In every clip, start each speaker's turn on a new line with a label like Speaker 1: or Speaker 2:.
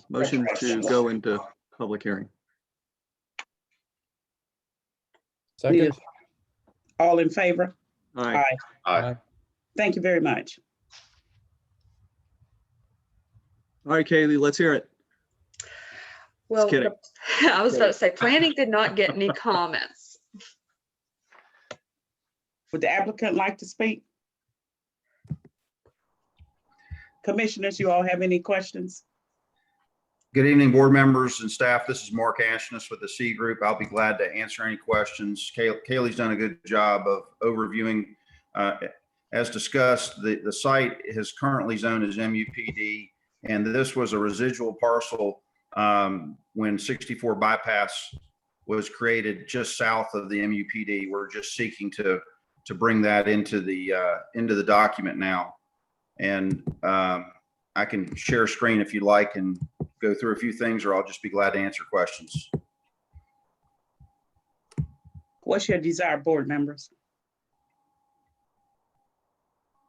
Speaker 1: Motion to go into public hearing.
Speaker 2: Second.
Speaker 3: All in favor?
Speaker 1: Aye.
Speaker 4: Aye.
Speaker 3: Thank you very much.
Speaker 1: All right, Kaylee, let's hear it.
Speaker 5: Well,
Speaker 1: kidding.
Speaker 5: I was about to say, planning did not get any comments.
Speaker 3: Would the applicant like to speak? Commissioners, you all have any questions?
Speaker 6: Good evening, board members and staff. This is Mark Ashness with the C Group. I'll be glad to answer any questions. Kaylee's done a good job of overviewing. As discussed, the site is currently zoned as MUPD, and this was a residual parcel when 64 bypass was created just south of the MUPD. We're just seeking to bring that into the document now. And I can share a screen if you like and go through a few things, or I'll just be glad to answer questions.
Speaker 3: What's your desire, board members?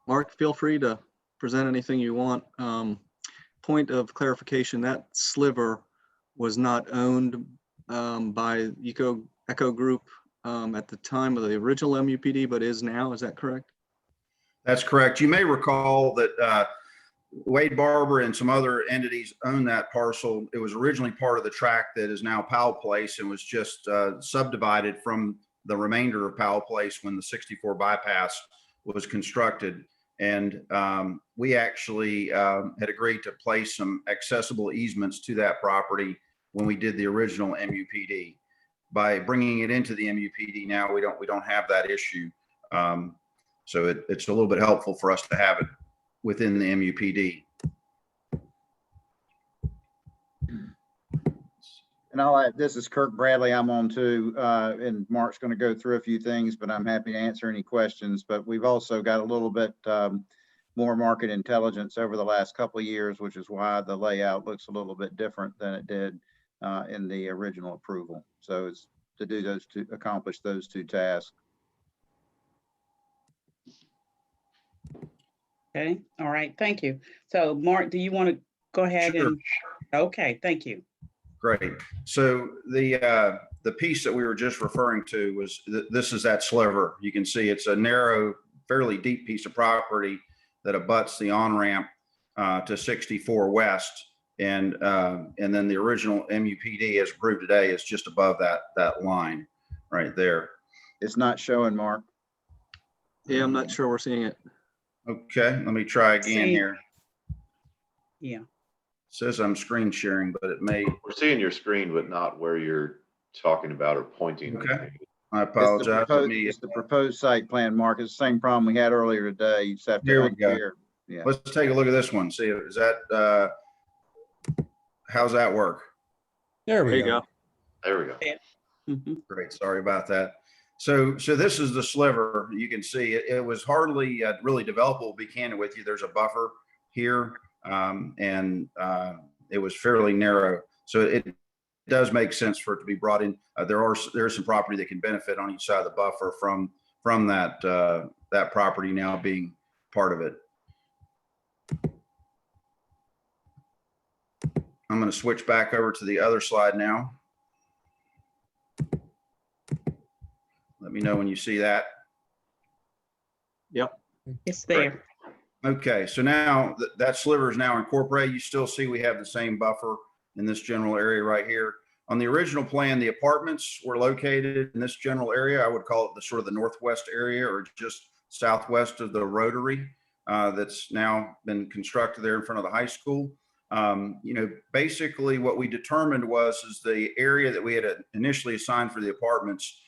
Speaker 1: Mark, feel free to present anything you want. Point of clarification, that sliver was not owned by Echo Group at the time of the original MUPD, but is now. Is that correct?
Speaker 6: That's correct. You may recall that Wade Barber and some other entities own that parcel. It was originally part of the tract that is now Powell Place and was just subdivided from the remainder of Powell Place when the 64 bypass was constructed. And we actually had agreed to place some accessible easements to that property when we did the original MUPD. By bringing it into the MUPD now, we don't have that issue. So it's a little bit helpful for us to have it within the MUPD.
Speaker 7: And this is Kirk Bradley. I'm on too, and Mark's going to go through a few things, but I'm happy to answer any questions. But we've also got a little bit more market intelligence over the last couple of years, which is why the layout looks a little bit different than it did in the original approval. So it's to do those two, accomplish those two tasks.
Speaker 3: Okay, all right, thank you. So Mark, do you want to go ahead
Speaker 6: Sure.
Speaker 3: and, okay, thank you.
Speaker 6: Great. So the piece that we were just referring to was this is that sliver. You can see it's a narrow, fairly deep piece of property that abuts the on-ramp to 64 West. And then the original MUPD as approved today is just above that line right there.
Speaker 7: It's not showing, Mark.
Speaker 1: Yeah, I'm not sure we're seeing it.
Speaker 6: Okay, let me try again here.
Speaker 3: Yeah,
Speaker 6: It says I'm screen sharing, but it may,
Speaker 4: We're seeing your screen, but not where you're talking about or pointing.
Speaker 6: Okay. I apologize. Let me,
Speaker 7: It's the proposed site plan, Mark. It's the same problem we had earlier today. You just have to.
Speaker 6: Here we go.
Speaker 7: unshare. Yeah.
Speaker 6: let's take a look at this one. See, is that, how's that work?
Speaker 2: There
Speaker 1: There
Speaker 2: we
Speaker 1: you
Speaker 2: go.
Speaker 1: go.
Speaker 4: There we go.
Speaker 3: mhm.
Speaker 6: Great, sorry about that. So this is the sliver. You can see it was hardly really developable, to be candid with you. There's a buffer here, and it was fairly narrow. So it does make sense for it to be brought in. There's some property that can benefit on each side of the buffer from that property now being part of it. I'm going to switch back over to the other slide now. Let me know when you see that.
Speaker 1: Yep.
Speaker 3: It's there.
Speaker 6: Okay, so now that sliver is now incorporated. You still see we have the same buffer in this general area right here. On the original plan, the apartments were located in this general area. I would call it the sort of the northwest area or just southwest of the Rotary that's now been constructed there in front of the high school. Basically what we determined is the area that we had initially assigned for the apartments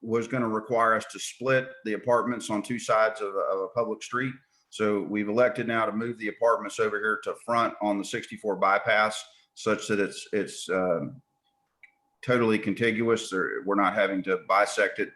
Speaker 6: was going to require us to split the apartments on two sides of a public street. So we've elected now to move the apartments over here to front on the 64 bypass such that it's totally contiguous. We're not having to bisect it.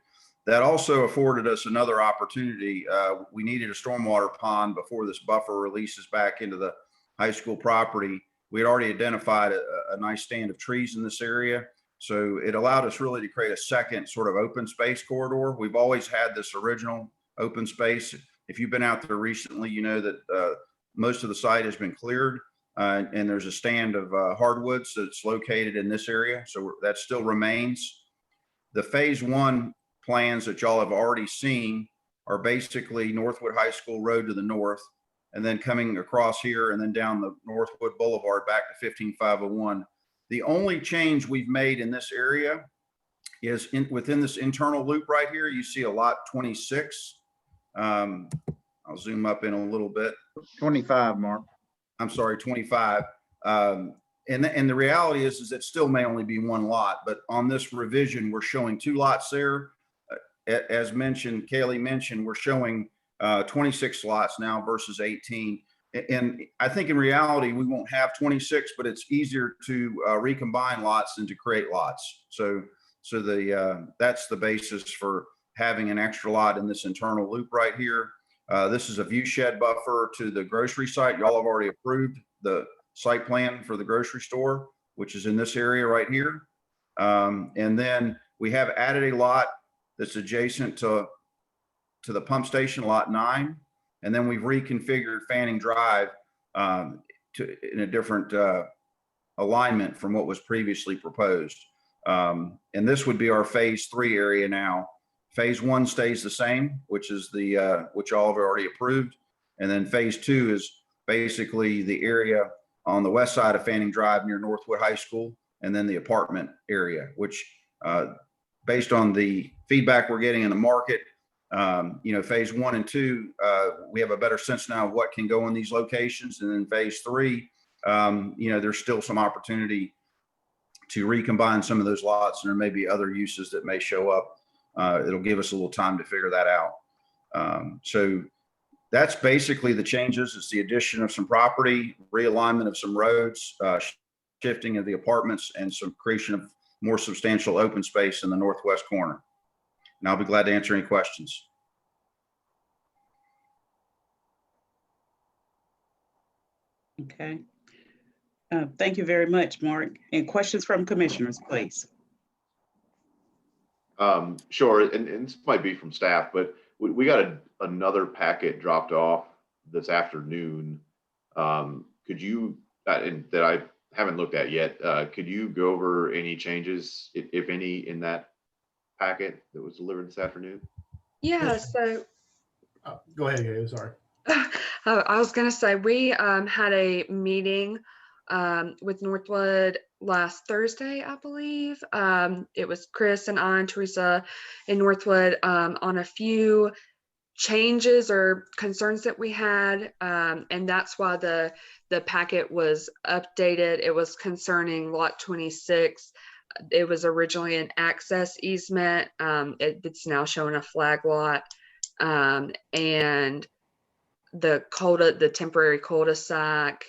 Speaker 6: That also afforded us another opportunity. We needed a stormwater pond before this buffer releases back into the high school property. We had already identified a nice stand of trees in this area. So it allowed us really to create a second sort of open space corridor. We've always had this original open space. If you've been out there recently, you know that most of the site has been cleared. and there's a stand of hardwoods that's located in this area. So that still remains. The phase one plans that y'all have already seen are basically Northwood High School Road to the north, and then coming across here and then down the Northwood Boulevard back to 15501. The only change we've made in this area is within this internal loop right here, you see a lot 26. I'll zoom up in a little bit.
Speaker 7: 25, Mark.
Speaker 6: I'm sorry, 25. And the reality is it still may only be one lot, but on this revision, we're showing 2 lots there. As mentioned, Kaylee mentioned, we're showing 26 lots now versus 18. And I think in reality, we won't have 26, but it's easier to recombine lots than to create lots. So that's the basis for having an extra lot in this internal loop right here. This is a view shed buffer to the grocery site. Y'all have already approved the site plan for the grocery store, which is in this area right here. And then we have added a lot that's adjacent to the pump station, lot 9. And then we've reconfigured Fanning Drive in a different alignment from what was previously proposed. And this would be our phase 3 area now. Phase 1 stays the same, which is which all have already approved. And then phase 2 is basically the area on the west side of Fanning Drive near Northwood High School, and then the apartment area, which based on the feedback we're getting in the market, phase 1 and 2, we have a better sense now of what can go in these locations. And then phase 3, there's still some opportunity to recombine some of those lots, and there may be other uses that may show up. It'll give us a little time to figure that out. So that's basically the changes. It's the addition of some property, realignment of some roads, shifting of the apartments, and some creation of more substantial open space in the northwest corner. And I'll be glad to answer any questions.
Speaker 3: Okay. Thank you very much, Mark. And questions from commissioners, please.
Speaker 4: Sure, and this might be from staff, but we got another packet dropped off this afternoon. Could you, and that I haven't looked at yet, could you go over any changes, if any, in that packet that was delivered this afternoon?
Speaker 5: Yeah, so
Speaker 2: Go ahead, Gabe, sorry.
Speaker 5: I was gonna say, we had a meeting with Northwood last Thursday, I believe. It was Chris and I and Teresa in Northwood on a few changes or concerns that we had, and that's why the packet was updated. It was concerning lot 26. It was originally an access easement. It's now showing a flag lot, and the temporary cul-de-sac.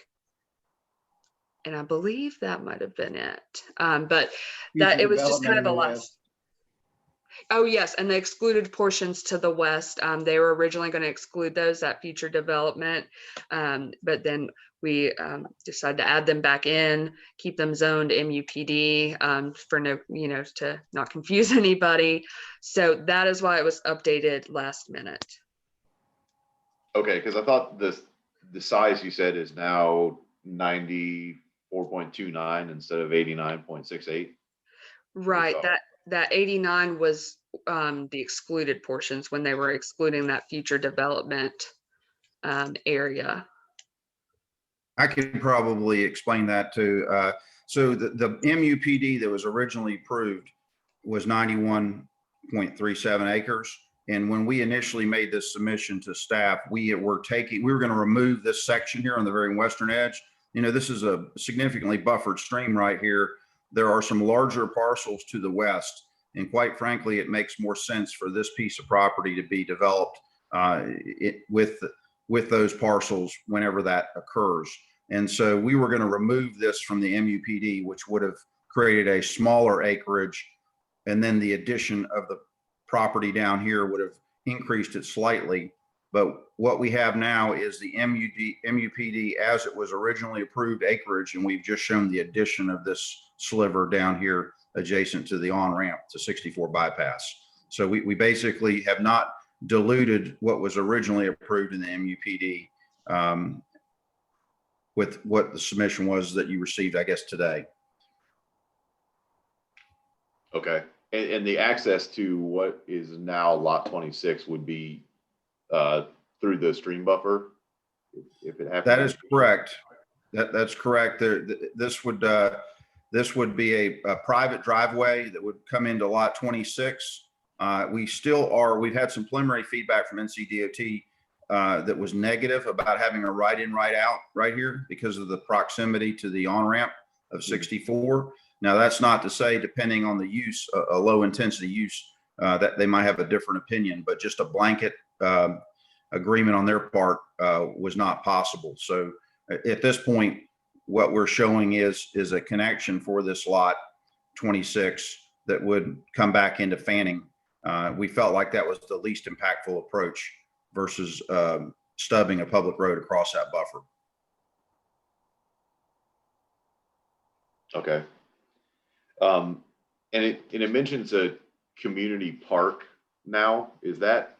Speaker 5: And I believe that might have been it. But that it was just kind of a last. Oh, yes. And the excluded portions to the west, they were originally going to exclude those at future development. But then we decided to add them back in, keep them zoned MUPD for to not confuse anybody. So that is why it was updated last minute.
Speaker 4: Okay, because I thought the size you said is now 94.29 instead of 89.68.
Speaker 5: Right. That 89 was the excluded portions when they were excluding that future development area.
Speaker 6: I could probably explain that too. So the MUPD that was originally approved was 91.37 acres. And when we initially made this submission to staff, we were going to remove this section here on the very western edge. This is a significantly buffered stream right here. There are some larger parcels to the west. And quite frankly, it makes more sense for this piece of property to be developed with those parcels whenever that occurs. And so we were going to remove this from the MUPD, which would have created a smaller acreage. And then the addition of the property down here would have increased it slightly. But what we have now is the MUPD as it was originally approved acreage, and we've just shown the addition of this sliver down here adjacent to the on-ramp to 64 bypass. So we basically have not diluted what was originally approved in the MUPD. with what the submission was that you received, I guess, today.
Speaker 4: Okay. And the access to what is now lot 26 would be through the stream buffer? If it happens.
Speaker 6: That is correct. That's correct. This would be a private driveway that would come into lot 26. We've had some preliminary feedback from NCDOT that was negative about having a right in, right out right here because of the proximity to the on-ramp of 64. Now, that's not to say, depending on the use, a low intensity use, that they might have a different opinion, but just a blanket agreement on their part was not possible. So at this point, what we're showing is a connection for this lot 26 that would come back into Fanning. We felt like that was the least impactful approach versus stubbing a public road across that buffer.
Speaker 4: Okay. And it mentions a community park now. Is that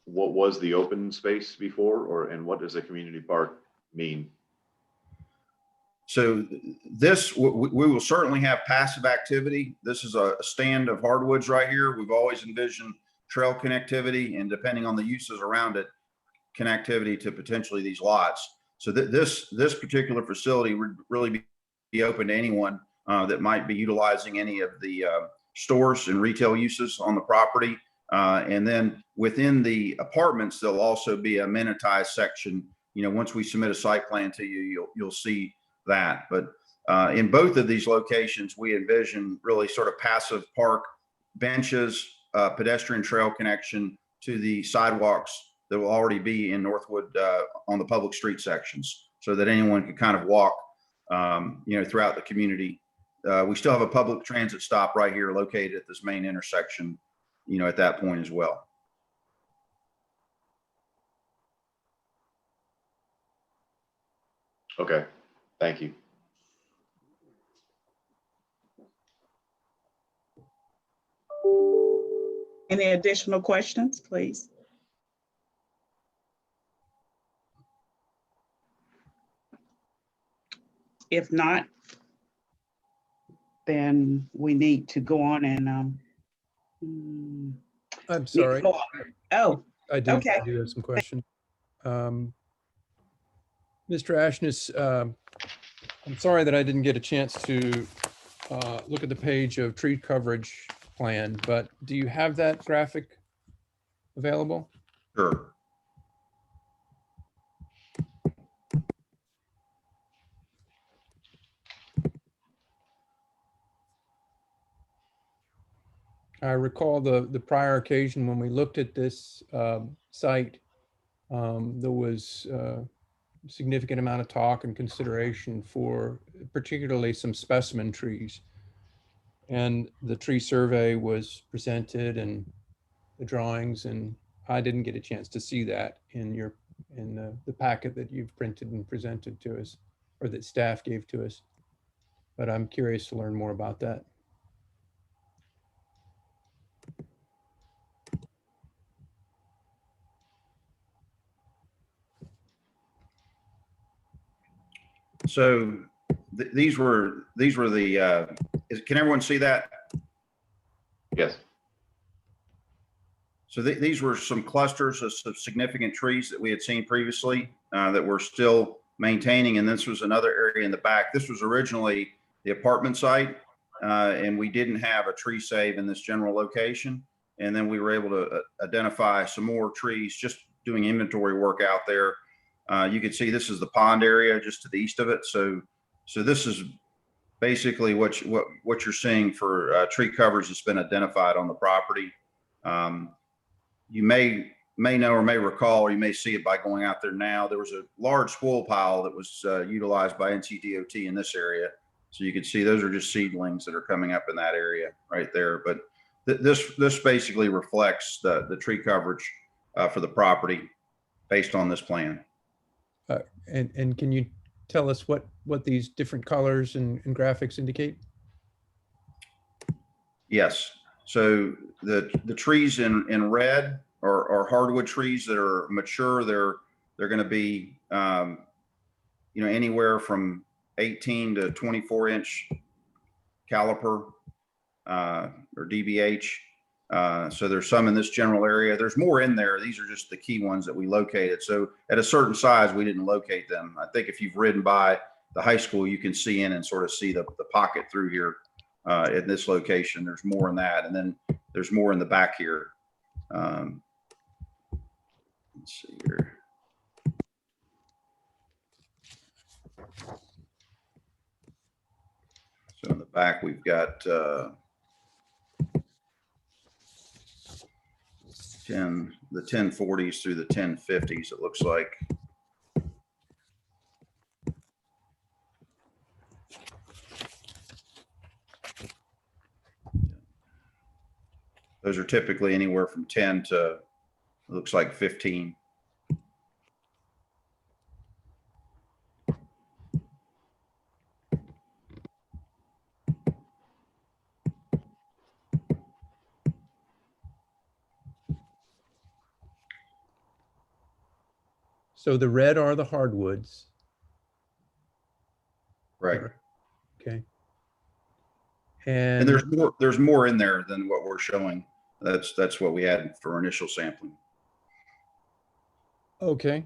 Speaker 4: what was the open space before, and what does a community park mean?
Speaker 6: So this, we will certainly have passive activity. This is a stand of hardwoods right here. We've always envisioned trail connectivity, and depending on the uses around it, connectivity to potentially these lots. So this particular facility would really be open to anyone that might be utilizing any of the stores and retail uses on the property. And then within the apartments, there'll also be a amenitized section. You know, once we submit a site plan to you, you'll see that. But in both of these locations, we envision really sort of passive park benches, pedestrian trail connection to the sidewalks that will already be in Northwood on the public street sections, so that anyone can kind of walk, throughout the community. We still have a public transit stop right here located at this main intersection, at that point as well.
Speaker 4: Okay, thank you.
Speaker 3: Any additional questions, please? If not, then we need to go on and
Speaker 8: I'm sorry.
Speaker 3: Oh,
Speaker 8: I do
Speaker 3: okay.
Speaker 8: have some questions. Mr. Ashness, I'm sorry that I didn't get a chance to look at the page of tree coverage plan, but do you have that graphic available?
Speaker 6: Sure.
Speaker 8: I recall the prior occasion when we looked at this site, there was a significant amount of talk and consideration for particularly some specimen trees. And the tree survey was presented and the drawings, and I didn't get a chance to see that in the packet that you've printed and presented to us, or that staff gave to us. But I'm curious to learn more about that.
Speaker 6: So these were the, can everyone see that?
Speaker 4: Yes.
Speaker 6: So these were some clusters of some significant trees that we had seen previously that we're still maintaining. And this was another area in the back. This was originally the apartment site, and we didn't have a tree save in this general location. And then we were able to identify some more trees, just doing inventory work out there. You can see this is the pond area just to the east of it. So this is basically what you're seeing for tree covers that's been identified on the property. You may know or may recall, or you may see it by going out there now. There was a large spoil pile that was utilized by NCDOT in this area. So you can see those are just seedlings that are coming up in that area right there. But this basically reflects the tree coverage for the property based on this plan.
Speaker 8: And can you tell us what these different colors and graphics indicate?
Speaker 6: Yes. So the trees in red are hardwood trees that are mature. They're going to be anywhere from 18 to 24 inch caliper or DBH. So there's some in this general area. There's more in there. These are just the key ones that we located. So at a certain size, we didn't locate them. I think if you've ridden by the high school, you can see in and sort of see the pocket through here at this location. There's more in that. And then there's more in the back here. Let's see here. So in the back, we've got the 1040s through the 1050s, it looks like. Those are typically anywhere from 10 to, it looks like 15.
Speaker 8: So the red are the hardwoods.
Speaker 6: Right.
Speaker 8: Okay.
Speaker 6: And there's more in there than what we're showing. That's what we had for initial sampling.
Speaker 8: Okay,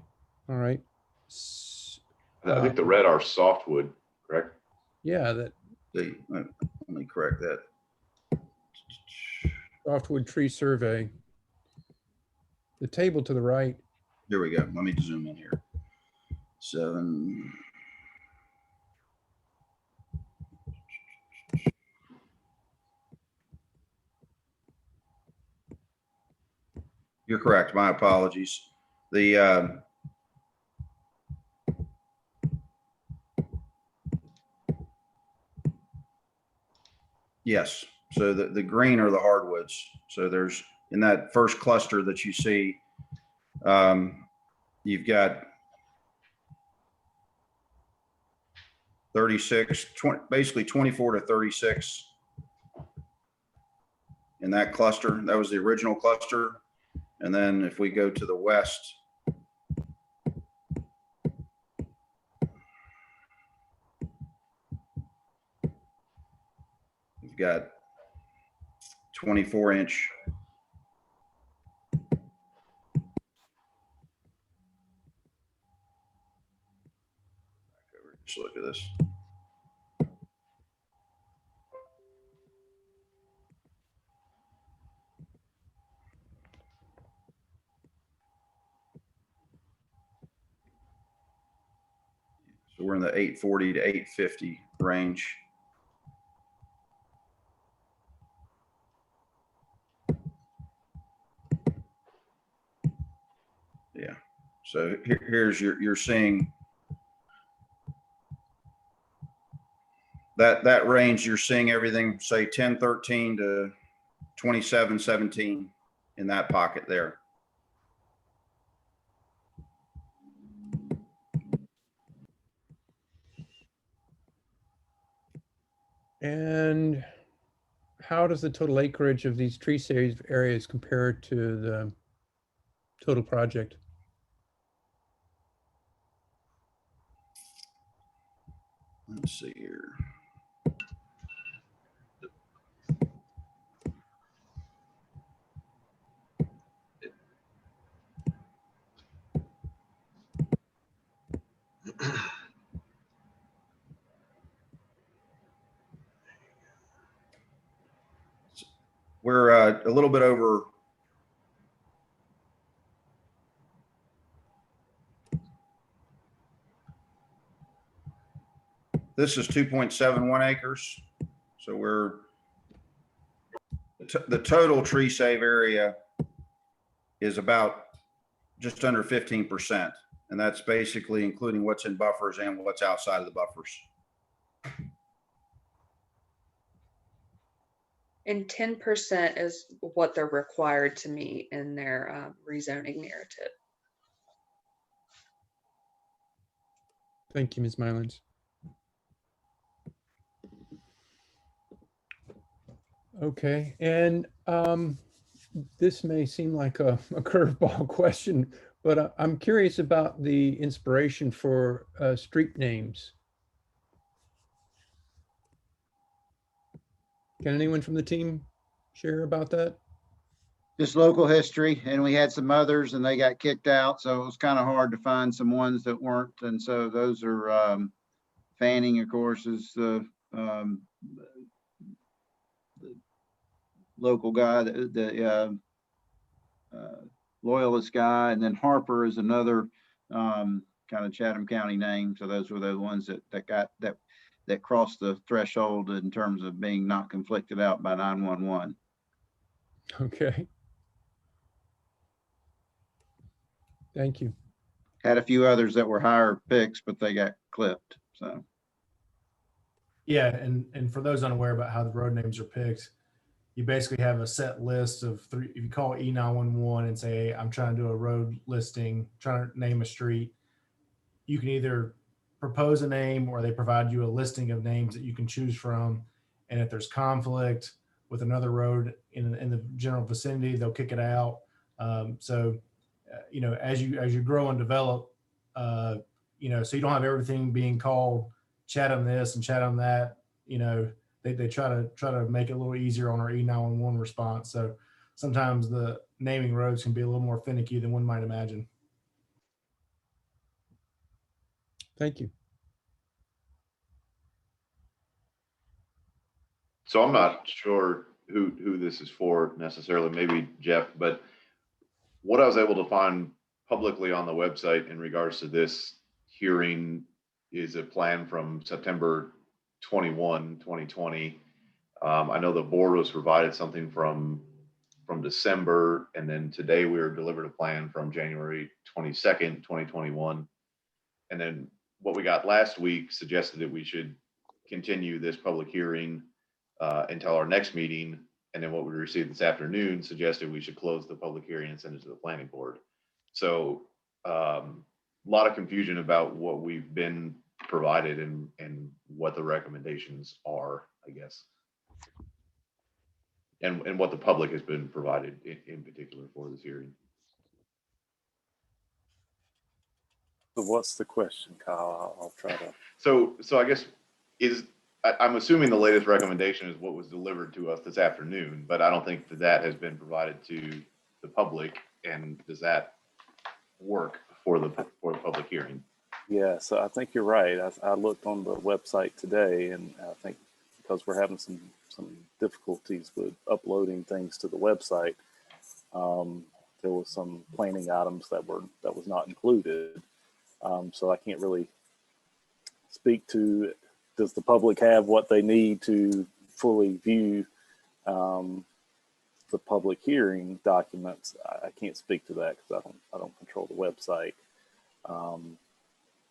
Speaker 8: all right.
Speaker 4: I think the red are softwood, correct?
Speaker 8: Yeah, that
Speaker 6: Let me correct that.
Speaker 8: softwood tree survey. The table to the right.
Speaker 6: Here we go. Let me zoom in here. 7. You're correct. My apologies. The yes. So the green are the hardwoods. So there's in that first cluster that you see, you've got 36, 20, basically 24 to 36 in that cluster. That was the original cluster. And then if we go to the west, we've got 24 inch. Just look at this. So we're in the 840 to 850 range. Yeah. So here's you're seeing that range. You're seeing everything, say 1013 to 2717 in that pocket there.
Speaker 8: And how does the total acreage of these tree saved areas compare to the total project?
Speaker 6: Let's see here. We're a little bit over. This is 2.71 acres. So we're the total tree save area is about just under 15%. And that's basically including what's in buffers and what's outside of the buffers.
Speaker 5: And 10% is what they're required to meet in their rezoning narrative.
Speaker 8: Thank you, Ms. Mylands. Okay, and this may seem like a curveball question, But I'm curious about the inspiration for street names. Can anyone from the team share about that?
Speaker 7: Just local history, and we had some others and they got kicked out, so it was kind of hard to find some ones that weren't. And so those are Fanning, of course, is the local guy, the loyalist guy, and then Harper is another kind of Chatham County name. So those were the ones that crossed the threshold in terms of being not conflicted out by 911.
Speaker 8: Okay. Thank you.
Speaker 7: Had a few others that were higher picks, but they got clipped. So
Speaker 2: Yeah, and for those unaware about how the road names are picked, you basically have a set list of three. If you call E911 and say, hey, I'm trying to do a road listing, trying to name a street, you can either propose a name or they provide you a listing of names that you can choose from. And if there's conflict with another road in the general vicinity, they'll kick it out. You know, as you grow and develop, you know, so you don't have everything being called Chatham this and Chatham that. You know, they try to make it a little easier on our E911 response. So sometimes the naming roads can be a little more finicky than one might imagine.
Speaker 8: Thank you.
Speaker 4: So I'm not sure who this is for necessarily, maybe Jeff, but what I was able to find publicly on the website in regards to this hearing is a plan from September 21, 2020. I know the board was provided something from December, and then today we were delivered a plan from January 22nd, 2021. And then what we got last week suggested that we should continue this public hearing until our next meeting. And then what we received this afternoon suggested we should close the public hearing and send it to the planning board. So a lot of confusion about what we've been provided and what the recommendations are, I guess. And what the public has been provided in particular for this hearing.
Speaker 9: So what's the question, Kyle? I'll try to.
Speaker 4: So I guess I'm assuming the latest recommendation is what was delivered to us this afternoon, but I don't think that has been provided to the public. And does that work for the public hearing?
Speaker 9: Yeah, so I think you're right. I looked on the website today, and I think because we're having some difficulties with uploading things to the website, there was some planning items that was not included. So I can't really speak to, does the public have what they need to fully view the public hearing documents? I can't speak to that because I don't control the website.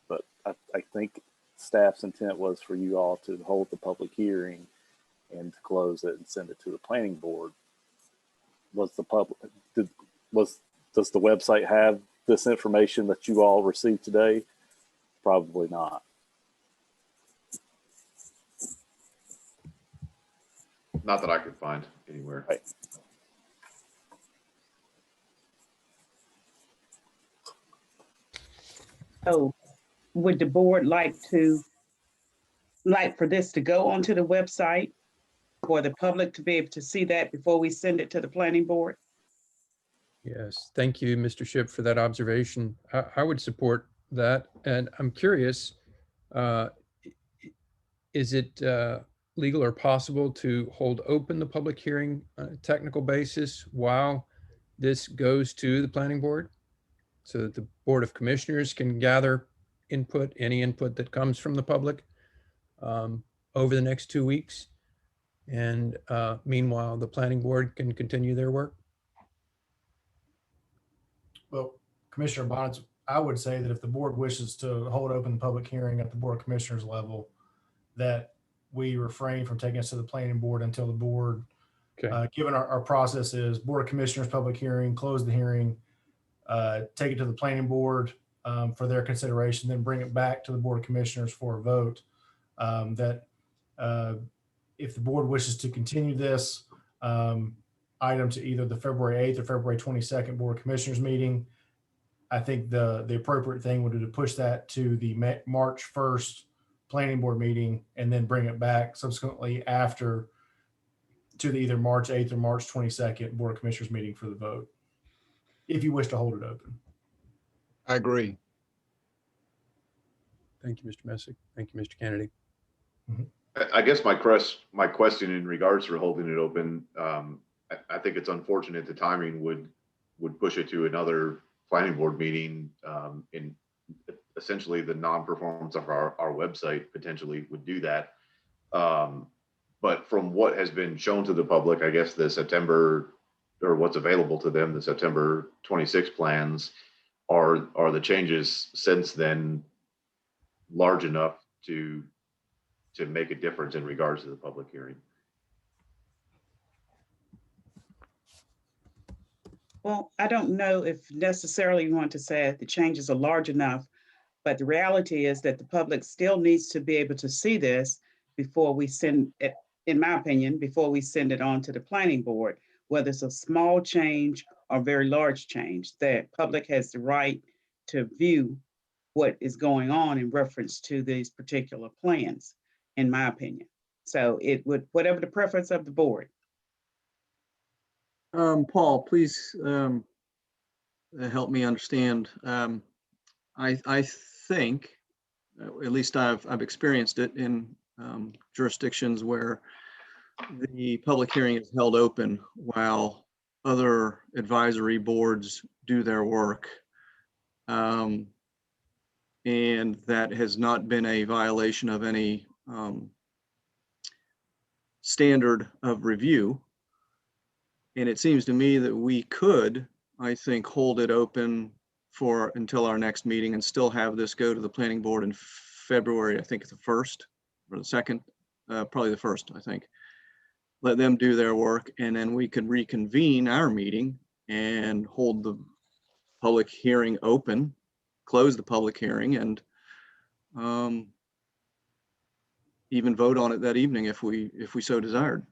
Speaker 9: But I think staff's intent was for you all to hold the public hearing and to close it and send it to the planning board. Does the website have this information that you all received today? Probably not.
Speaker 4: Not that I could find anywhere.
Speaker 9: Right.
Speaker 3: So would the board like for this to go onto the website for the public to be able to see that before we send it to the planning board?
Speaker 8: Yes, thank you, Mr. Shipp, for that observation. I would support that. And I'm curious, is it legal or possible to hold open the public hearing on a technical basis while this goes to the planning board, so that the Board of Commissioners can gather input, any input that comes from the public over the next 2 weeks? And meanwhile, the planning board can continue their work?
Speaker 2: Well, Commissioner Bonds, I would say that if the board wishes to hold open the public hearing at the Board of Commissioners level, that we refrain from taking us to the planning board until the board, given our process is Board of Commissioners public hearing, close the hearing, take it to the planning board for their consideration, then bring it back to the Board of Commissioners for a vote. That if the board wishes to continue this item to either the February 8th or February 22nd Board of Commissioners meeting, I think the appropriate thing would be to push that to the March 1st planning board meeting and then bring it back subsequently after to the either March 8th or March 22nd Board of Commissioners meeting for the vote, if you wish to hold it open.
Speaker 10: I agree.
Speaker 8: Thank you, Mr. Messick. Thank you, Mr. Kennedy.
Speaker 4: I guess my question in regards to holding it open, I think it's unfortunate the timing would push it to another planning board meeting. In essentially the non-performance of our website potentially would do that. But from what has been shown to the public, I guess the September, or what's available to them, the September 26 plans are the changes since then large enough to make a difference in regards to the public hearing?
Speaker 3: Well, I don't know if necessarily you want to say the changes are large enough, but the reality is that the public still needs to be able to see this before we send it, in my opinion, before we send it on to the planning board, whether it's a small change or very large change. The public has the right to view what is going on in reference to these particular plans, in my opinion. So it would, whatever the preference of the board.
Speaker 1: Paul, please help me understand. I think, at least I've experienced it in jurisdictions where the public hearing is held open while other advisory boards do their work. And that has not been a violation of any standard of review. And it seems to me that we could, I think, hold it open for until our next meeting and still have this go to the planning board in February. I think it's the 1st or the 2nd, probably the 1st, I think. Let them do their work, and then we could reconvene our meeting and hold the public hearing open, close the public hearing, and even vote on it that evening if we so desired.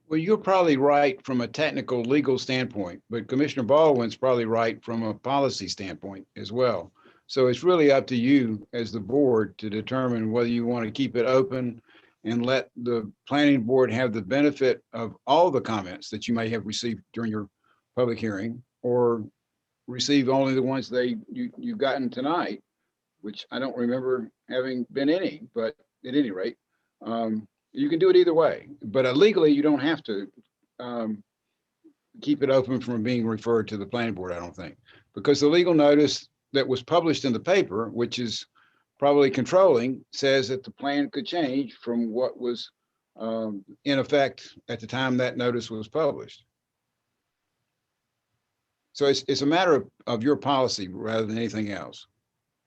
Speaker 10: Well, you're probably right from a technical legal standpoint, but Commissioner Baldwin's probably right from a policy standpoint as well. So it's really up to you as the board to determine whether you want to keep it open and let the planning board have the benefit of all the comments that you may have received during your public hearing, or receive only the ones you've gotten tonight, which I don't remember having been any, but at any rate, you can do it either way. But legally, you don't have to keep it open from being referred to the planning board, I don't think, because the legal notice that was published in the paper, which is probably controlling, says that the plan could change from what was in effect at the time that notice was published. So it's a matter of your policy rather than anything else.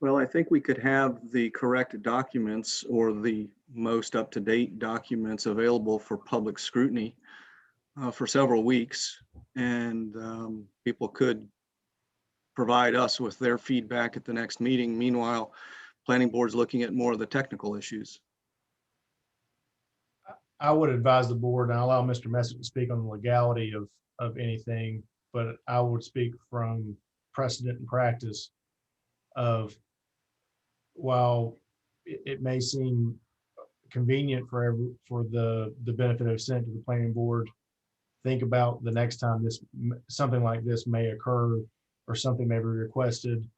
Speaker 1: Well, I think we could have the correct documents or the most up-to-date documents available for public scrutiny for several weeks, and people could provide us with their feedback at the next meeting. Meanwhile, planning board's looking at more of the technical issues.
Speaker 2: I would advise the board, and I'll allow Mr. Messick to speak on the legality of anything, but I would speak from precedent and practice of, while it may seem convenient for the benefit of sent to the planning board, think about the next time something like this may occur, or something may be requested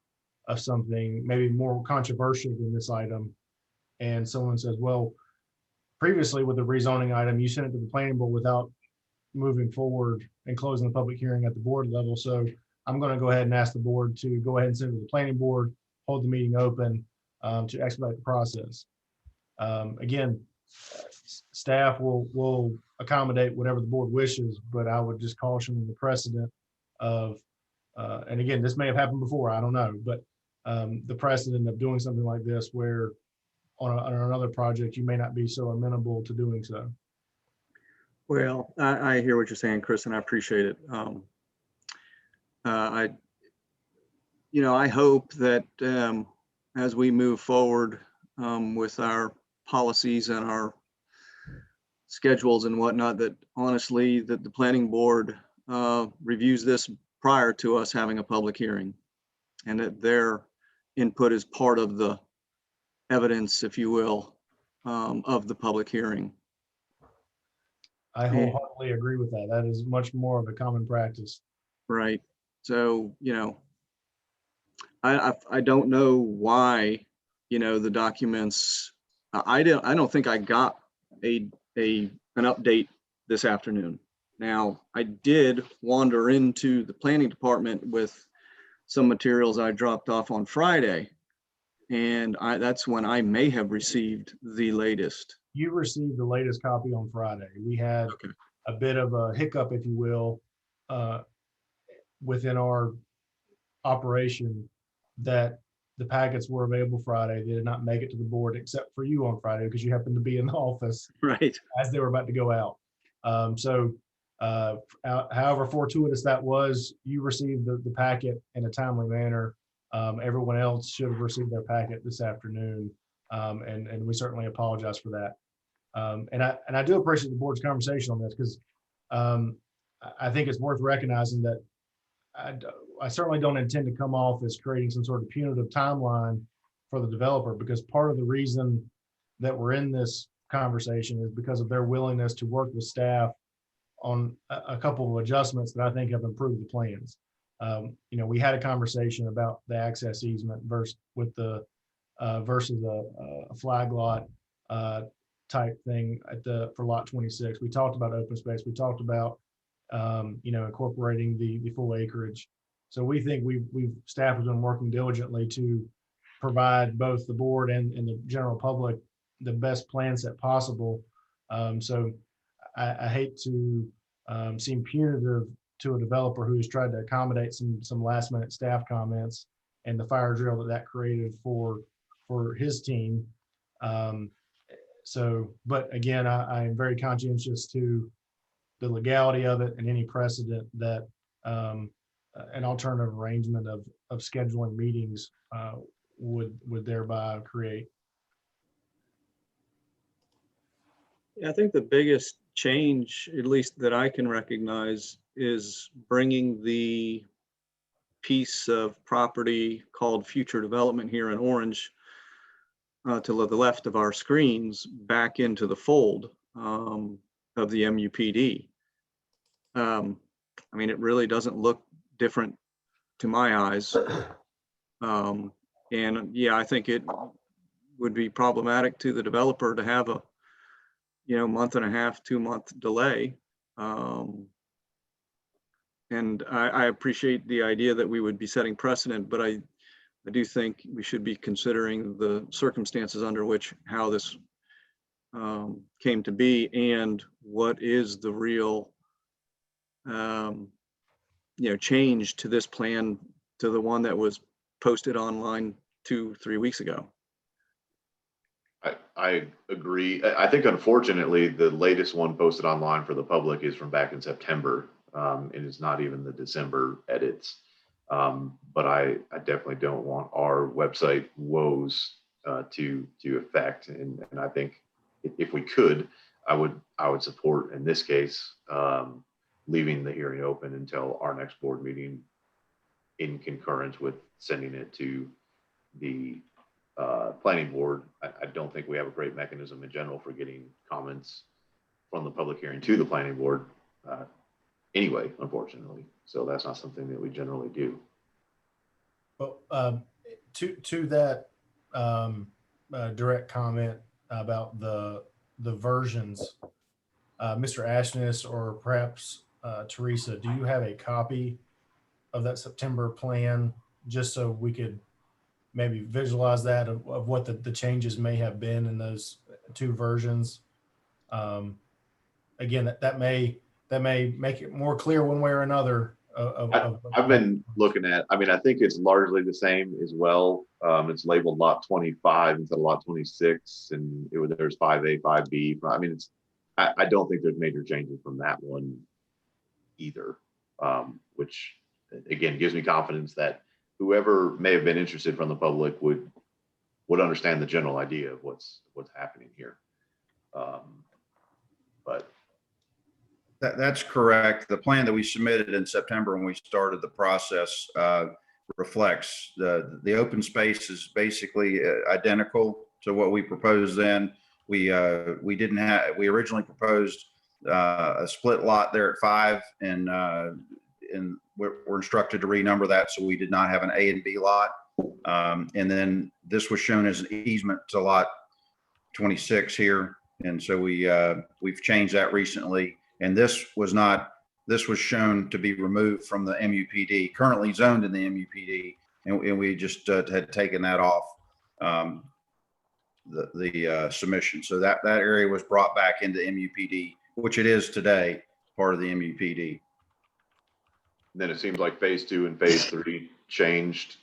Speaker 2: of something maybe more controversial than this item. And someone says, well, previously with the rezoning item, you sent it to the planning board without moving forward and closing the public hearing at the board level. So I'm going to go ahead and ask the board to go ahead and send it to the planning board, hold the meeting open to expedite the process. Again, staff will accommodate whatever the board wishes, but I would just caution the precedent of, and again, this may have happened before, I don't know, but the precedent of doing something like this where on another project, you may not be so amenable to doing so.
Speaker 1: Well, I hear what you're saying, Chris, and I appreciate it. I hope that as we move forward with our policies and our schedules and whatnot, that honestly, that the planning board reviews this prior to us having a public hearing, and that their input is part of the evidence, if you will, of the public hearing.
Speaker 2: I wholeheartedly agree with that. That is much more of a common practice.
Speaker 1: Right. So, you know, I don't know why, you know, the documents, I don't think I got an update this afternoon. Now, I did wander into the planning department with some materials I dropped off on Friday, and that's when I may have received the latest.
Speaker 2: You received the latest copy on Friday. We had
Speaker 1: Okay.
Speaker 2: a bit of a hiccup, if you will, within our operation, that the packets were available Friday. They did not make it to the board except for you on Friday because you happened to be in the office
Speaker 1: Right.
Speaker 2: as they were about to go out. However fortuitous that was, you received the packet in a timely manner. Everyone else should have received their packet this afternoon. And we certainly apologize for that. And I do appreciate the board's conversation on this because I think it's worth recognizing that I certainly don't intend to come off as creating some sort of punitive timeline for the developer, because part of the reason that we're in this conversation is because of their willingness to work with staff on a couple of adjustments that I think have improved the plans. You know, we had a conversation about the access easement versus a flag lot type thing for lot 26. We talked about open space. We talked about you know, incorporating the full acreage. So we think staff has been working diligently to provide both the board and the general public the best plan set possible. So I hate to seem punitive to a developer who has tried to accommodate some last minute staff comments and the fire drill that created for his team. But again, I am very conscientious to the legality of it and any precedent that an alternative arrangement of scheduling meetings would thereby create.
Speaker 1: I think the biggest change, at least that I can recognize, is bringing the piece of property called future development here in orange to the left of our screens back into the fold of the MUPD. I mean, it really doesn't look different to my eyes. And yeah, I think it would be problematic to the developer to have a, you know, month and a half, 2-month delay. And I appreciate the idea that we would be setting precedent, but I do think we should be considering the circumstances under which how this came to be and what is the real you know, change to this plan to the one that was posted online 2-3 weeks ago.
Speaker 4: I agree. I think unfortunately, the latest one posted online for the public is from back in September. It is not even the December edits. But I definitely don't want our website woes to affect. And I think if we could, I would support in this case leaving the hearing open until our next board meeting, in concurrence with sending it to the planning board. I don't think we have a great mechanism in general for getting comments from the public hearing to the planning board anyway, unfortunately. So that's not something that we generally do.
Speaker 2: Well, to that direct comment about the versions, Mr. Ashnes or perhaps Teresa, do you have a copy of that September plan, just so we could maybe visualize that of what the changes may have been in those two versions? Again, that may make it more clear one way or another.
Speaker 4: I've been looking at, I mean, I think it's largely the same as well. It's labeled lot 25 instead of lot 26, and there's 5A, 5B. I mean, I don't think there's major changes from that one either, which again gives me confidence that whoever may have been interested from the public would understand the general idea of what's happening here. But
Speaker 6: That's correct. The plan that we submitted in September when we started the process reflects the open space is basically identical to what we proposed then. We originally proposed a split lot there at 5, and we're instructed to renumber that, so we did not have an A and B lot. And then this was shown as an easement to lot 26 here, and so we've changed that recently. And this was shown to be removed from the MUPD, currently zoned in the MUPD, and we just had taken that off the submission. So that area was brought back into MUPD, which it is today, part of the MUPD.
Speaker 4: Then it seems like phase 2 and phase 3 changed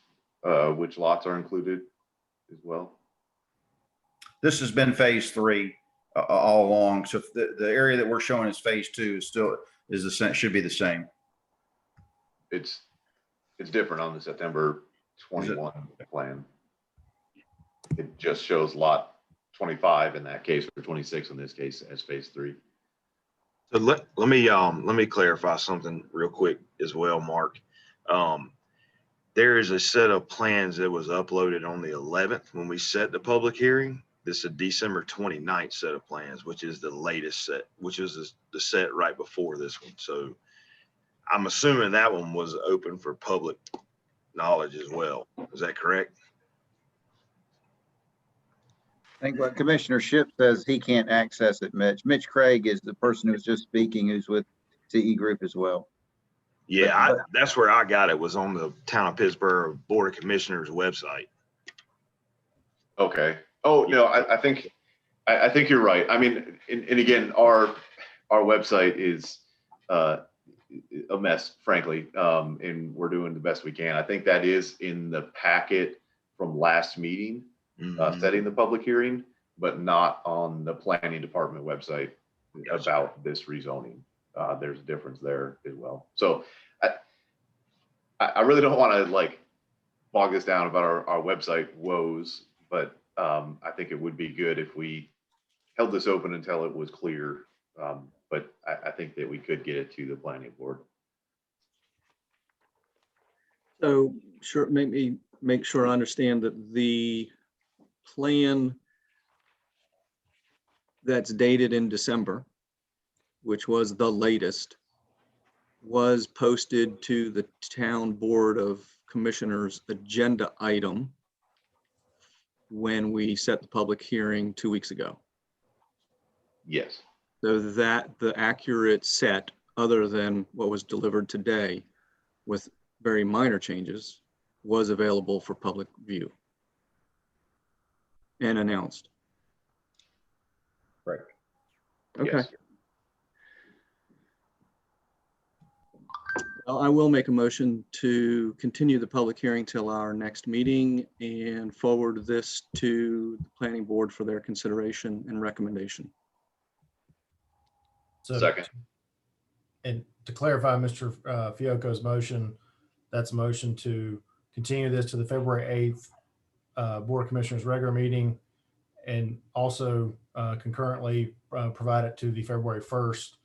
Speaker 4: which lots are included as well.
Speaker 6: This has been phase 3 all along. So the area that we're showing as phase 2 is the same, should be the same.
Speaker 4: It's different on the September 21 plan. It just shows lot 25 in that case, or 26 in this case, as phase 3.
Speaker 11: So let me clarify something real quick as well, Mark. There is a set of plans that was uploaded on the 11th when we set the public hearing. This is a December 29th set of plans, which is the latest set, which is the set right before this one. So I'm assuming that one was open for public knowledge as well. Is that correct?
Speaker 7: I think what Commissioner Shipp says, he can't access it, Mitch. Mitch Craig is the person who's just speaking, who's with CE Group as well.
Speaker 11: Yeah, that's where I got it, was on the Town of Pittsburgh Board of Commissioners website.
Speaker 4: Okay. Oh, no, I think you're right. I mean, and again, our website is a mess, frankly, and we're doing the best we can. I think that is in the packet from last meeting, setting the public hearing, but not on the planning department website about this rezoning. There's a difference there as well. So I really don't want to like bog this down about our website woes, but I think it would be good if we held this open until it was clear. But I think that we could get it to the planning board.
Speaker 1: So sure, make sure I understand that the plan that's dated in December, which was the latest, was posted to the Town Board of Commissioners agenda item when we set the public hearing 2 weeks ago.
Speaker 4: Yes.
Speaker 1: So that the accurate set, other than what was delivered today with very minor changes, was available for public view and announced.
Speaker 4: Right.
Speaker 1: Okay.
Speaker 4: Yes.
Speaker 1: Well, I will make a motion to continue the public hearing till our next meeting and forward this to the planning board for their consideration and recommendation.
Speaker 2: So,
Speaker 4: Second.
Speaker 2: and to clarify Mr. Fioco's motion, that's a motion to continue this to the February 8th Board of Commissioners regular meeting, and also concurrently provide it to the February 1st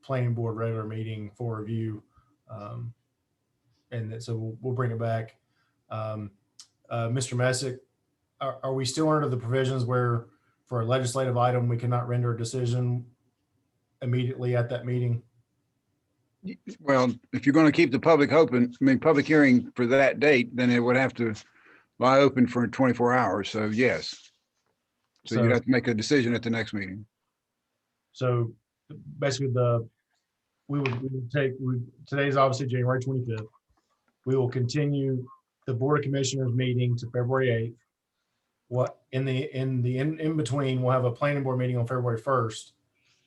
Speaker 2: Planning Board regular meeting for review. And so we'll bring it back. Mr. Messick, are we still under the provisions where for a legislative item, we cannot render a decision immediately at that meeting?
Speaker 10: Well, if you're going to keep the public hearing for that date, then it would have to lie open for 24 hours. So yes. So you'd have to make a decision at the next meeting.
Speaker 2: So basically we would take, today's obviously January 25th. We will continue the Board of Commissioners meeting to February 8th. What in between, we'll have a planning board meeting on February 1st.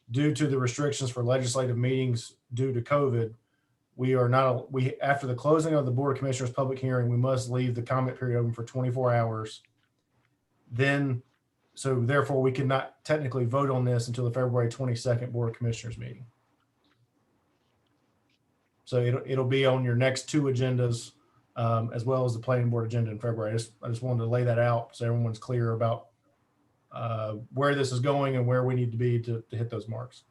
Speaker 2: Due to the restrictions for legislative meetings due to COVID, after the closing of the Board of Commissioners public hearing, we must leave the comment period open for 24 hours. So therefore we cannot technically vote on this until the February 22nd Board of Commissioners meeting. So it'll be on your next two agendas, as well as the planning board agenda in February. I just wanted to lay that out so everyone's clear about where this is going and where we need to be to hit those marks.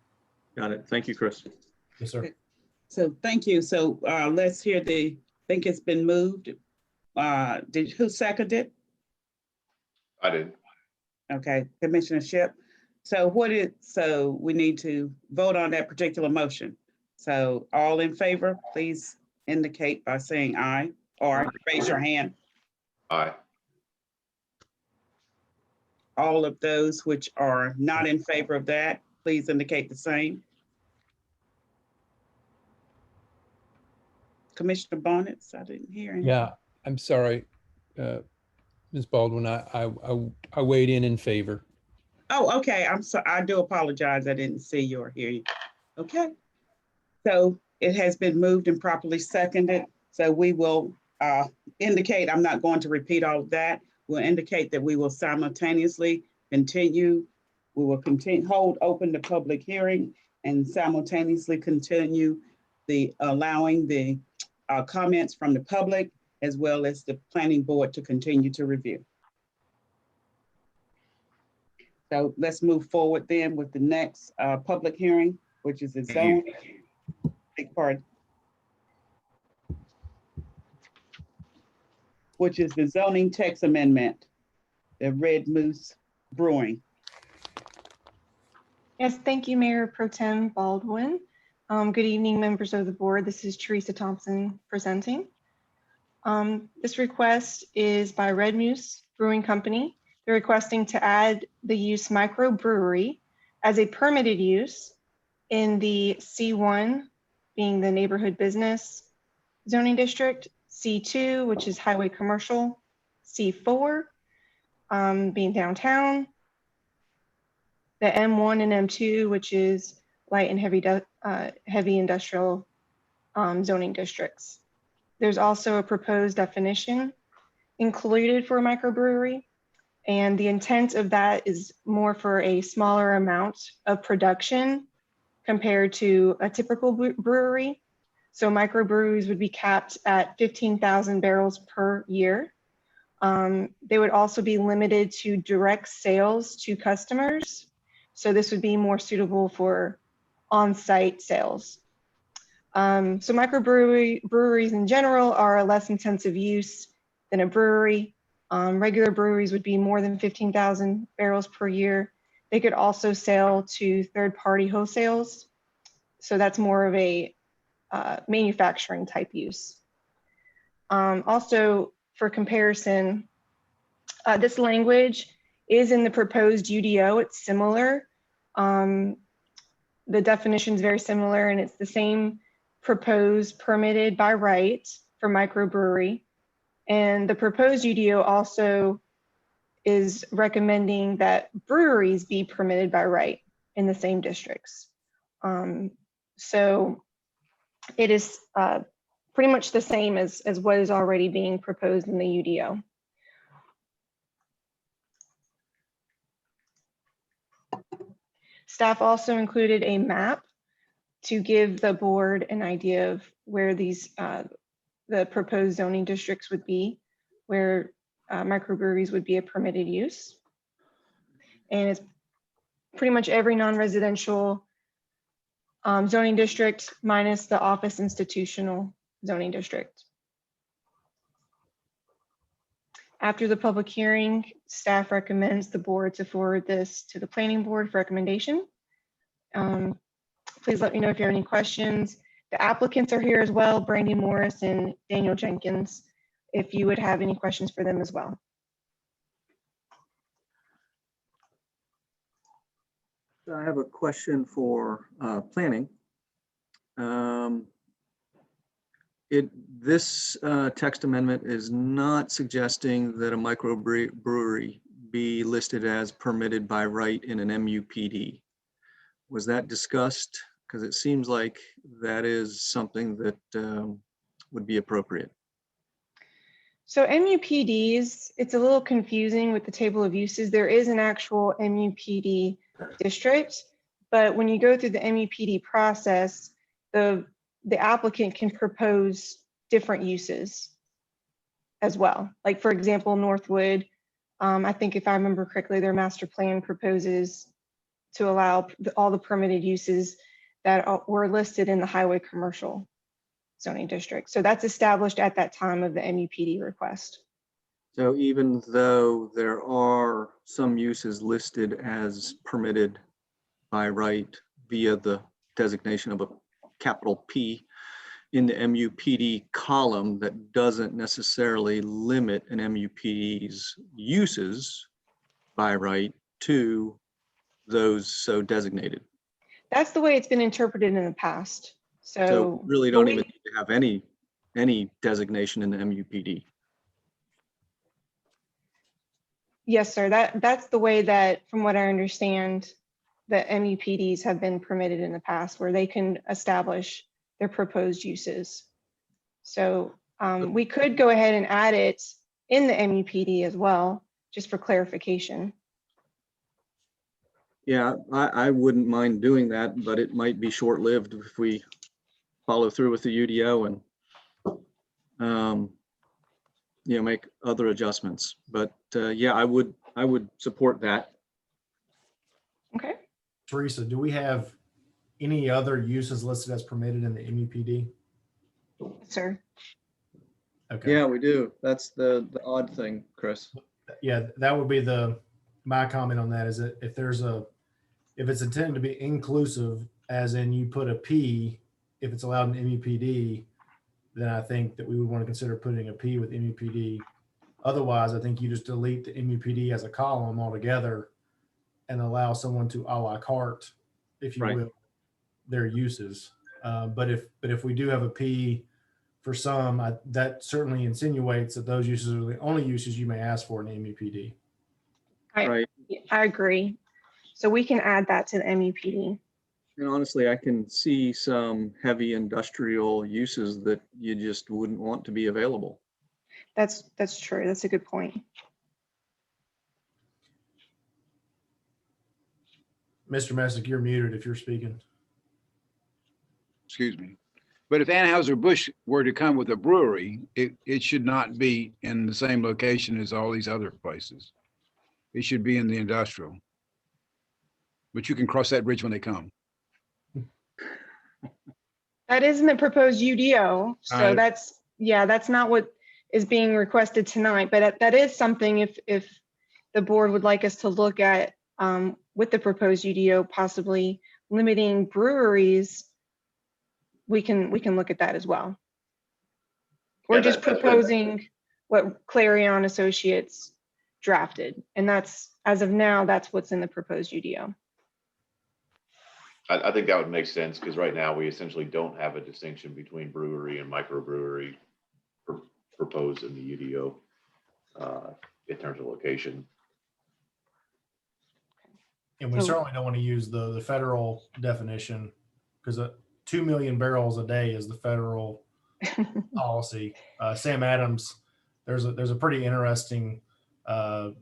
Speaker 1: Got it. Thank you, Chris.
Speaker 2: Yes, sir.
Speaker 3: So thank you. So let's hear think it's been moved. Who seconded?
Speaker 4: I did.
Speaker 3: Okay, Commissioner Ship. So so we need to vote on that particular motion. So all in favor, please indicate by saying aye or raise your hand.
Speaker 4: Aye.
Speaker 3: All of those which are not in favor of that, please indicate the same. Commissioner Bonnets, I didn't hear him.
Speaker 8: Yeah, I'm sorry, Ms. Baldwin, I weighed in favor.
Speaker 3: Oh, okay. I'm sorry. I do apologize. I didn't see you or hear you. Okay. So it has been moved and properly seconded. So we will indicate, I'm not going to repeat all of that. We'll indicate that we will simultaneously continue. We will hold open the public hearing and simultaneously continue allowing the comments from the public as well as the planning board to continue to review. So let's move forward then with the next public hearing, which is the zone. Big part. Which is the zoning text amendment, the Red Moose Brewing.
Speaker 12: Yes, thank you, Mayor Pro Tem Baldwin. Good evening, members of the board. This is Teresa Thompson presenting. This request is by Red Moose Brewing Company. They're requesting to add the use microbrewery as a permitted use in the C1, being the neighborhood business zoning district, C2, which is highway commercial, C4, being downtown, the M1 and M2, which is light and heavy industrial zoning districts. There's also a proposed definition included for a microbrewery. And the intent of that is more for a smaller amount of production compared to a typical brewery. So microbreweries would be capped at 15,000 barrels per year. They would also be limited to direct sales to customers. So this would be more suitable for on-site sales. So breweries in general are a less intensive use than a brewery. Regular breweries would be more than 15,000 barrels per year. They could also sell to third-party wholesales. So that's more of a manufacturing type use. Also, for comparison, this language is in the proposed UDO. It's similar. The definition is very similar, and it's the same proposed permitted by right for microbrewery. And the proposed UDO also is recommending that breweries be permitted by right in the same districts. So it is pretty much the same as what is already being proposed in the UDO. Staff also included a map to give the board an idea of where these the proposed zoning districts would be, where microbreweries would be a permitted use. And it's pretty much every non-residential zoning district minus the office institutional zoning district. After the public hearing, staff recommends the board to forward this to the planning board for recommendation. Please let me know if you have any questions. The applicants are here as well, Brandy Morris and Daniel Jenkins, if you would have any questions for them as well.
Speaker 1: I have a question for planning. This text amendment is not suggesting that a microbrewery be listed as permitted by right in an MUPD. Was that discussed? Because it seems like that is something that would be appropriate.
Speaker 12: So MUPDs, it's a little confusing with the table of uses. There is an actual MUPD district, but when you go through the MUPD process, the applicant can propose different uses as well. Like for example, Northwood, I think if I remember correctly, their master plan proposes to allow all the permitted uses that were listed in the highway commercial zoning district. So that's established at that time of the MUPD request.
Speaker 1: So even though there are some uses listed as permitted by right via the designation of a capital P in the MUPD column, that doesn't necessarily limit an MUPD's uses by right to those so designated.
Speaker 12: That's the way it's been interpreted in the past.
Speaker 1: So
Speaker 12: So
Speaker 1: really
Speaker 12: but
Speaker 1: don't
Speaker 12: we-
Speaker 1: even need to have any designation in the MUPD.
Speaker 12: Yes, sir. That's the way that, from what I understand, the MUPDs have been permitted in the past, where they can establish their proposed uses. So we could go ahead and add it in the MUPD as well, just for clarification.
Speaker 1: Yeah, I wouldn't mind doing that, but it might be short-lived if we follow through with the UDO and make other adjustments. But yeah, I would support that.
Speaker 12: Okay.
Speaker 2: Teresa, do we have any other uses listed as permitted in the MUPD?
Speaker 12: Sir.
Speaker 2: Okay.
Speaker 1: Yeah, we do. That's the odd thing, Chris.
Speaker 2: Yeah, that would be my comment on that, is that if it's intended to be inclusive, as in you put a P, if it's allowed in MUPD, then I think that we would want to consider putting a P with MUPD. Otherwise, I think you just delete the MUPD as a column altogether and allow someone to a la carte, if you
Speaker 1: Right.
Speaker 2: will, their uses. But if we do have a P for some, that certainly insinuates that those uses are the only uses you may ask for in MUPD.
Speaker 1: Right.
Speaker 12: I agree. So we can add that to the MUPD.
Speaker 1: And honestly, I can see some heavy industrial uses that you just wouldn't want to be available.
Speaker 12: That's true. That's a good point.
Speaker 2: Mr. Messick, you're muted if you're speaking.
Speaker 10: Excuse me. But if Anheuser-Busch were to come with a brewery, it should not be in the same location as all these other places. It should be in the industrial. But you can cross that bridge when they come.
Speaker 12: That isn't the proposed UDO. So
Speaker 10: Alright.
Speaker 12: that's not what is being requested tonight, but that is something if the board would like us to look at with the proposed UDO, possibly limiting breweries, we can look at that as well. We're
Speaker 4: Yeah,
Speaker 12: just
Speaker 4: that's good.
Speaker 12: proposing what Clarion Associates drafted. And that's, as of now, that's what's in the proposed UDO.
Speaker 4: I think that would make sense, because right now we essentially don't have a distinction between brewery and microbrewery proposed in the UDO in terms of location.
Speaker 2: And we
Speaker 12: So-
Speaker 2: certainly don't want to use the federal definition, because 2 million barrels a day is the federal policy. Sam Adams, there's a pretty interesting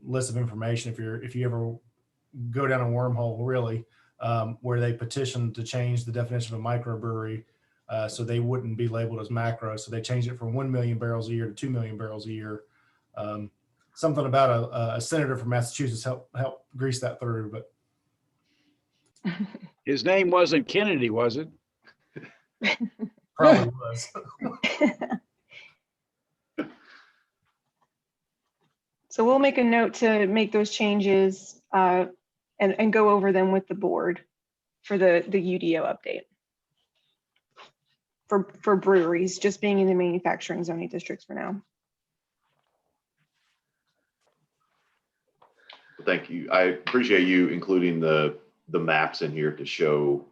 Speaker 2: list of information if you ever go down a wormhole, really, where they petitioned to change the definition of a microbrewery so they wouldn't be labeled as macro. So they changed it from 1 million barrels a year to 2 million barrels a year. Something about a senator from Massachusetts helped grease that through, but
Speaker 10: His name wasn't Kennedy, was it?
Speaker 2: probably was.
Speaker 12: So we'll make a note to make those changes and go over them with the board for the UDO update. For breweries, just being in the manufacturing zoning districts for now.
Speaker 4: Thank you. I appreciate you including the maps in here to show,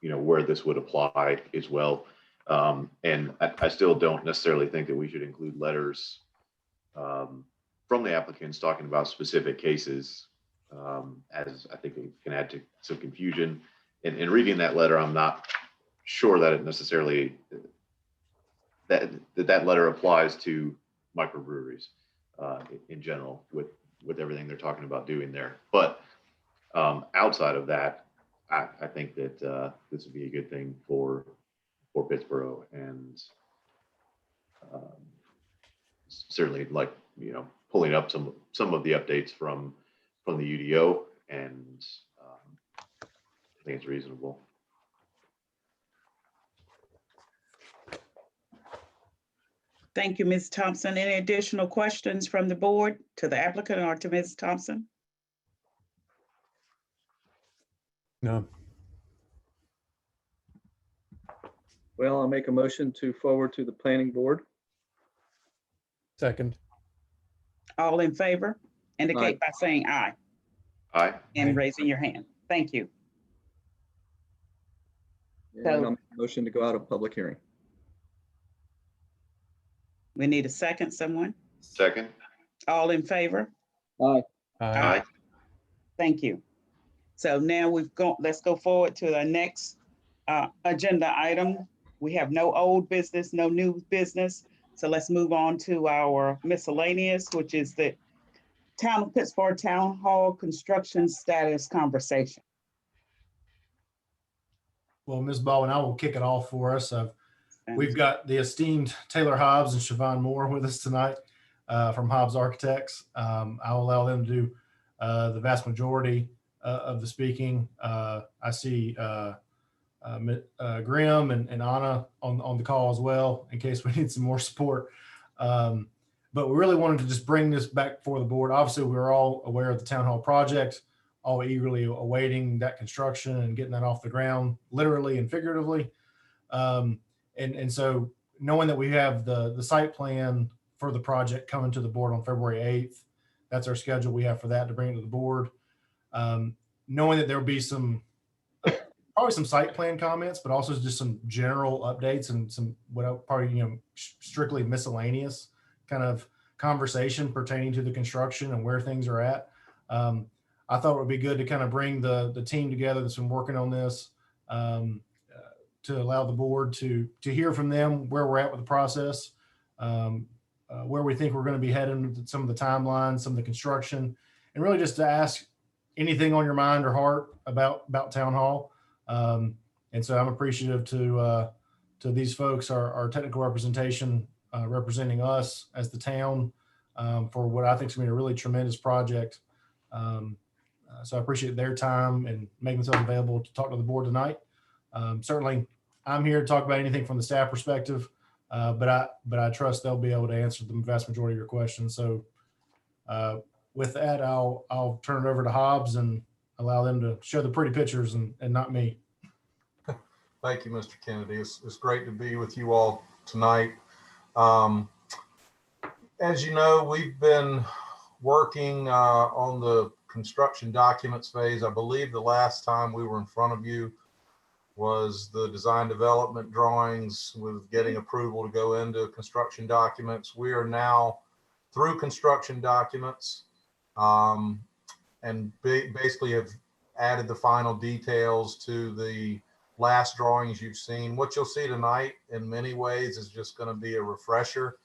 Speaker 4: where this would apply as well. And I still don't necessarily think that we should include letters from the applicants talking about specific cases, as I think it can add to some confusion. And in reading that letter, I'm not sure that it necessarily that letter applies to microbreweries in general with everything they're talking about doing there. But outside of that, I think that this would be a good thing for Pittsboro, and certainly pulling up some of the updates from the UDO, and I think it's reasonable.
Speaker 3: Thank you, Ms. Thompson. Any additional questions from the board to the applicant or to Ms. Thompson?
Speaker 8: No.
Speaker 1: Well, I'll make a motion to forward to the planning board.
Speaker 8: Second.
Speaker 3: All in favor, indicate by saying aye
Speaker 4: Aye.
Speaker 3: and
Speaker 2: Aye.
Speaker 3: raising your hand. Thank you.
Speaker 1: And I'll make a motion to go out of public hearing.
Speaker 3: We need a second, someone.
Speaker 4: Second.
Speaker 3: All in favor?
Speaker 1: Aye.
Speaker 11: Aye.
Speaker 3: Thank you. So now let's go forward to the next agenda item. We have no old business, no new business. So let's move on to our miscellaneous, which is the Town of Pittsburgh Town Hall construction status conversation.
Speaker 2: Well, Ms. Baldwin, I will kick it off for us. We've got the esteemed Taylor Hobbs and Siobhan Moore with us tonight from Hobbs Architects. I'll allow them to do the vast majority of the speaking. I see Graham and Anna on the call as well, in case we need some more support. But we really wanted to just bring this back for the board. Obviously, we're all aware of the town hall project, all eagerly awaiting that construction and getting that off the ground, literally and figuratively. And so knowing that we have the site plan for the project coming to the board on February 8th, that's our schedule we have for that to bring it to the board. Knowing that there'll be probably some site plan comments, but also just some general updates and some strictly miscellaneous kind of conversation pertaining to the construction and where things are at. I thought it would be good to kind of bring the team together that's been working on this to allow the board to hear from them where we're at with the process, where we think we're going to be heading, some of the timelines, some of the construction, and really just to ask anything on your mind or heart about Town Hall. And so I'm appreciative to these folks, our technical representation, representing us as the town for what I think is going to be a really tremendous project. So I appreciate their time and making themselves available to talk to the board tonight. Certainly, I'm here to talk about anything from the staff perspective, but I trust they'll be able to answer the vast majority of your questions. So with that, I'll turn it over to Hobbs and allow them to show the pretty pictures and not me.
Speaker 13: Thank you, Mr. Kennedy. It's great to be with you all tonight. As you know, we've been working on the construction documents phase. I believe the last time we were in front of you was the design development drawings with getting approval to go into construction documents. We are now through construction documents and basically have added the final details to the last drawings you've seen. What you'll see tonight in many ways is just going to be a refresher.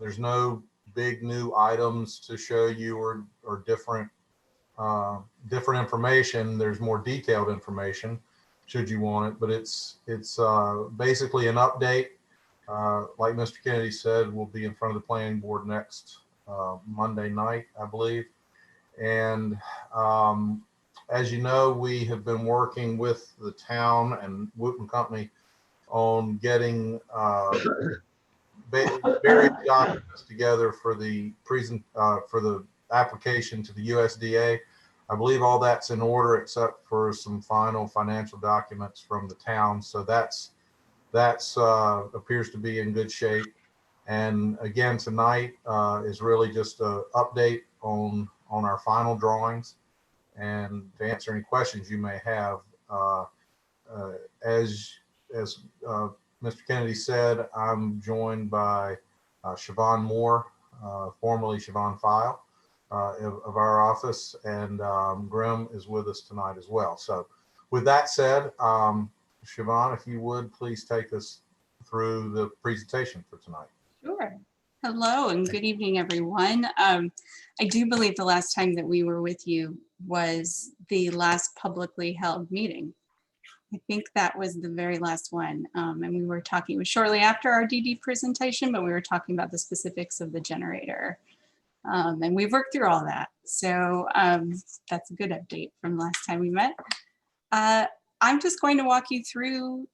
Speaker 13: There's no big new items to show you or different information. There's more detailed information should you want it, but it's basically an update. Like Mr. Kennedy said, we'll be in front of the planning board next Monday night, I believe. And as you know, we have been working with the town and Wooten Company on getting various documents together for the application to the USDA. I believe all that's in order except for some final financial documents from the town. So that's appears to be in good shape. And again, tonight is really just an update on our final drawings and to answer any questions you may have. As Mr. Kennedy said, I'm joined by Siobhan Moore, formerly Siobhan File of our office, and Grim is with us tonight as well. So with that said, Siobhan, if you would please take us through the presentation for tonight.
Speaker 14: Sure. Hello and good evening, everyone. I do believe the last time that we were with you was the last publicly held meeting. I think that was the very last one. And we were talking, it was shortly after our DD presentation, but we were talking about the specifics of the generator. And we've worked through all that. So that's a good update from last time we met. I'm just going to walk you through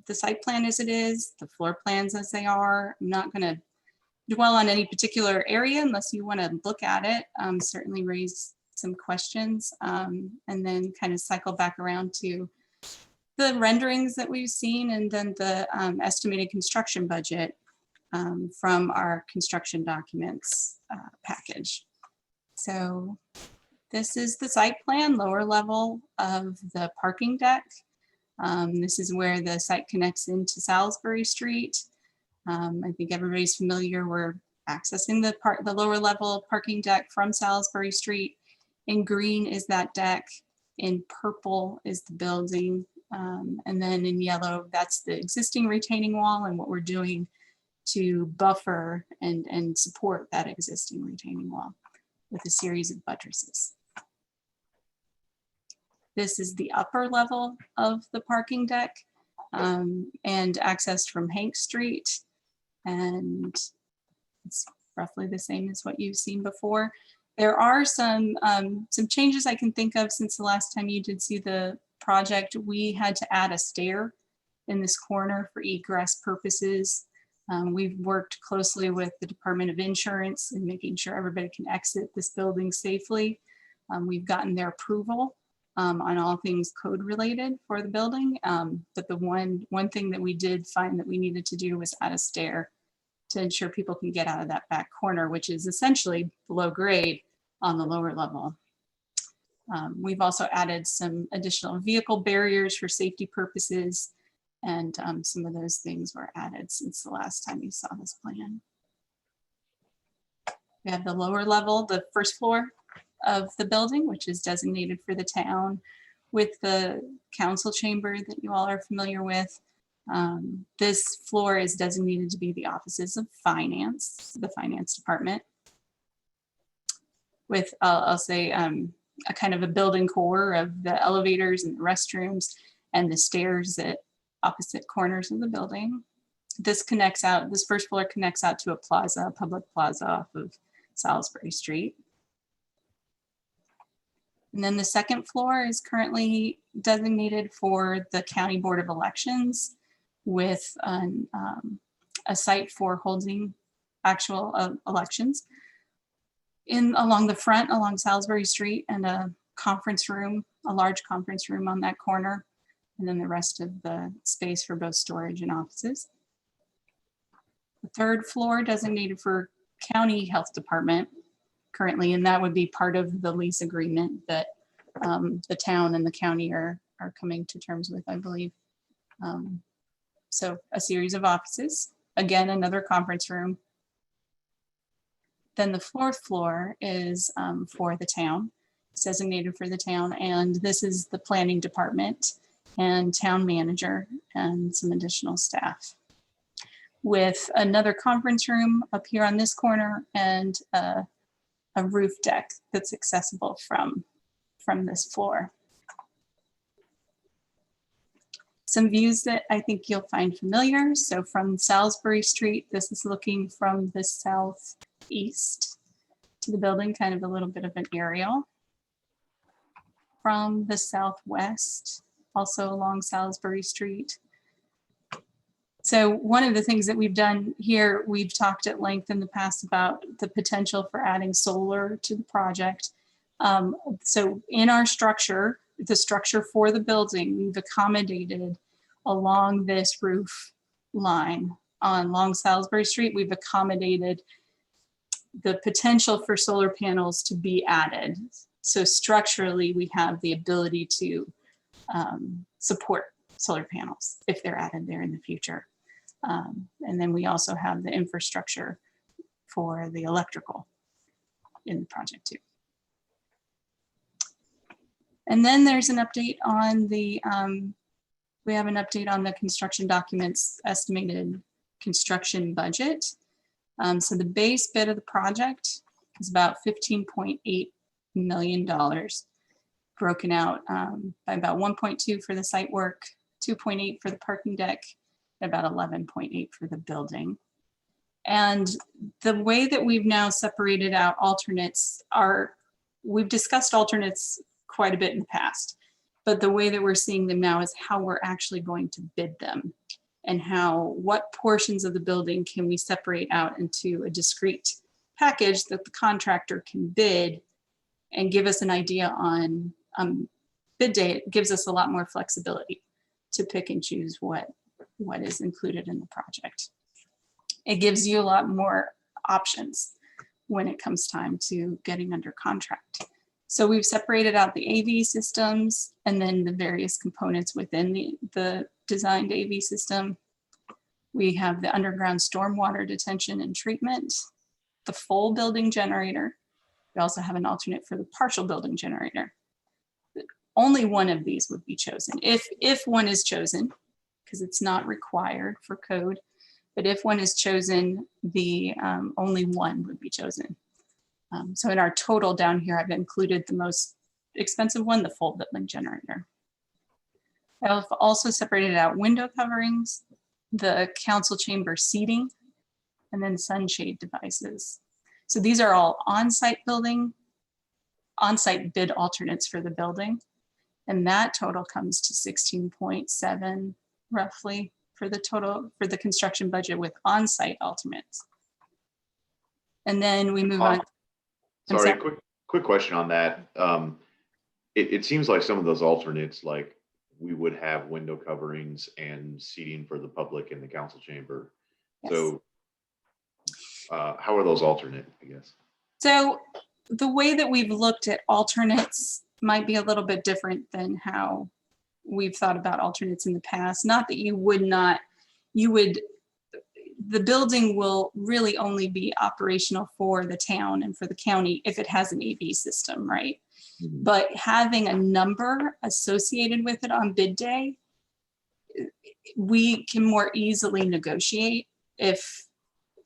Speaker 14: the site plan as it is, the floor plans as they are. I'm not going to dwell on any particular area unless you want to look at it. Certainly raise some questions, and then kind of cycle back around to the renderings that we've seen, and then the estimated construction budget from our construction documents package. So this is the site plan, lower level of the parking deck. This is where the site connects into Salisbury Street. I think everybody's familiar. We're accessing the lower level parking deck from Salisbury Street. In green is that deck. In purple is the building. And then in yellow, that's the existing retaining wall and what we're doing to buffer and support that existing retaining wall with a series of buttresses. This is the upper level of the parking deck and accessed from Hank Street. And it's roughly the same as what you've seen before. There are some changes I can think of since the last time you did see the project. We had to add a stair in this corner for egress purposes. We've worked closely with the Department of Insurance in making sure everybody can exit this building safely. We've gotten their approval on all things code related for the building. But the one thing that we did find that we needed to do was add a stair to ensure people can get out of that back corner, which is essentially below grade on the lower level. We've also added some additional vehicle barriers for safety purposes, and some of those things were added since the last time you saw this plan. We have the lower level, the first floor of the building, which is designated for the town, with the council chamber that you all are familiar with. This floor is designated to be the offices of finance, the finance department, with I'll say a kind of a building core of the elevators and the restrooms and the stairs at opposite corners of the building. This connects out, this first floor connects out to a plaza, a public plaza off of Salisbury Street. And then the second floor is currently designated for the County Board of Elections, with a site for holding actual elections. Along the front, along Salisbury Street, and a conference room, a large conference room on that corner, and then the rest of the space for both storage and offices. The third floor designated for County Health Department currently, and that would be part of the lease agreement that the town and the county are coming to terms with, I believe. So a series of offices, again, another conference room. Then the fourth floor is for the town. It's designated for the town, and this is the planning department and town manager and some additional staff, with another conference room up here on this corner and a roof deck that's accessible from this floor. Some views that I think you'll find familiar. So from Salisbury Street, this is looking from the southeast to the building, kind of a little bit of an aerial. From the southwest, also along Salisbury Street. So one of the things that we've done here, we've talked at length in the past about the potential for adding solar to the project. So in our structure, the structure for the building, we've accommodated along this roof line along Salisbury Street, we've accommodated the potential for solar panels to be added. So structurally, we have the ability to support solar panels if they're added there in the future. And then we also have the infrastructure for the electrical in the project too. And then there's an update on the, we have an update on the construction documents estimated construction budget. So the base bid of the project is about $15.8 million, broken out by about 1.2 for the site work, 2.8 for the parking deck, and about 11.8 for the building. And the way that we've now separated out alternates are, we've discussed alternates quite a bit in the past, but the way that we're seeing them now is how we're actually going to bid them. and what portions of the building can we separate out into a discrete package that the contractor can bid and give us an idea on bid day. It gives us a lot more flexibility to pick and choose what is included in the project. It gives you a lot more options when it comes time to getting under contract. So we've separated out the AV systems and then the various components within the designed AV system. We have the underground stormwater detention and treatment, the full building generator. We also have an alternate for the partial building generator. Only one of these would be chosen. If one is chosen, because it's not required for code, but if one is chosen, the only one would be chosen. So in our total down here, I've included the most expensive one, the full building generator. I've also separated out window coverings, the council chamber seating, and then sunshade devices. So these are all on-site bid alternates for the building. And that total comes to 16.7 roughly for the construction budget with on-site alternates. And then we move on.
Speaker 4: Sorry, quick question on that. It seems like some of those alternates, like we would have window coverings and seating for the public in the council chamber. Yes. So how are those alternate, I guess? So
Speaker 14: the way that we've looked at alternates might be a little bit different than how we've thought about alternates in the past. Not that the building will really only be operational for the town and for the county if it has an AV system, right? Mm-hmm. But having a number associated with it on bid day, we can more easily negotiate if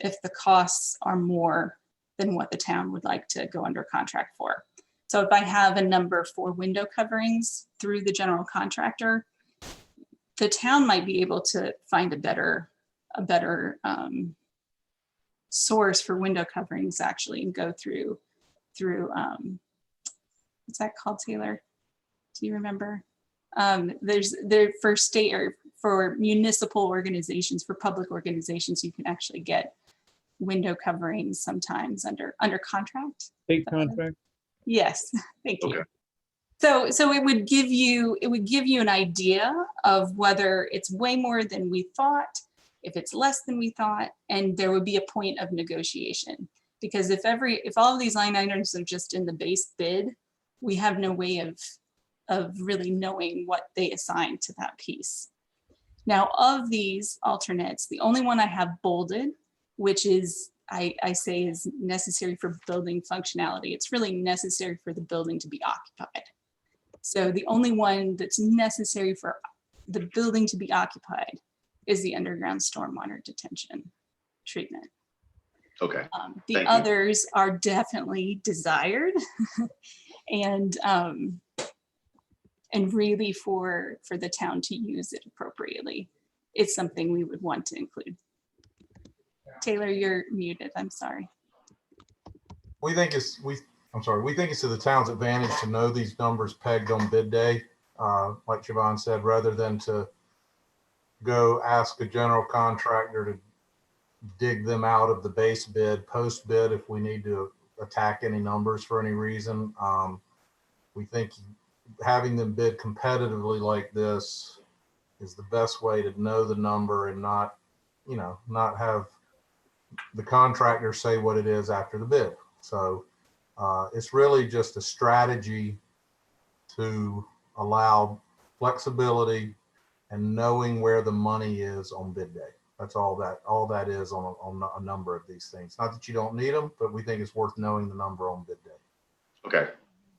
Speaker 14: the costs are more than what the town would like to go under contract for. So if I have a number for window coverings through the general contractor, the town might be able to find a better source for window coverings actually, and go through what's that called, Taylor? Do you remember? There's for state or for municipal organizations, for public organizations, you can actually get window coverings sometimes under contract.
Speaker 8: State contract?
Speaker 14: Yes, thank you. Okay. So it would give you an idea of whether it's way more than we thought, if it's less than we thought, and there would be a point of negotiation. Because if all of these line items are just in the base bid, we have no way of really knowing what they assign to that piece. Now, of these alternates, the only one I have bolded, which is I say is necessary for building functionality. It's really necessary for the building to be occupied. So the only one that's necessary for the building to be occupied is the underground stormwater detention treatment.
Speaker 4: Okay.
Speaker 14: The others are definitely desired and really for the town to use it appropriately. It's something we would want to include. Taylor, you're muted. I'm sorry.
Speaker 13: We think it's to the town's advantage to know these numbers pegged on bid day, like Siobhan said, rather than to go ask a general contractor to dig them out of the base bid, post bid, if we need to attack any numbers for any reason. We think having them bid competitively like this is the best way to know the number and not have the contractor say what it is after the bid. So it's really just a strategy to allow flexibility and knowing where the money is on bid day. That's all that is on a number of these things. Not that you don't need them, but we think it's worth knowing the number on bid day.
Speaker 4: Okay,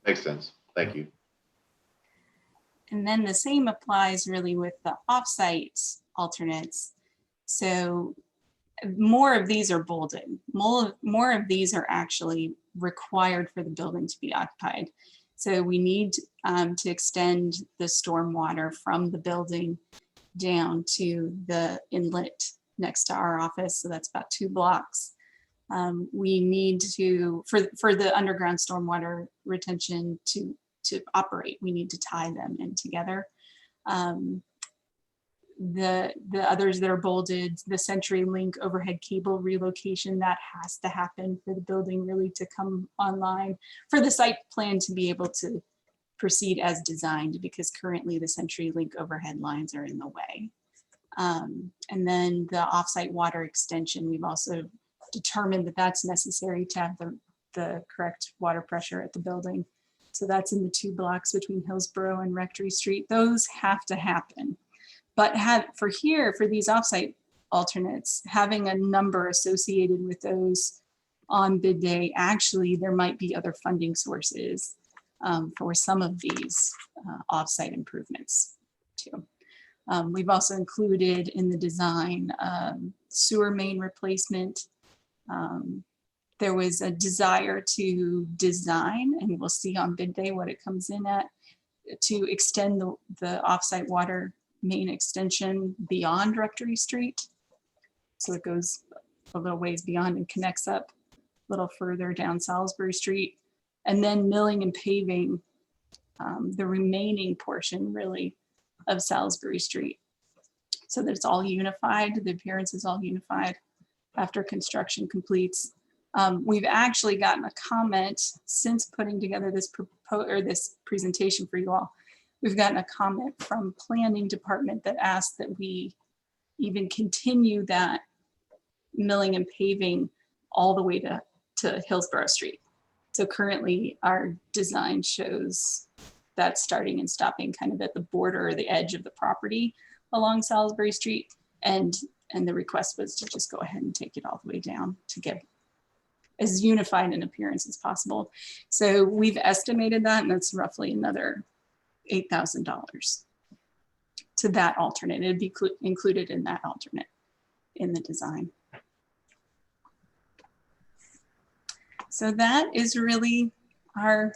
Speaker 4: makes sense. Thank you.
Speaker 14: And then the same applies really with the offsite alternates. So more of these are bolded. More of these are actually required for the building to be occupied. So we need to extend the stormwater from the building down to the inlet next to our office. So that's about 2 blocks. We need to, for the underground stormwater retention to operate, we need to tie them in together. The others that are bolded, the CenturyLink overhead cable relocation, that has to happen for the building really to come online, for the site plan to be able to proceed as designed, because currently the CenturyLink overhead lines are in the way. And then the offsite water extension, we've also determined that that's necessary to have the correct water pressure at the building. So that's in the 2 blocks between Hillsborough and Rectory Street. Those have to happen. But for these offsite alternates, having a number associated with those on bid day, actually, there might be other funding sources for some of these offsite improvements too. We've also included in the design sewer main replacement. There was a desire to design, and we'll see on bid day what it comes in at, to extend the offsite water main extension beyond Rectory Street. So it goes a little ways beyond and connects up a little further down Salisbury Street. And then milling and paving the remaining portion really of Salisbury Street, so that it's all unified, the appearance is all unified after construction completes. We've actually gotten a comment since putting together this presentation for you all. We've gotten a comment from planning department that asked that we even continue that milling and paving all the way to Hillsborough Street. So currently our design shows that starting and stopping kind of at the border or the edge of the property along Salisbury Street. And the request was to just go ahead and take it all the way down to get as unified an appearance as possible. So we've estimated that, and that's roughly another $8,000 to that alternate. It'd be included in that alternate in the design. So that is really our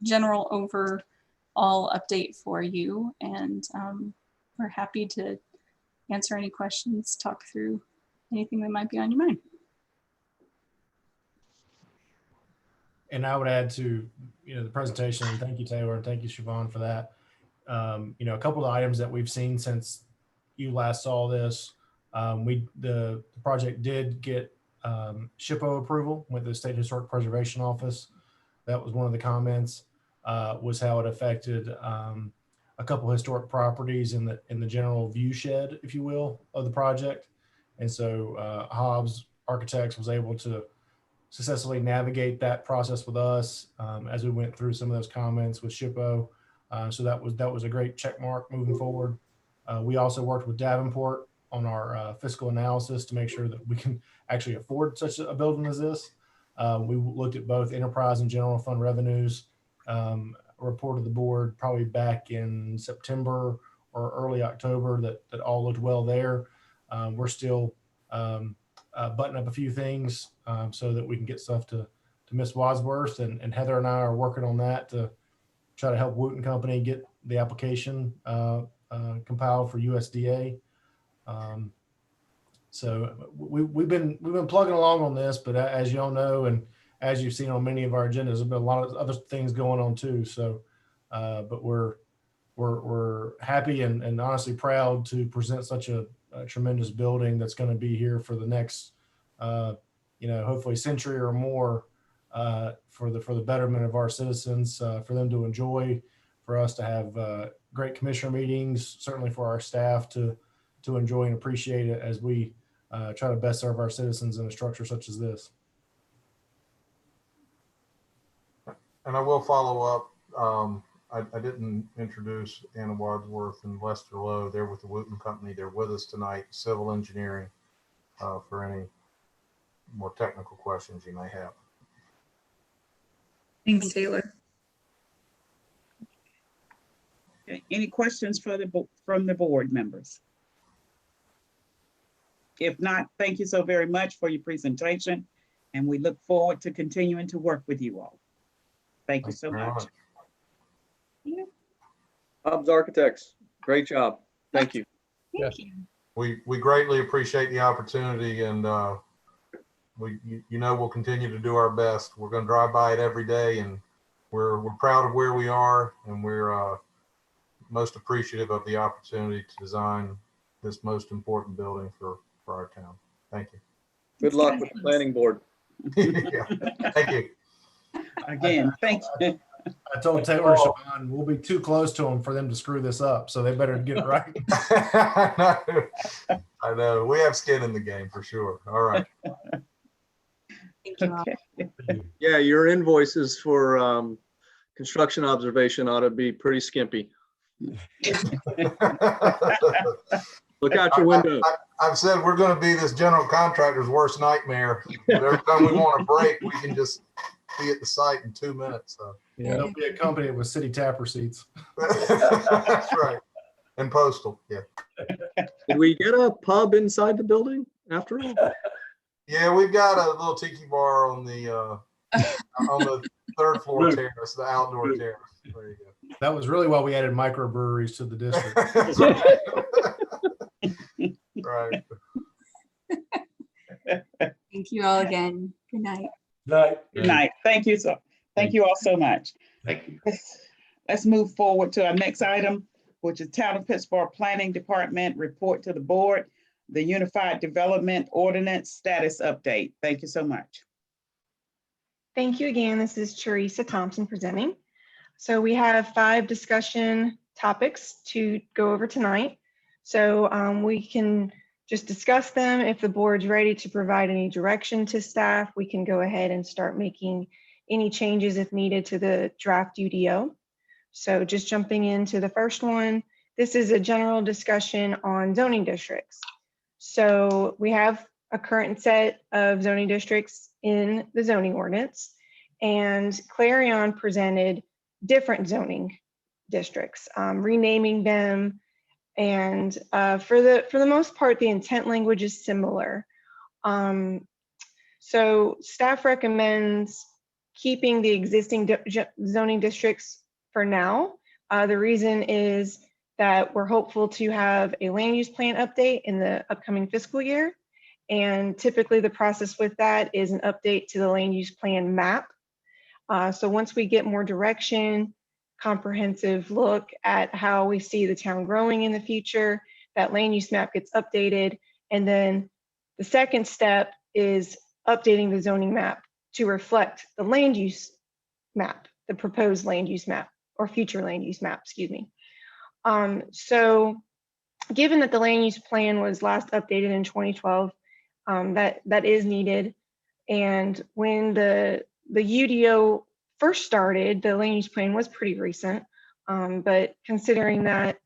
Speaker 14: general overall update for you. And we're happy to answer any questions, talk through anything that might be on your mind.
Speaker 2: And I would add to, the presentation, and thank you, Taylor, and thank you, Siobhan, for that. A couple of items that we've seen since you last saw this, the project did get SHPO approval with the State Historic Preservation Office. That was one of the comments, was how it affected a couple historic properties in the general view shed, if you will, of the project. And so Hobbs Architects was able to successfully navigate that process with us as we went through some of those comments with SHPO. So that was a great check mark moving forward. We also worked with Davenport on our fiscal analysis to make sure that we can actually afford such a building as this. We looked at both enterprise and general fund revenues, reported the board probably back in September or early October that all looked well there. We're still button up a few things so that we can get stuff to Miss Wadsworth, and Heather and I are working on that to try to help Wooten Company get the application compiled for USDA. So we've been plugging along on this, but as you all know, and as you've seen on many of our agendas, there's been a lot of other things going on too. So, but we're happy and honestly proud to present such a tremendous building that's going to be here for the next, hopefully century or more, for the betterment of our citizens, for them to enjoy, for us to have great commissioner meetings, certainly for our staff to enjoy and appreciate it as we try to best serve our citizens in a structure such as this.
Speaker 13: And I will follow up. I didn't introduce Anna Wadsworth and Lester Lowe. They're with the Wooten Company. They're with us tonight, civil engineering, for any more technical questions you may have.
Speaker 5: Thanks, Taylor.
Speaker 3: Okay. Any questions from the board members? If not, thank you so very much for your presentation, and we look forward to continuing to work with you all. Thank you so much.
Speaker 14: Yeah.
Speaker 1: Hobbs Architects, great job. Thank you.
Speaker 14: Thank you.
Speaker 13: We greatly appreciate the opportunity, and we'll continue to do our best. We're going to drive by it every day, and we're proud of where we are, and we're most appreciative of the opportunity to design this most important building for our town. Thank you.
Speaker 1: Good luck with the planning board.
Speaker 13: Yeah, thank you.
Speaker 3: Again, thank you.
Speaker 2: I told Taylor Siobhan, we'll be too close to them for them to screw this up, so they better get it right.
Speaker 13: I know. We have skin in the game for sure. All right.
Speaker 14: Thank you all.
Speaker 3: Okay.
Speaker 1: Yeah, your invoices for construction observation ought to be pretty skimpy. Look out your window.
Speaker 13: I've said we're going to be this general contractor's worst nightmare. But every time we want a break, we can just be at the site in 2 minutes. So.
Speaker 2: Yeah, they'll be accompanied with city tap receipts.
Speaker 13: That's right. And postal, yeah.
Speaker 1: Did we get a pub inside the building after all?
Speaker 13: Yeah, we've got a little tiki bar on the 3rd floor terrace, the outdoor terrace. There you go.
Speaker 2: That was really why we added microbreweries to the district.
Speaker 13: That's right. Right.
Speaker 14: Thank you all again. Good night.
Speaker 3: Good night. Thank you. Thank you all so much.
Speaker 4: Thank you.
Speaker 3: Let's move forward to our next item, which is Town of Pittsburgh Planning Department report to the board, the Unified Development Ordinance status update. Thank you so much.
Speaker 12: Thank you again. This is Teresa Thompson presenting. So we have 5 discussion topics to go over tonight. So we can just discuss them. If the board's ready to provide any direction to staff, we can go ahead and start making any changes if needed to the draft UDO. So just jumping into the first one, this is a general discussion on zoning districts. So we have a current set of zoning districts in the zoning ordinance, and Clarion presented different zoning districts, renaming them. And for the most part, the intent language is similar. So staff recommends keeping the existing zoning districts for now. The reason is that we're hopeful to have a land use plan update in the upcoming fiscal year. And typically the process with that is an update to the land use plan map. So once we get more direction, comprehensive look at how we see the town growing in the future, that land use map gets updated. And then the second step is updating the zoning map to reflect the land use map, the proposed land use map or future land use map, excuse me. So given that the land use plan was last updated in 2012, that is needed. And when the UDO first started, the land use plan was pretty recent, but considering that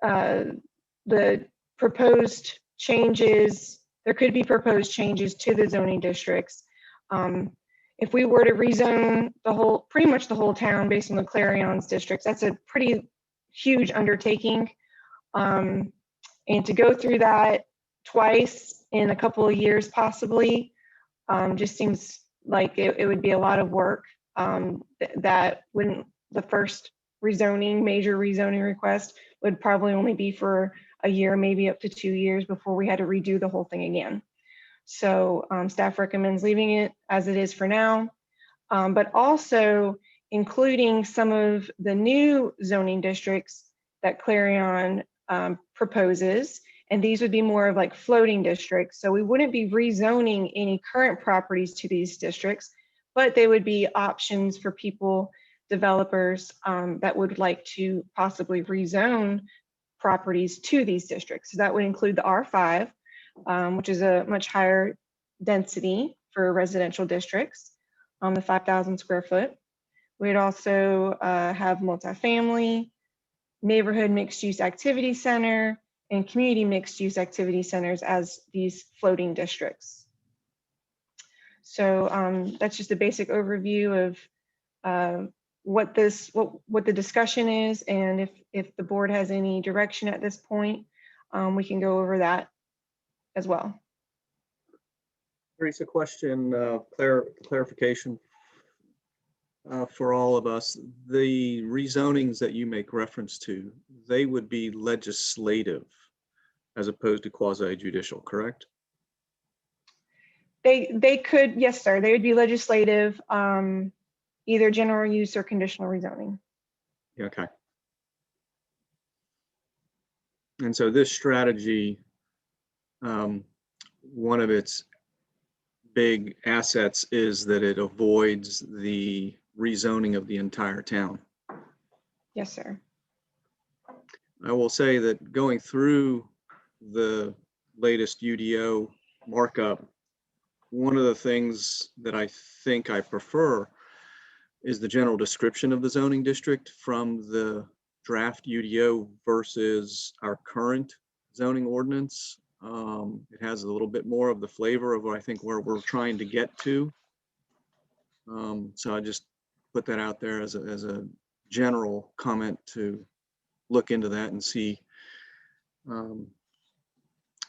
Speaker 12: the proposed changes, there could be proposed changes to the zoning districts. If we were to rezone pretty much the whole town based on the Clarion's districts, that's a pretty huge undertaking. And to go through that twice in a couple of years possibly, just seems like it would be a lot of work. That wouldn't, the first major rezoning request would probably only be for a year, maybe up to 2 years before we had to redo the whole thing again. So staff recommends leaving it as it is for now, but also including some of the new zoning districts that Clarion proposes. And these would be more of like floating districts. So we wouldn't be rezoning any current properties to these districts, but they would be options for people, developers that would like to possibly rezone properties to these districts. So that would include the R5, which is a much higher density for residential districts, the 5,000 square foot. We'd also have multifamily, neighborhood mixed use activity center, and community mixed use activity centers as these floating districts. So that's just a basic overview of what the discussion is, and if the board has any direction at this point, we can go over that as well.
Speaker 1: Teresa, question, clarification for all of us. The rezonings that you make reference to, they would be legislative as opposed to quasi-judicial, correct?
Speaker 12: They could, yes, sir. They would be legislative, either general use or conditional rezoning.
Speaker 1: Yeah, okay. And so this strategy, one of its big assets is that it avoids the rezoning of the entire town.
Speaker 12: Yes, sir.
Speaker 1: I will say that going through the latest UDO markup, one of the things that I think I prefer is the general description of the zoning district from the draft UDO versus our current zoning ordinance. It has a little bit more of the flavor of, I think, where we're trying to get to. So I just put that out there as a general comment to look into that and see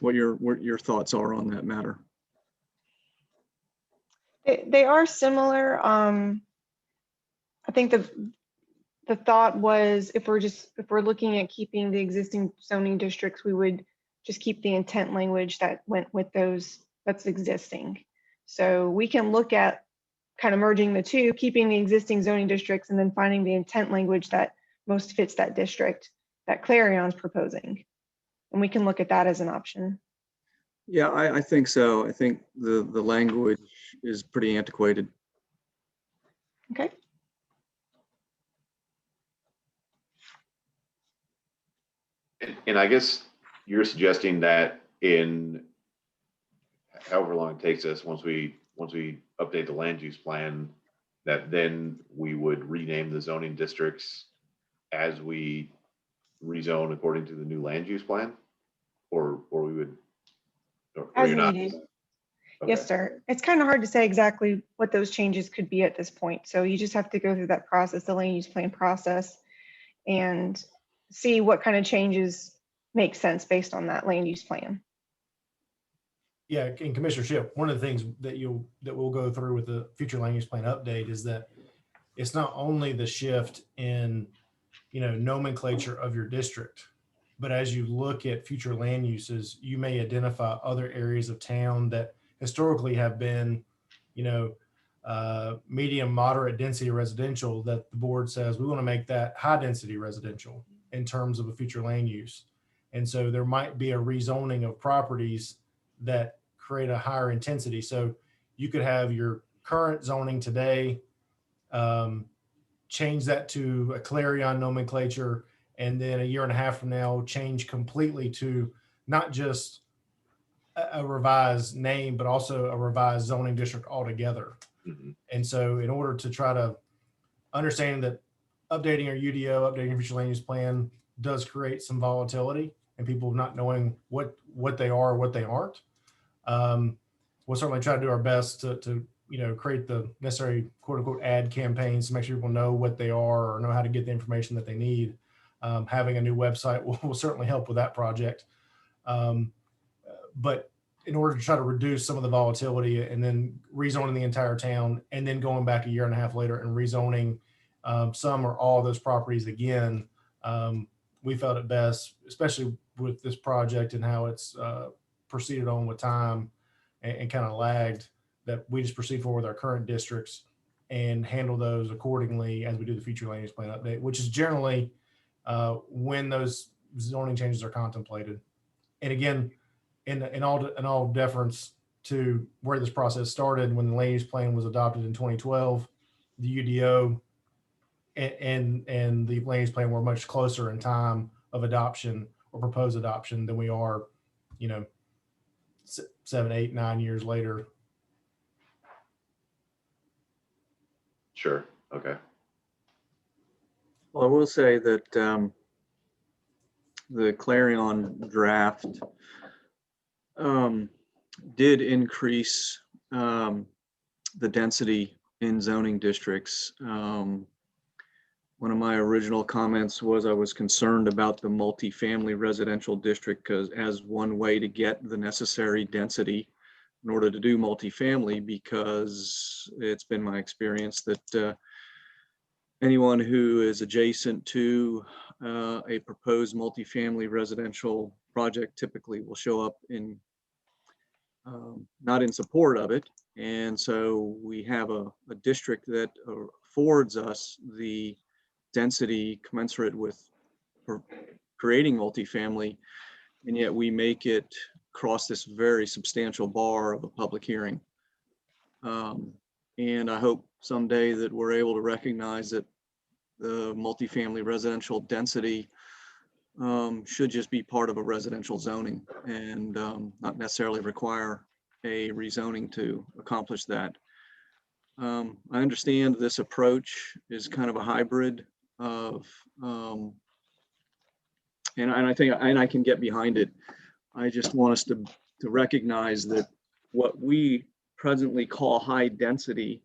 Speaker 1: what your thoughts are on that matter.
Speaker 12: They are similar. I think the thought was if we're looking at keeping the existing zoning districts, we would just keep the intent language that went with those that's existing. So we can look at kind of merging the two, keeping the existing zoning districts and then finding the intent language that most fits that district that Clarion's proposing. And we can look at that as an option.
Speaker 1: Yeah, I think so. I think the language is pretty antiquated.
Speaker 12: Okay.
Speaker 4: And I guess you're suggesting that in however long it takes us, once we update the land use plan, that then we would rename the zoning districts as we rezone according to the new land use plan, or we would, or
Speaker 12: As
Speaker 4: you're not?
Speaker 12: needed.
Speaker 4: Okay.
Speaker 12: Yes, sir. It's kind of hard to say exactly what those changes could be at this point. So you just have to go through that process, the land use plan process, and see what kind of changes make sense based on that land use plan.
Speaker 2: Yeah, and Commissioner Shipp, one of the things that we'll go through with the future land use plan update is that it's not only the shift in, nomenclature of your district, but as you look at future land uses, you may identify other areas of town that historically have been, medium, moderate density residential that the board says we want to make that high density residential in terms of a future land use. And so there might be a rezoning of properties that create a higher intensity. So you could have your current zoning today, change that to a Clarion nomenclature, and then a year and a half from now, change completely to not just a revised name, but also a revised zoning district altogether.
Speaker 4: Mm-hmm.
Speaker 2: And so in order to try to understand that updating our UDO, updating your future land use plan does create some volatility and people not knowing what they are or what they aren't. We'll certainly try to do our best to create the necessary quote unquote ad campaigns to make sure people know what they are or know how to get the information that they need. Having a new website will certainly help with that project. But in order to try to reduce some of the volatility and then rezoning the entire town and then going back a year and a half later and rezoning some or all of those properties again, we felt it best, especially with this project and how it's proceeded on with time and kind of lagged, that we just proceed forward with our current districts and handle those accordingly as we do the future land use plan update, which is generally when those zoning changes are contemplated. And again, in all deference to where this process started, when the land use plan was adopted in 2012, the UDO and the land use plan were much closer in time of adoption or proposed adoption than we are, 7, 8, 9 years later.
Speaker 4: Sure. Okay.
Speaker 1: Well, I will say that the Clarion draft did increase the density in zoning districts. One of my original comments was I was concerned about the multifamily residential district because as one way to get the necessary density in order to do multifamily, because it's been my experience that anyone who is adjacent to a proposed multifamily residential project typically will show up in not in support of it. And so we have a district that affords us the density commensurate with creating multifamily, and yet we make it cross this very substantial bar of a public hearing. And I hope someday that we're able to recognize that the multifamily residential density should just be part of a residential zoning and not necessarily require a rezoning to accomplish that. I understand this approach is kind of a hybrid of, and I think, and I can get behind it. I just want us to recognize that what we presently call high density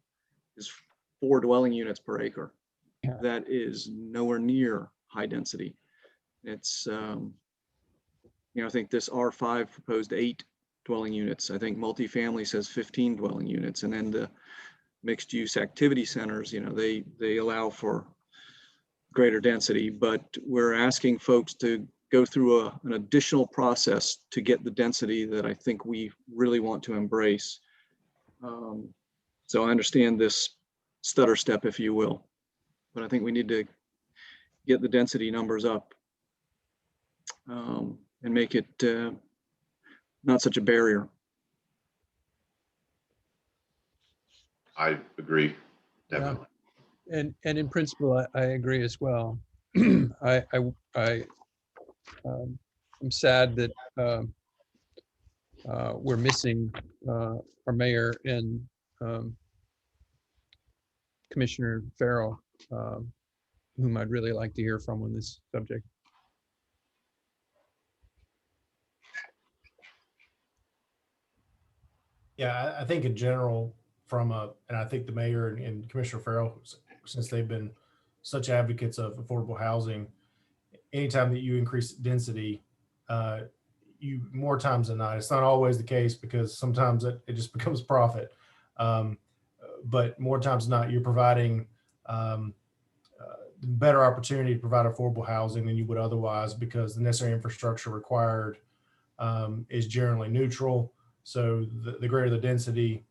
Speaker 1: is 4 dwelling units per acre.
Speaker 8: Yeah.
Speaker 1: That is nowhere near high density. It's, I think this R5 proposed 8 dwelling units. I think multifamily says 15 dwelling units. And then the mixed use activity centers, they allow for greater density, but we're asking folks to go through an additional process to get the density that I think we really want to embrace. So I understand this stutter step, if you will, but I think we need to get the density numbers up and make it not such a barrier.
Speaker 4: I agree, definitely.
Speaker 8: And in principle, I agree as well. I'm sad that we're missing our mayor and Commissioner Farrell, whom I'd really like to hear from on this subject.
Speaker 2: Yeah, I think in general, and I think the mayor and Commissioner Farrell, since they've been such advocates of affordable housing, anytime that you increase density, you more times than not, it's not always the case because sometimes it just becomes profit. But more times than not, you're providing better opportunity to provide affordable housing than you would otherwise, because the necessary infrastructure required is generally neutral. So the greater the density,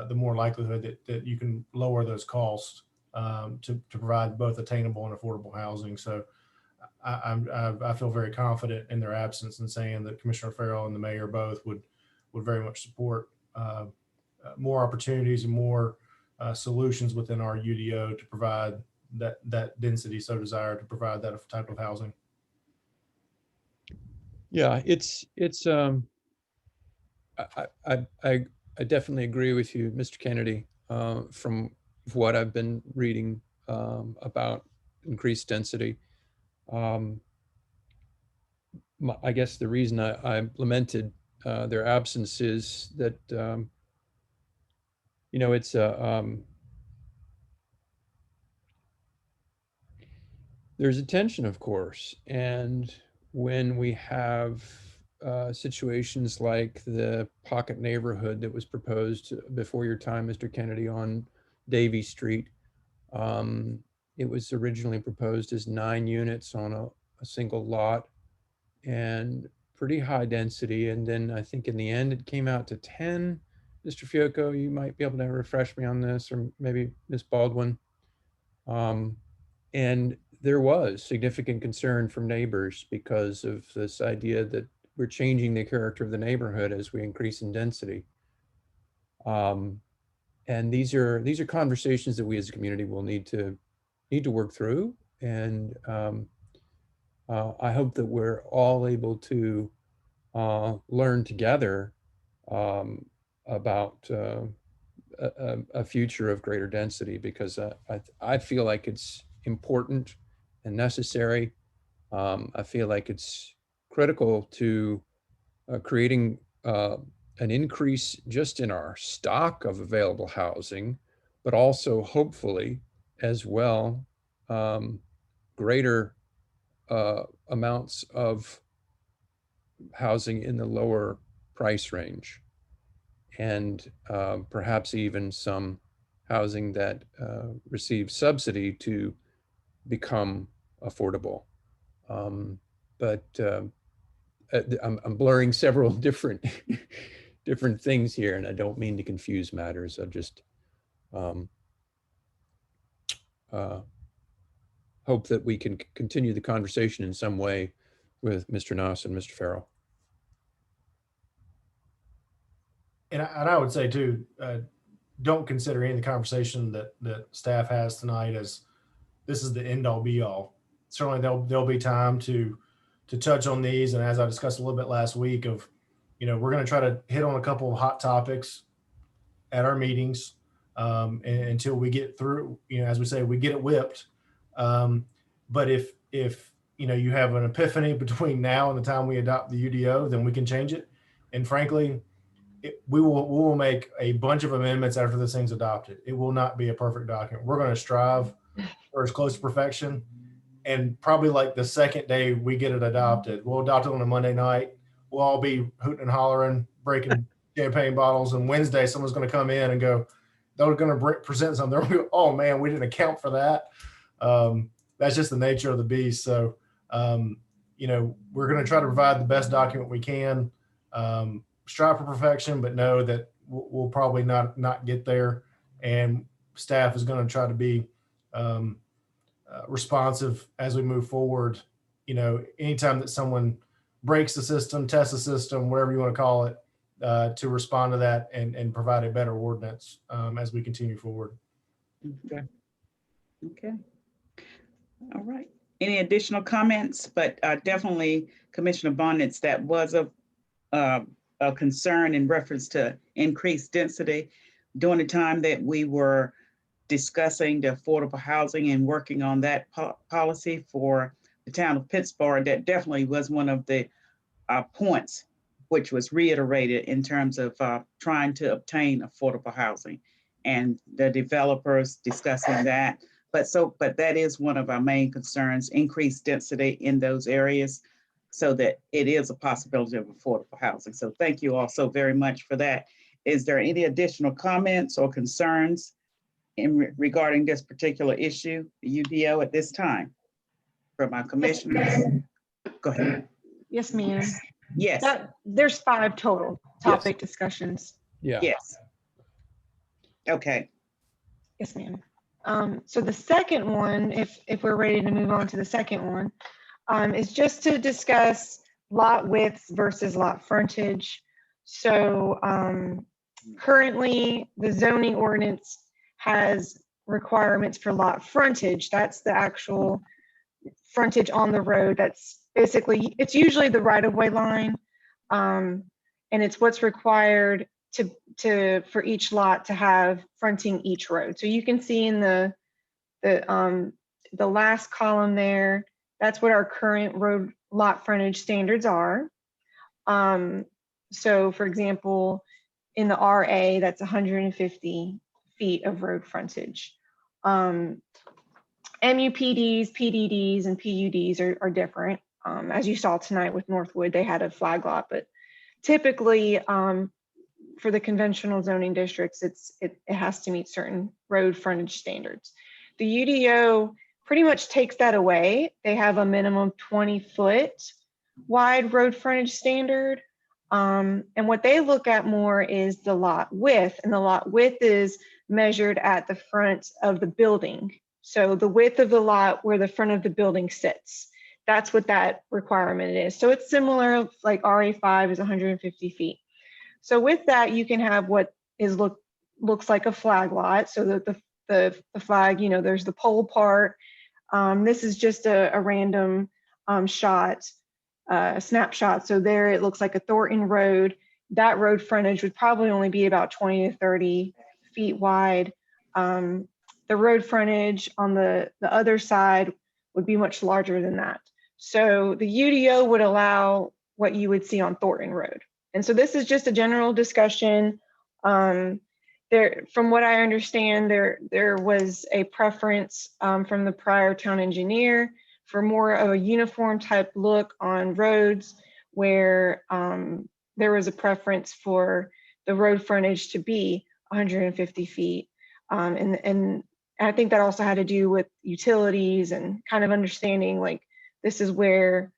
Speaker 2: the more likelihood that you can lower those costs to provide both attainable and affordable housing. So I feel very confident in their absence in saying that Commissioner Farrell and the mayor both would very much support more opportunities and more solutions within our UDO to provide that density so desired, to provide that type of housing.
Speaker 8: Yeah, it's I definitely agree with you, Mr. Kennedy, from what I've been reading about increased density. I guess the reason I lamented their absence is that, it's there's a tension, of course, and when we have situations like the pocket neighborhood that was proposed before your time, Mr. Kennedy, on Davie Street. It was originally proposed as 9 units on a single lot and pretty high density. And then I think in the end, it came out to 10. Mr. Fiocco, you might be able to refresh me on this, or maybe Ms. Baldwin. And there was significant concern from neighbors because of this idea that we're changing the character of the neighborhood as we increase in density. And these are conversations that we as a community will need to work through. And I hope that we're all able to learn together about a future of greater density, because I feel like it's important and necessary. I feel like it's critical to creating an increase just in our stock of available housing, but also hopefully as well greater amounts of housing in the lower price range, and perhaps even some housing that receives subsidy to become affordable. But I'm blurring several different things here, and I don't mean to confuse matters. I just hope that we can continue the conversation in some way with Mr. Nuss and Mr. Farrell.
Speaker 2: And I would say too, don't consider any of the conversation that staff has tonight as this is the end all be all. Certainly there'll be time to touch on these. And as I discussed a little bit last week of, we're going to try to hit on a couple of hot topics at our meetings until we get through, as we say, we get it whipped. But if you have an epiphany between now and the time we adopt the UDO, then we can change it. And frankly, we will make a bunch of amendments after this thing's adopted. It will not be a perfect document. We're going to strive for as close to perfection. And probably like the second day we get it adopted, we'll adopt it on a Monday night. We'll all be hooting and hollering, breaking champagne bottles. And Wednesday, someone's going to come in and go, they're going to present something. They're going to go, oh man, we didn't account for that. That's just the nature of the beast. So, we're going to try to provide the best document we can. Strive for perfection, but know that we'll probably not get there. And staff is going to try to be responsive as we move forward. Anytime that someone breaks the system, tests the system, whatever you want to call it, to respond to that and provide a better ordinance as we continue forward.
Speaker 3: Okay. All right. Any additional comments? But definitely, Commissioner Bonnet's, that was a concern in reference to increased density during the time that we were discussing the affordable housing and working on that policy for the town of Pittsburgh. That definitely was one of the points which was reiterated in terms of trying to obtain affordable housing and the developers discussing that. But that is one of our main concerns, increased density in those areas, so that it is a possibility of affordable housing. So thank you all so very much for that. Is there any additional comments or concerns regarding this particular issue, the UDO, at this time from our commissioners? Go ahead.
Speaker 12: Yes, ma'am.
Speaker 3: Yes.
Speaker 12: There's 5 total topic discussions.
Speaker 8: Yeah.
Speaker 3: Yes. Okay.
Speaker 12: Yes, ma'am. So the second one, if we're ready to move on to the second one, is just to discuss lot width versus lot frontage. So currently the zoning ordinance has requirements for lot frontage. That's the actual frontage on the road. That's basically, it's usually the right-of-way line. And it's what's required for each lot to have fronting each road. So you can see in the last column there, that's what our current road lot frontage standards are. So for example, in the RA, that's 150 feet of road frontage. MUPDs, PDDs, and PUDs are different. As you saw tonight with Northwood, they had a flag lot, but typically for the conventional zoning districts, it has to meet certain road frontage standards. The UDO pretty much takes that away. They have a minimum 20-foot wide road frontage standard. And what they look at more is the lot width, and the lot width is measured at the front of the building. So the width of the lot where the front of the building sits, that's what that requirement is. So it's similar, like RA5 is 150 feet. So with that, you can have what looks like a flag lot. So that the flag, there's the pole part. This is just a random shot, a snapshot. So there it looks like a Thornton Road. That road frontage would probably only be about 20 to 30 feet wide. The road frontage on the other side would be much larger than that. So the UDO would allow what you would see on Thornton Road. And so this is just a general discussion. From what I understand, there was a preference from the prior town engineer for more of a uniform type look on roads, where there was a preference for the road frontage to be 150 feet. And I think that also had to do with utilities and kind of understanding, like, this is where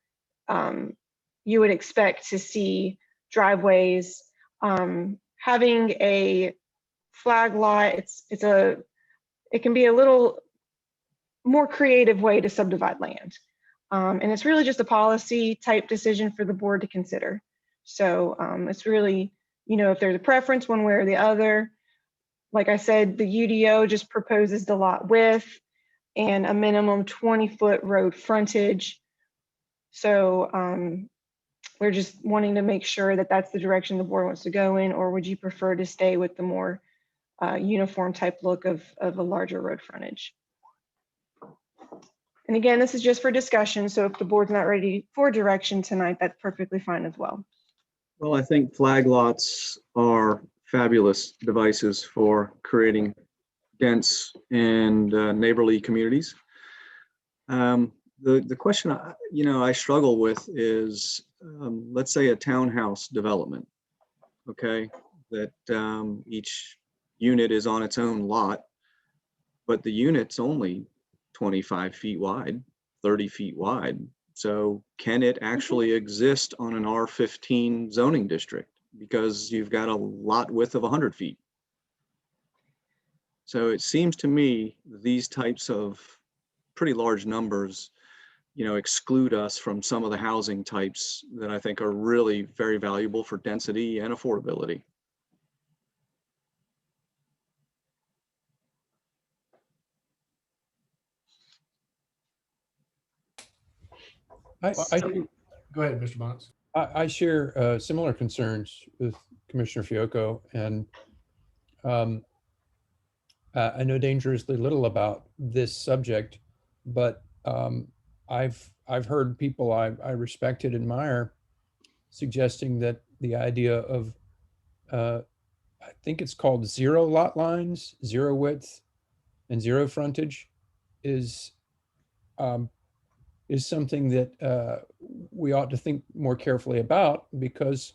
Speaker 12: you would expect to see driveways. Having a flag lot, it can be a little more creative way to subdivide land. And it's really just a policy type decision for the board to consider. So it's really, if there's a preference one way or the other. Like I said, the UDO just proposes the lot width and a minimum 20-foot road frontage. So we're just wanting to make sure that that's the direction the board wants to go in, or would you prefer to stay with the more uniform type look of a larger road frontage? And again, this is just for discussion. So if the board's not ready for direction tonight, that's perfectly fine as well.
Speaker 1: Well, I think flag lots are fabulous devices for creating dense and neighborly communities. The question I struggle with is, let's say a townhouse development, okay, that each unit is on its own lot, but the unit's only 25 feet wide, 30 feet wide. So can it actually exist on an R15 zoning district? Because you've got a lot width of 100 feet. So it seems to me these types of pretty large numbers, exclude us from some of the housing types that I think are really very valuable for density and affordability.
Speaker 2: Go ahead, Mr. Bonds.
Speaker 8: I share similar concerns with Commissioner Fiocco, and I know dangerously little about this subject, but I've heard people I respect and admire suggesting that the idea of I think it's called zero lot lines, zero width, and zero frontage is something that we ought to think more carefully about because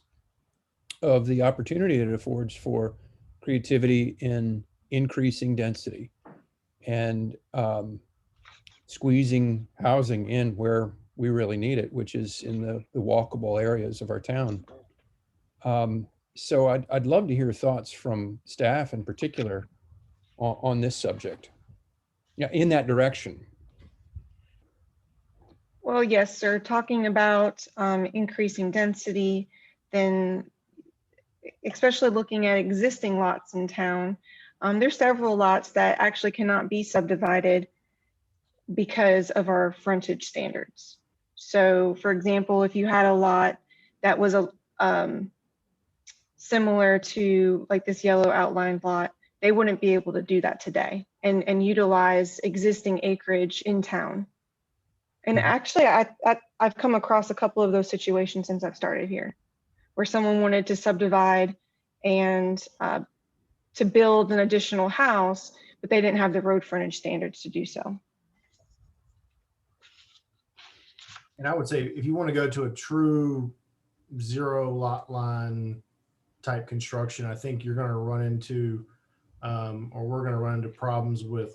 Speaker 8: of the opportunity it affords for creativity in increasing density and squeezing housing in where we really need it, which is in the walkable areas of our town. So I'd love to hear thoughts from staff in particular on this subject. Yeah, in that direction.
Speaker 12: Well, yes, sir. Talking about increasing density, then especially looking at existing lots in town, there's several lots that actually cannot be subdivided because of our frontage standards. So for example, if you had a lot that was similar to like this yellow outlined lot, they wouldn't be able to do that today and utilize existing acreage in town. And actually, I've come across a couple of those situations since I've started here, where someone wanted to subdivide and to build an additional house, but they didn't have the road frontage standards to do so.
Speaker 2: And I would say if you want to go to a true zero lot line type construction, I think you're going to run into, or we're going to run into problems with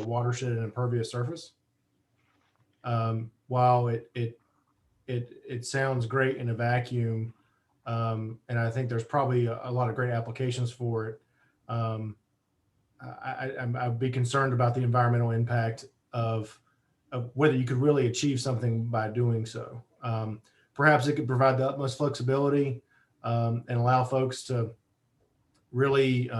Speaker 2: watershed and impervious surface. While it sounds great in a vacuum, and I think there's probably a lot of great applications for it. I'd be concerned about the environmental impact of whether you could really achieve something by doing so. Perhaps it could provide the utmost flexibility and allow folks to really,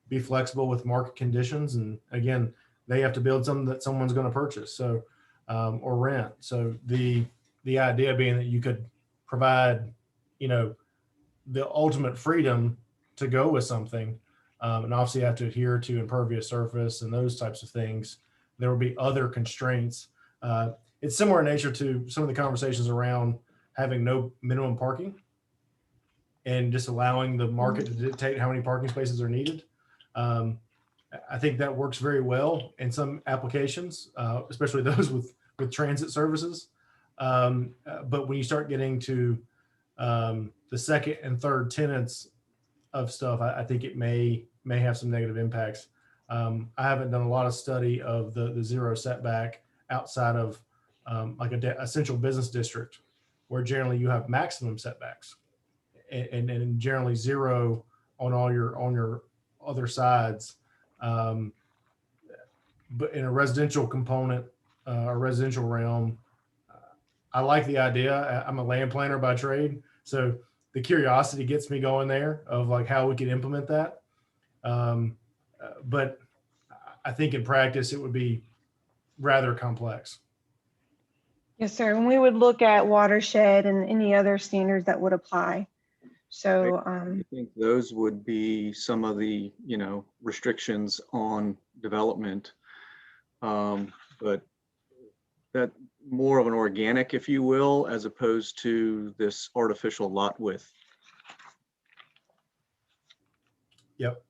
Speaker 2: be flexible with market conditions. And again, they have to build something that someone's going to purchase, so or rent. So the idea being that you could provide, the ultimate freedom to go with something, and obviously you have to adhere to impervious surface and those types of things. There will be other constraints. It's similar in nature to some of the conversations around having no minimum parking and just allowing the market to dictate how many parking spaces are needed. I think that works very well in some applications, especially those with transit services. But when you start getting to the second and third tenants of stuff, I think it may have some negative impacts. I haven't done a lot of study of the zero setback outside of like a central business district, where generally you have maximum setbacks and generally zero on all your other sides. But in a residential component, or residential realm, I like the idea. I'm a land planner by trade, so the curiosity gets me going there of like how we could implement that. But I think in practice it would be rather complex.
Speaker 12: Yes, sir. And we would look at watershed and any other standards that would apply. So,
Speaker 1: I think those would be some of the, restrictions on development. But that more of an organic, if you will, as opposed to this artificial lot width.
Speaker 2: Yep.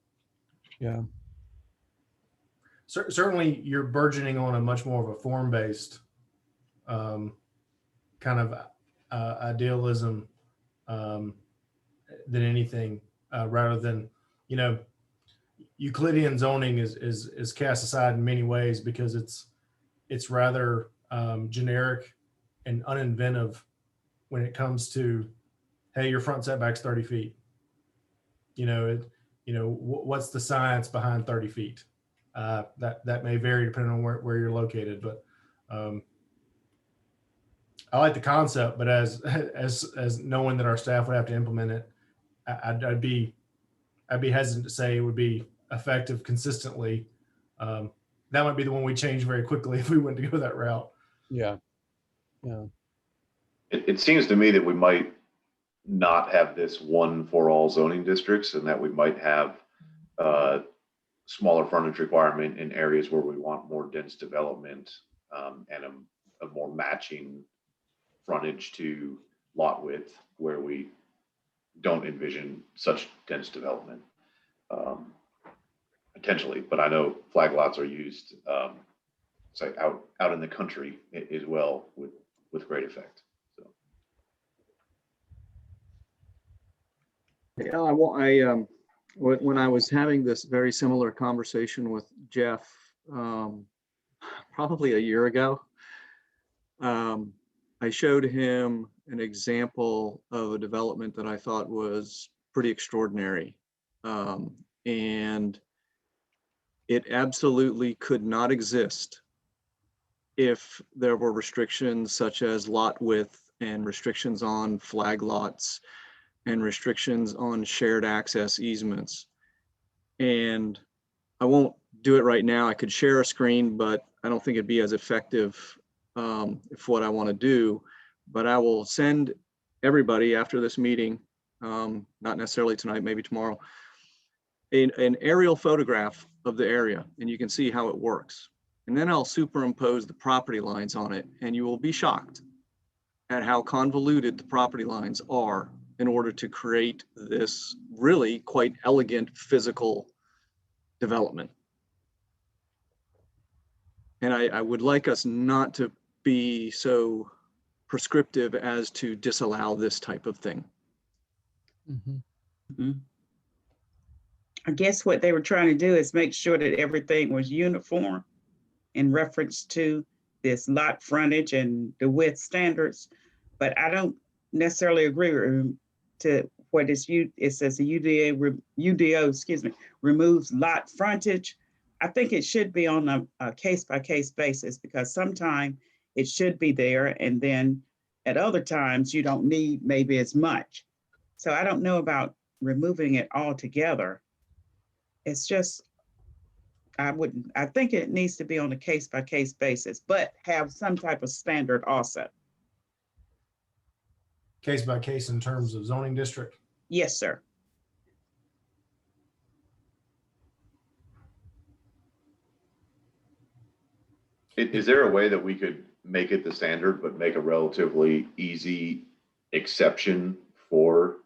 Speaker 8: Yeah.
Speaker 2: Certainly you're burgeoning on a much more of a form-based kind of idealism than anything, rather than, Euclidean zoning is cast aside in many ways because it's rather generic and uninventive when it comes to, hey, your front setback's 30 feet. What's the science behind 30 feet? That may vary depending on where you're located, but I like the concept, but as knowing that our staff would have to implement it, I'd be hesitant to say it would be effective consistently. That might be the one we change very quickly if we went to go that route.
Speaker 8: Yeah. Yeah.
Speaker 4: It seems to me that we might not have this one for all zoning districts, and that we might have smaller frontage requirement in areas where we want more dense development, and a more matching frontage to lot width where we don't envision such dense development, potentially. But I know flag lots are used, say out in the country as well with great effect. So.
Speaker 1: Yeah, when I was having this very similar conversation with Jeff, probably a year ago, I showed him an example of a development that I thought was pretty extraordinary. And it absolutely could not exist if there were restrictions such as lot width and restrictions on flag lots and restrictions on shared access easements. And I won't do it right now. I could share a screen, but I don't think it'd be as effective if what I want to do. But I will send everybody after this meeting, not necessarily tonight, maybe tomorrow, an aerial photograph of the area, and you can see how it works. And then I'll superimpose the property lines on it, and you will be shocked at how convoluted the property lines are in order to create this really quite elegant physical development. And I would like us not to be so prescriptive as to disallow this type of thing.
Speaker 3: Mm-hmm. I guess what they were trying to do is make sure that everything was uniform in reference to this lot frontage and the width standards. But I don't necessarily agree to what it says the UDO, removes lot frontage. I think it should be on a case-by-case basis, because sometimes it should be there, and then at other times you don't need maybe as much. So I don't know about removing it altogether. It's just, I think it needs to be on a case-by-case basis, but have some type of standard also.
Speaker 2: Case by case in terms of zoning district?
Speaker 3: Yes, sir.
Speaker 4: Is there a way that we could make it the standard, but make a relatively easy exception for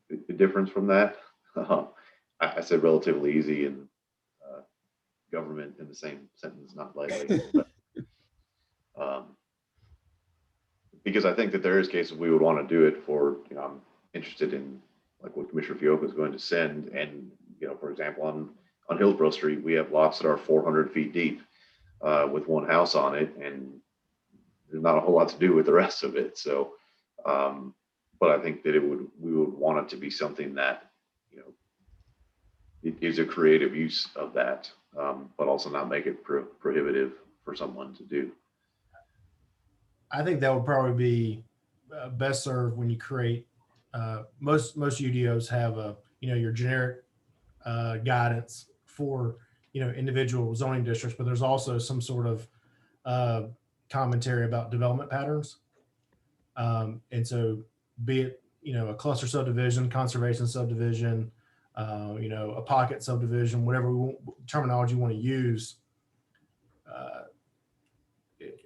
Speaker 4: the difference from that? I said relatively easy in government in the same sentence, not lightly. But, because I think that there is cases we would want to do it for, I'm interested in like what Commissioner Fiocco is going to send. And, for example, on Hillsborough Street, we have lots that are 400 feet deep with one house on it, and there's not a whole lot to do with the rest of it. So, but I think that we would want it to be something that, it is a creative use of that, but also not make it prohibitive for someone to do.
Speaker 2: I think that would probably be best served when you create, most UDOs have your generic guidance for, individual zoning districts, but there's also some sort of commentary about development patterns. And so be it, a cluster subdivision, conservation subdivision, a pocket subdivision, whatever terminology you want to use,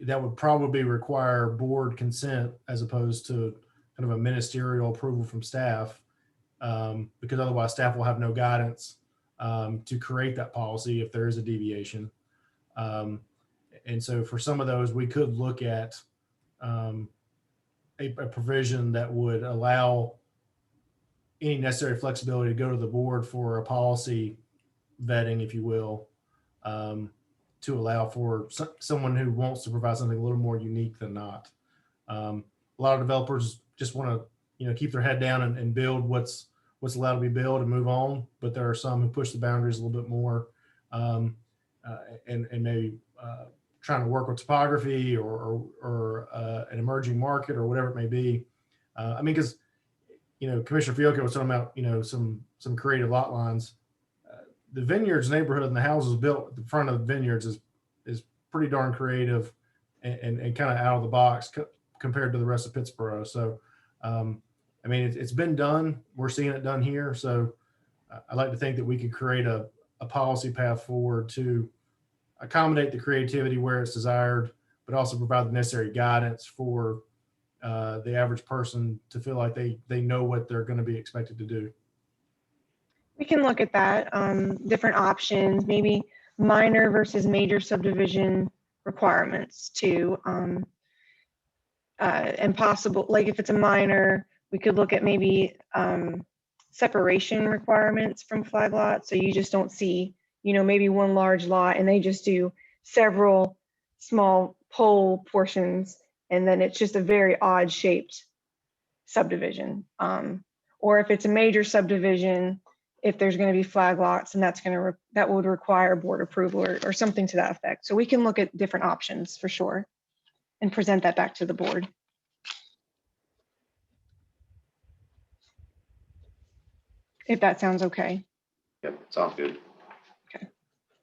Speaker 2: that would probably require board consent as opposed to kind of a ministerial approval from staff, because otherwise staff will have no guidance to create that policy if there is a deviation. And so for some of those, we could look at a provision that would allow any necessary flexibility to go to the board for a policy vetting, if you will, to allow for someone who wants to provide something a little more unique than not. A lot of developers just want to, keep their head down and build what's allowed to be built and move on. But there are some who push the boundaries a little bit more, and maybe trying to work with topography or an emerging market or whatever it may be. Because Commissioner Fiocco was talking about some creative lot lines. The Vineyards neighborhood and the houses built at the front of the Vineyards is pretty darn creative and kind of out of the box compared to the rest of Pittsburgh. So, it's been done. We're seeing it done here. So I like to think that we could create a policy path forward to accommodate the creativity where it's desired, but also provide the necessary guidance for the average person to feel like they know what they're going to be expected to do.
Speaker 12: We can look at that, different options, maybe minor versus major subdivision requirements too. And possible, like if it's a minor, we could look at maybe separation requirements from flag lots. So you just don't see, maybe one large lot and they just do several small pole portions. And then it's just a very odd shaped subdivision. Or if it's a major subdivision, if there's going to be flag lots, and that would require board approval or something to that effect. So we can look at different options for sure and present that back to the board. If that sounds okay.
Speaker 4: Yep, sounds good.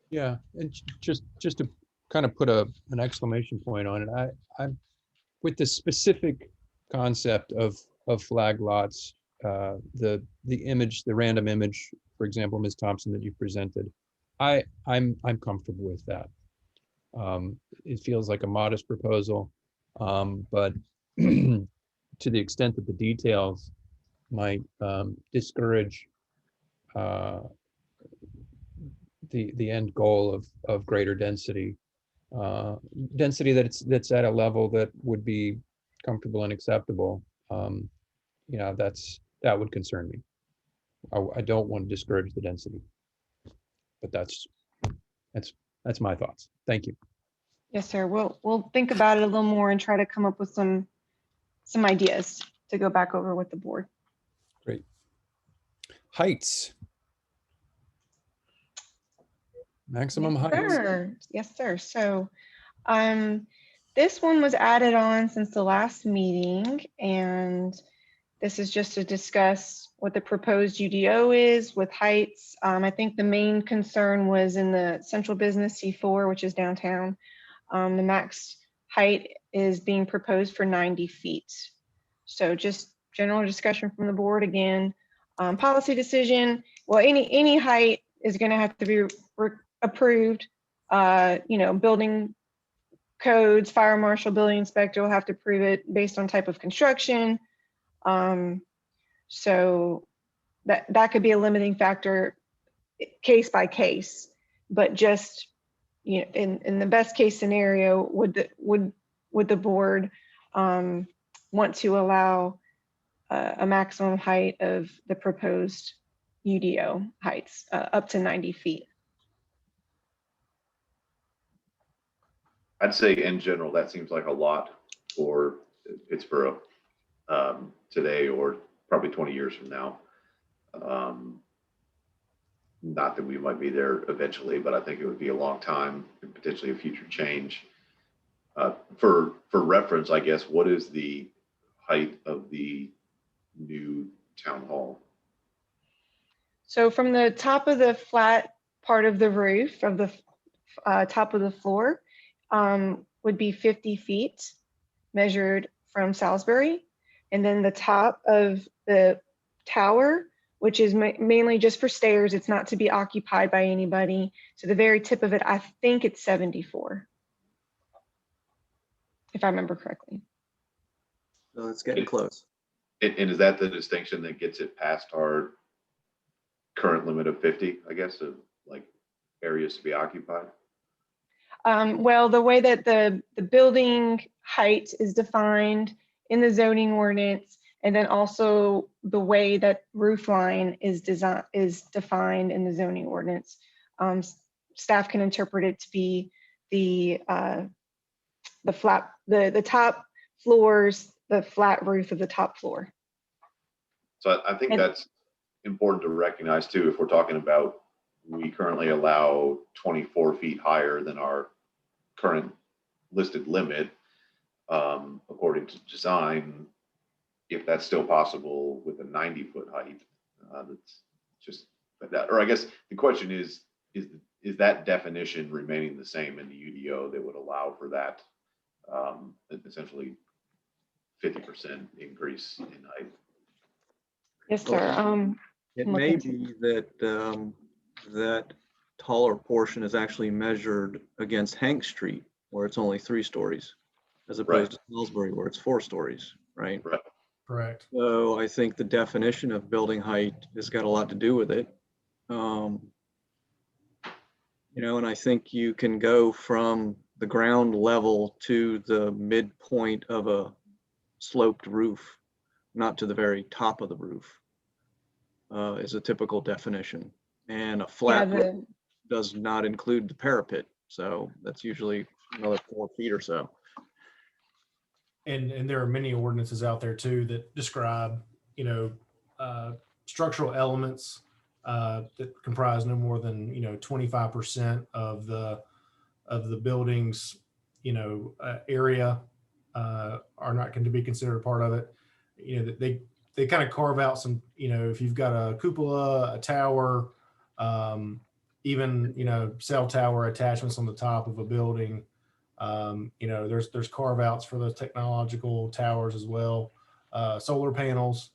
Speaker 8: Yeah, and just to kind of put an exclamation point on it, I'm with the specific concept of flag lots, the image, the random image, for example, Ms. Thompson, that you presented, I'm comfortable with that. It feels like a modest proposal, but to the extent that the details might discourage the end goal of greater density, that's at a level that would be comfortable and acceptable. That would concern me. I don't want to discourage the density, but that's my thoughts. Thank you.
Speaker 12: Yes, sir. We'll think about it a little more and try to come up with some ideas to go back over with the board.
Speaker 8: Great. Heights. Maximum heights.
Speaker 12: Sure. Yes, sir. So this one was added on since the last meeting, and this is just to discuss what the proposed UDO is with heights. I think the main concern was in the central business C4, which is downtown. The max height is being proposed for 90 feet. So just general discussion from the board again. Policy decision, well, any height is going to have to be approved. Building codes, fire marshal, building inspector will have to approve it based on type of construction. So that could be a limiting factor case by case, but just, in the best case scenario, would the board want to allow a maximum height of the proposed UDO heights up to 90 feet?
Speaker 4: I'd say in general, that seems like a lot for Pittsburgh today, or probably 20 years from now. Not that we might be there eventually, but I think it would be a long time and potentially a future change. For reference, I guess, what is the height of the new town hall?
Speaker 12: So from the top of the flat part of the roof of the top of the floor would be 50 feet measured from Salisbury. And then the top of the tower, which is mainly just for stairs, it's not to be occupied by anybody. So the very tip of it, I think it's 74, if I remember correctly.
Speaker 1: So it's getting close.
Speaker 4: And is that the distinction that gets it past our current limit of 50, I guess, of like areas to be occupied?
Speaker 12: Well, the way that the building height is defined in the zoning ordinance, and then also the way that roof line is defined in the zoning ordinance, staff can interpret it to be the top floors, the flat roof of the top floor.
Speaker 4: So I think that's important to recognize too. If we're talking about, we currently allow 24 feet higher than our current listed limit, according to design. If that's still possible with a 90-foot height, that's just that. Or I guess the question is that definition remaining the same in the UDO that would allow for that essentially 50% increase in height?
Speaker 12: Yes, sir.
Speaker 1: It may be that that taller portion is actually measured against Hank Street, where it's only 3 stories, as opposed to Salisbury, where it's 4 stories, right?
Speaker 4: Right.
Speaker 2: Correct.
Speaker 1: So I think the definition of building height has got a lot to do with it. You know, and I think you can go from the ground level to the midpoint of a sloped roof, not to the very top of the roof, is a typical definition. And a flat roof does not include the parapet. So that's usually another 4 feet or so.
Speaker 2: And there are many ordinances out there too that describe, you know, structural elements that comprise no more than, you know, 25% of the building's, you know, area are not going to be considered a part of it. You know, they kind of carve out some, you know, if you've got a cupola, a tower, even, you know, cell tower attachments on the top of a building. You know, there's carve outs for those technological towers as well. Solar panels,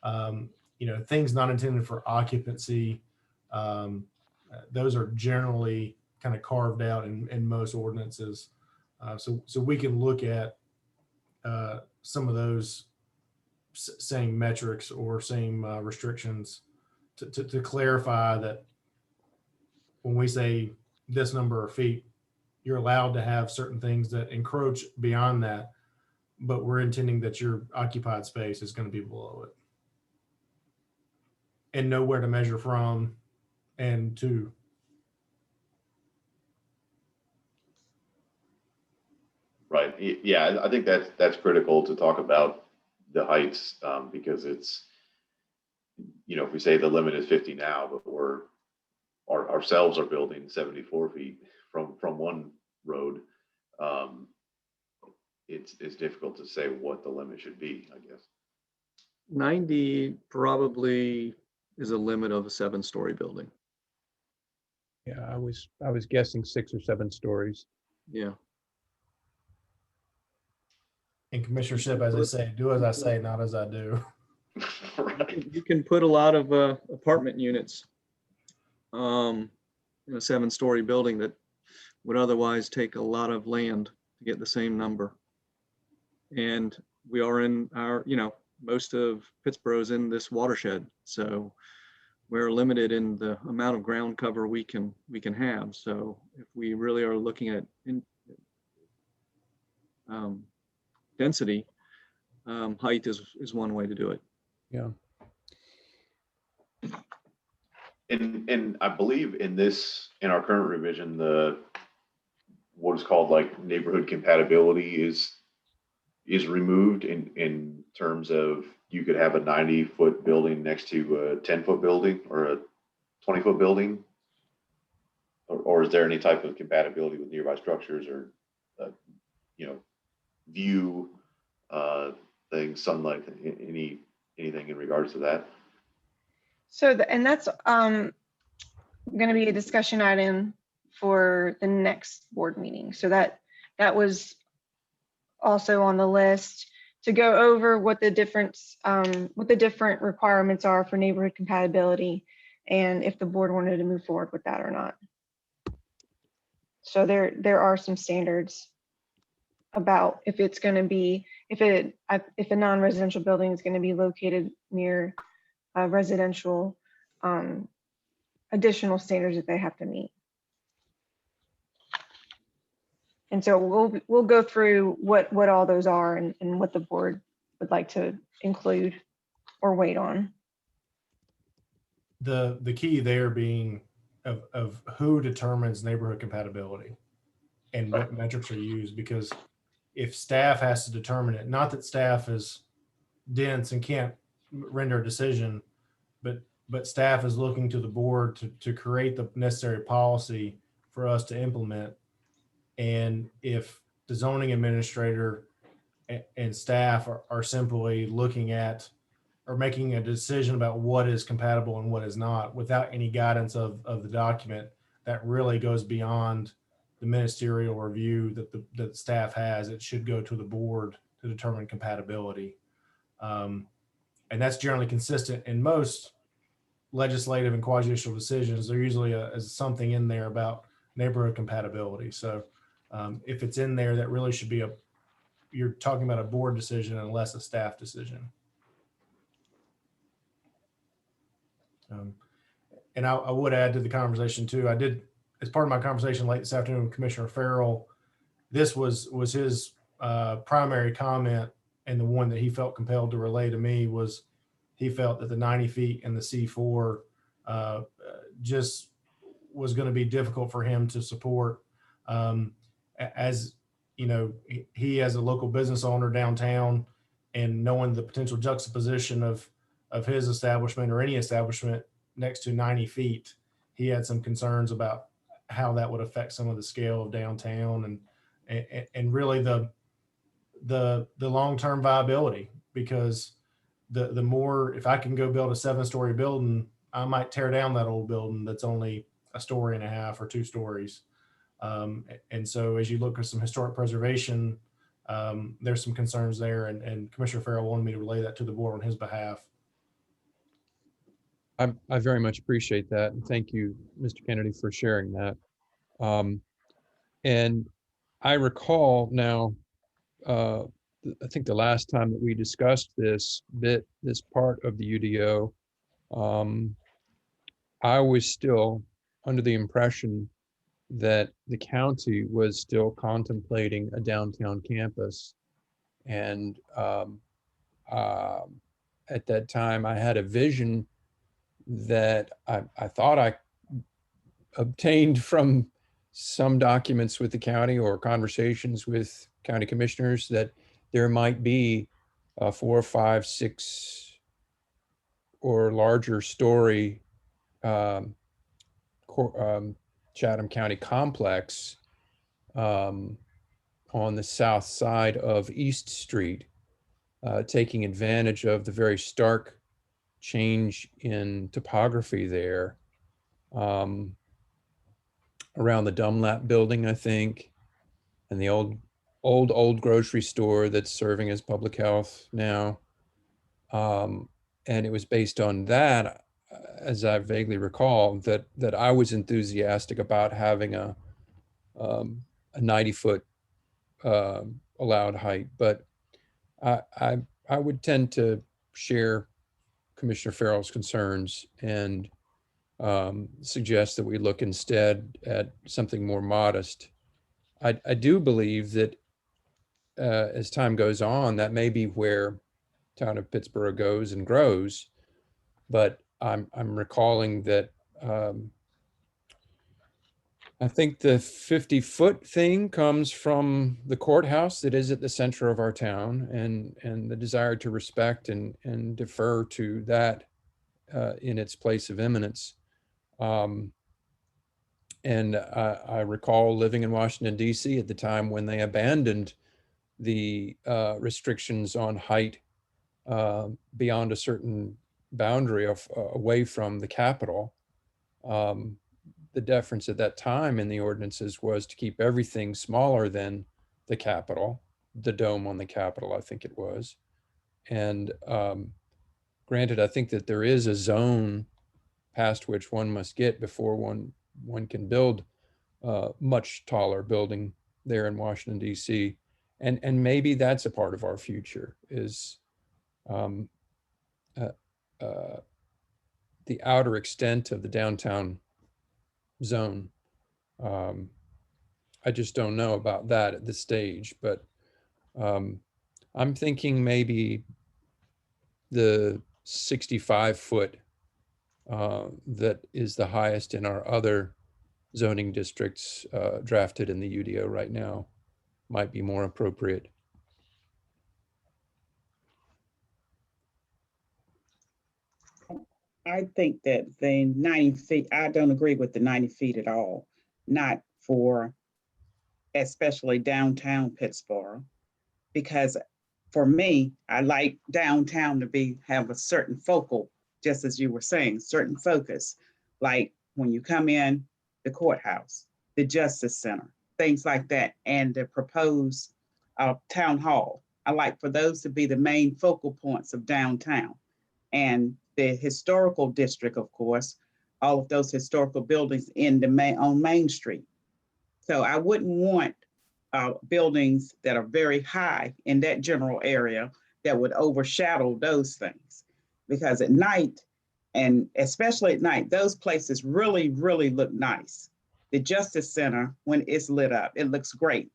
Speaker 2: you know, things not intended for occupancy. Those are generally kind of carved out in most ordinances. So we can look at some of those same metrics or same restrictions to clarify that when we say this number of feet, you're allowed to have certain things that encroach beyond that, but we're intending that your occupied space is going to be below it. And know where to measure from and to.
Speaker 4: Right. Yeah, I think that's critical to talk about the heights, because it's, you know, if we say the limit is 50 now, but ourselves are building 74 feet from one road, it's difficult to say what the limit should be, I guess.
Speaker 1: 90 probably is a limit of a 7-story building.
Speaker 8: Yeah, I was guessing 6 or 7 stories.
Speaker 1: Yeah.
Speaker 2: And Commissioner Ship, as I say, do as I say, not as I do.
Speaker 4: Right.
Speaker 1: You can put a lot of apartment units in a 7-story building that would otherwise take a lot of land to get the same number. And we are in our, you know, most of Pittsburgh's in this watershed, so we're limited in the amount of ground cover we can have. So if we really are looking at density, height is one way to do it.
Speaker 8: Yeah.
Speaker 4: And I believe in our current revision, what is called like neighborhood compatibility is removed in terms of you could have a 90-foot building next to a 10-foot building or a 20-foot building? Or is there any type of compatibility with nearby structures or, you know, view things, sunlight, anything in regards to that?
Speaker 12: So, and that's going to be a discussion item for the next board meeting. So that was also on the list to go over what the different requirements are for neighborhood compatibility and if the board wanted to move forward with that or not. So there are some standards about if it's going to be, if a non-residential building is going to be located near residential, additional standards that they have to meet. And so we'll go through what all those are and what the board would like to include or wait on.
Speaker 2: The key there being of who determines neighborhood compatibility and what metrics are used, because if staff has to determine it, not that staff is dense and can't render a decision, but staff is looking to the board to create the necessary policy for us to implement. And if the zoning administrator and staff are simply looking at or making a decision about what is compatible and what is not without any guidance of the document, that really goes beyond the ministerial review that the staff has. It should go to the board to determine compatibility. And that's generally consistent in most legislative and quasi-judicial decisions. There usually is something in there about neighborhood compatibility. So if it's in there, that really should be you're talking about a board decision and less a staff decision. And I would add to the conversation too, I did, as part of my conversation late this afternoon with Commissioner Farrell, this was his primary comment, and the one that he felt compelled to relay to me was he felt that the 90 feet and the C4 just was going to be difficult for him to support. As you know, he as a local business owner downtown and knowing the potential juxtaposition of his establishment or any establishment next to 90 feet, he had some concerns about how that would affect some of the scale of downtown and really the long-term viability, because the more, if I can go build a 7-story building, I might tear down that old building that's only 1.5 stories or 2 stories. And so as you look at some historic preservation, there's some concerns there, and Commissioner Farrell wanted me to relay that to the board on his behalf.
Speaker 8: I very much appreciate that. And thank you, Mr. Kennedy, for sharing that. And I recall now, I think the last time that we discussed this part of the UDO, I was still under the impression that the county was still contemplating a downtown campus. And at that time, I had a vision that I thought I obtained from some documents with the county or conversations with county commissioners that there might be a 4, 5, 6 or larger story Chatham County complex on the south side of East Street, taking advantage of the very stark change in topography there, around the Dunlap building, I think, and the old grocery store that's serving as public health now. And it was based on that, as I vaguely recall, that I was enthusiastic about having a 90-foot allowed height. But I would tend to share Commissioner Farrell's concerns and suggest that we look instead at something more modest. I do believe that as time goes on, that may be where town of Pittsburgh goes and grows, but I'm recalling that I think the 50-foot thing comes from the courthouse that is at the center of our town, and the desire to respect and defer to that in its place of eminence. And I recall living in Washington, D.C. at the time when they abandoned the restrictions on height beyond a certain boundary of away from the Capitol. The deference at that time in the ordinances was to keep everything smaller than the Capitol, the dome on the Capitol, I think it was. And granted, I think that there is a zone past which one must get before one can build a much taller building there in Washington, D.C. And maybe that's a part of our future is the outer extent of the downtown zone. I just don't know about that at this stage, but I'm thinking maybe the 65-foot that is the highest in our other zoning districts drafted in the UDO right now might be more appropriate.
Speaker 3: I think that the 90 feet, I don't agree with the 90 feet at all. Not for especially downtown Pittsburgh, because for me, I like downtown to have a certain focal, just as you were saying, certain focus. Like when you come in, the courthouse, the Justice Center, things like that, and the proposed town hall. I like for those to be the main focal points of downtown. And the historical district, of course, all of those historical buildings on Main Street. So I wouldn't want buildings that are very high in that general area that would overshadow those things. Because at night, and especially at night, those places really, really look nice. The Justice Center, when it's lit up, it looks great.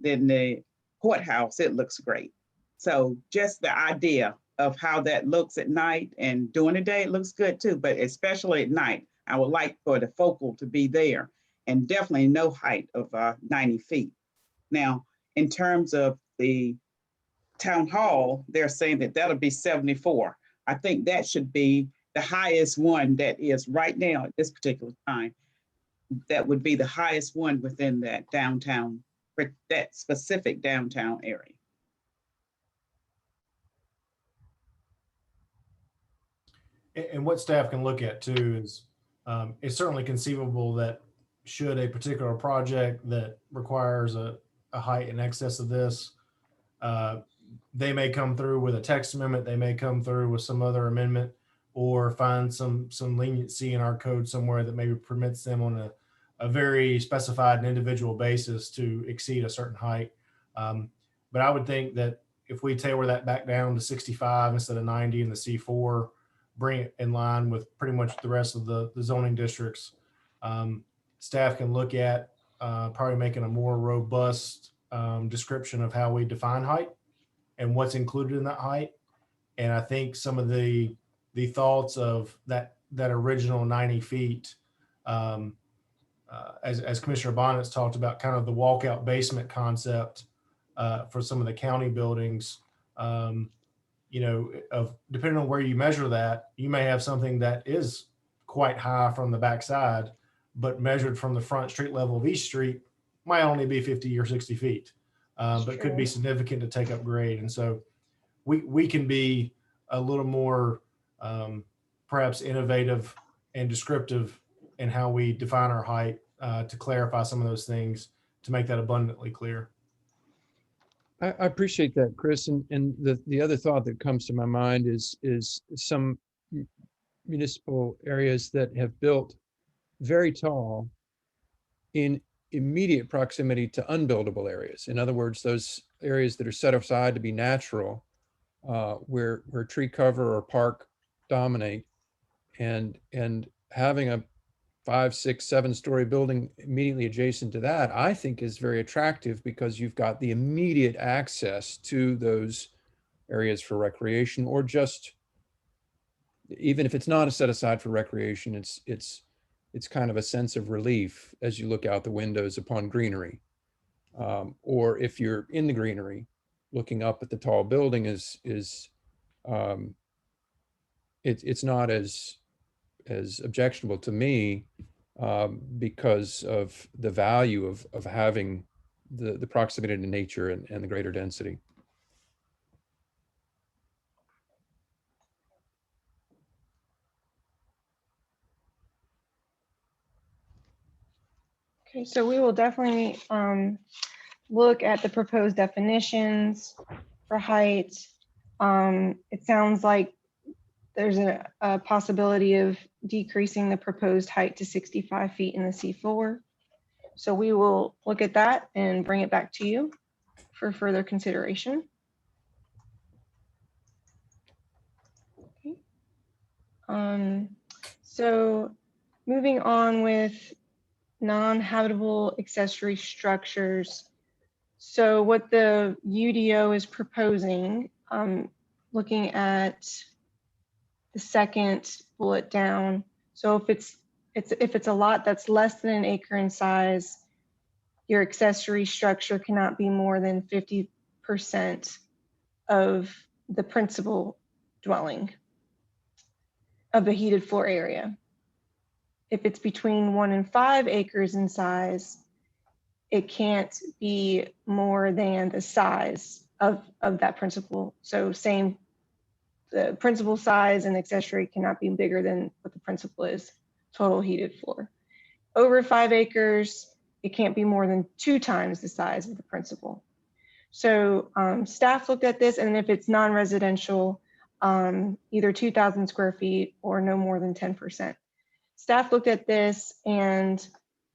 Speaker 3: Then the courthouse, it looks great. So just the idea of how that looks at night, and during the day, it looks good too, but especially at night, I would like for the focal to be there, and definitely no height of 90 feet. Now, in terms of the town hall, they're saying that that'll be 74. I think that should be the highest one that is right now at this particular time. That would be the highest one within that downtown, that specific downtown area.
Speaker 2: And what staff can look at too is it's certainly conceivable that should a particular project that requires a height in excess of this, they may come through with a text amendment, they may come through with some other amendment, or find some leniency in our code somewhere that maybe permits them on a very specified and individual basis to exceed a certain height. But I would think that if we tailor that back down to 65 instead of 90 in the C4, bring it in line with pretty much the rest of the zoning districts, staff can look at probably making a more robust description of how we define height and what's included in that height. And I think some of the thoughts of that original 90 feet, as Commissioner Bonnet's talked about, kind of the walkout basement concept for some of the county buildings, depending on where you measure that, you may have something that is quite high from the backside, but measured from the front street level of East Street might only be 50 or 60 feet, but could be significant to take up grade. And so we can be a little more perhaps innovative and descriptive in how we define our height to clarify some of those things, to make that abundantly clear.
Speaker 8: I appreciate that, Chris. And the other thought that comes to my mind is some municipal areas that have built very tall in immediate proximity to unbuildable areas. In other words, those areas that are set aside to be natural, where tree cover or park dominate, and having a 5, 6, 7-story building immediately adjacent to that, I think is very attractive because you've got the immediate access to those areas for recreation, or just, even if it's not a set aside for recreation, it's kind of a sense of relief as you look out the windows upon greenery. Or if you're in the greenery, looking up at the tall building it's not as as objectionable to me because of the value of having the proximity to nature and the greater density.
Speaker 12: Okay, so we will definitely look at the proposed definitions for height. It sounds like there's a possibility of decreasing the proposed height to 65 feet in the C4. So we will look at that and bring it back to you for further consideration. Okay. So moving on with non-habitable accessory structures. So what the UDO is proposing, looking at the second bullet down. So if it's a lot that's less than an acre in size, your accessory structure cannot be more than 50% of the principal dwelling of the heated floor area. If it's between 1 and 5 acres in size, it can't be more than the size of that principal. So same, the principal size and accessory cannot be bigger than what the principal is, total heated floor. Over 5 acres, it can't be more than 2 times the size of the principal. So staff looked at this, and if it's non-residential, either 2,000 square feet or no more than 10%. Staff looked at this and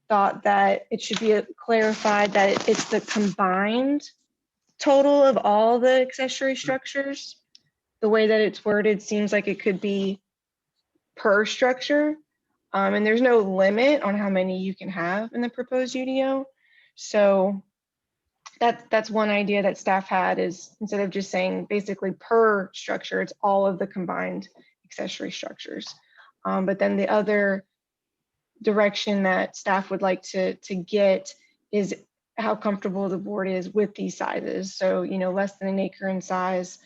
Speaker 12: thought that it should be clarified that it's the combined total of all the accessory structures. The way that it's worded seems like it could be per structure, and there's no limit on how many you can have in the proposed UDO. So that's one idea that staff had, is instead of just saying basically per structure, it's all of the combined accessory structures. But then the other direction that staff would like to get is how comfortable the board is with these sizes. So, you know, less than an acre in size,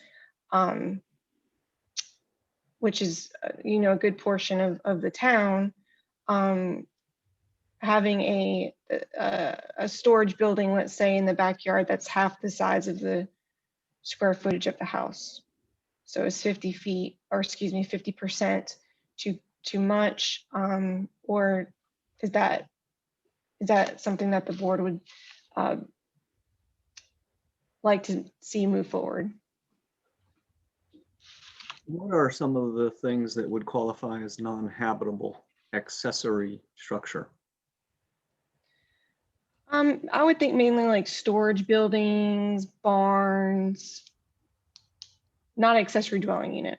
Speaker 12: which is, you know, a good portion of the town. Having a storage building, let's say in the backyard, that's half the size of the square footage of the house. So it's 50 feet, or excuse me, 50% too much, or is that something that the board would like to see move forward?
Speaker 1: What are some of the things that would qualify as non-habitable accessory structure?
Speaker 12: I would think mainly like storage buildings, barns, not accessory dwelling unit.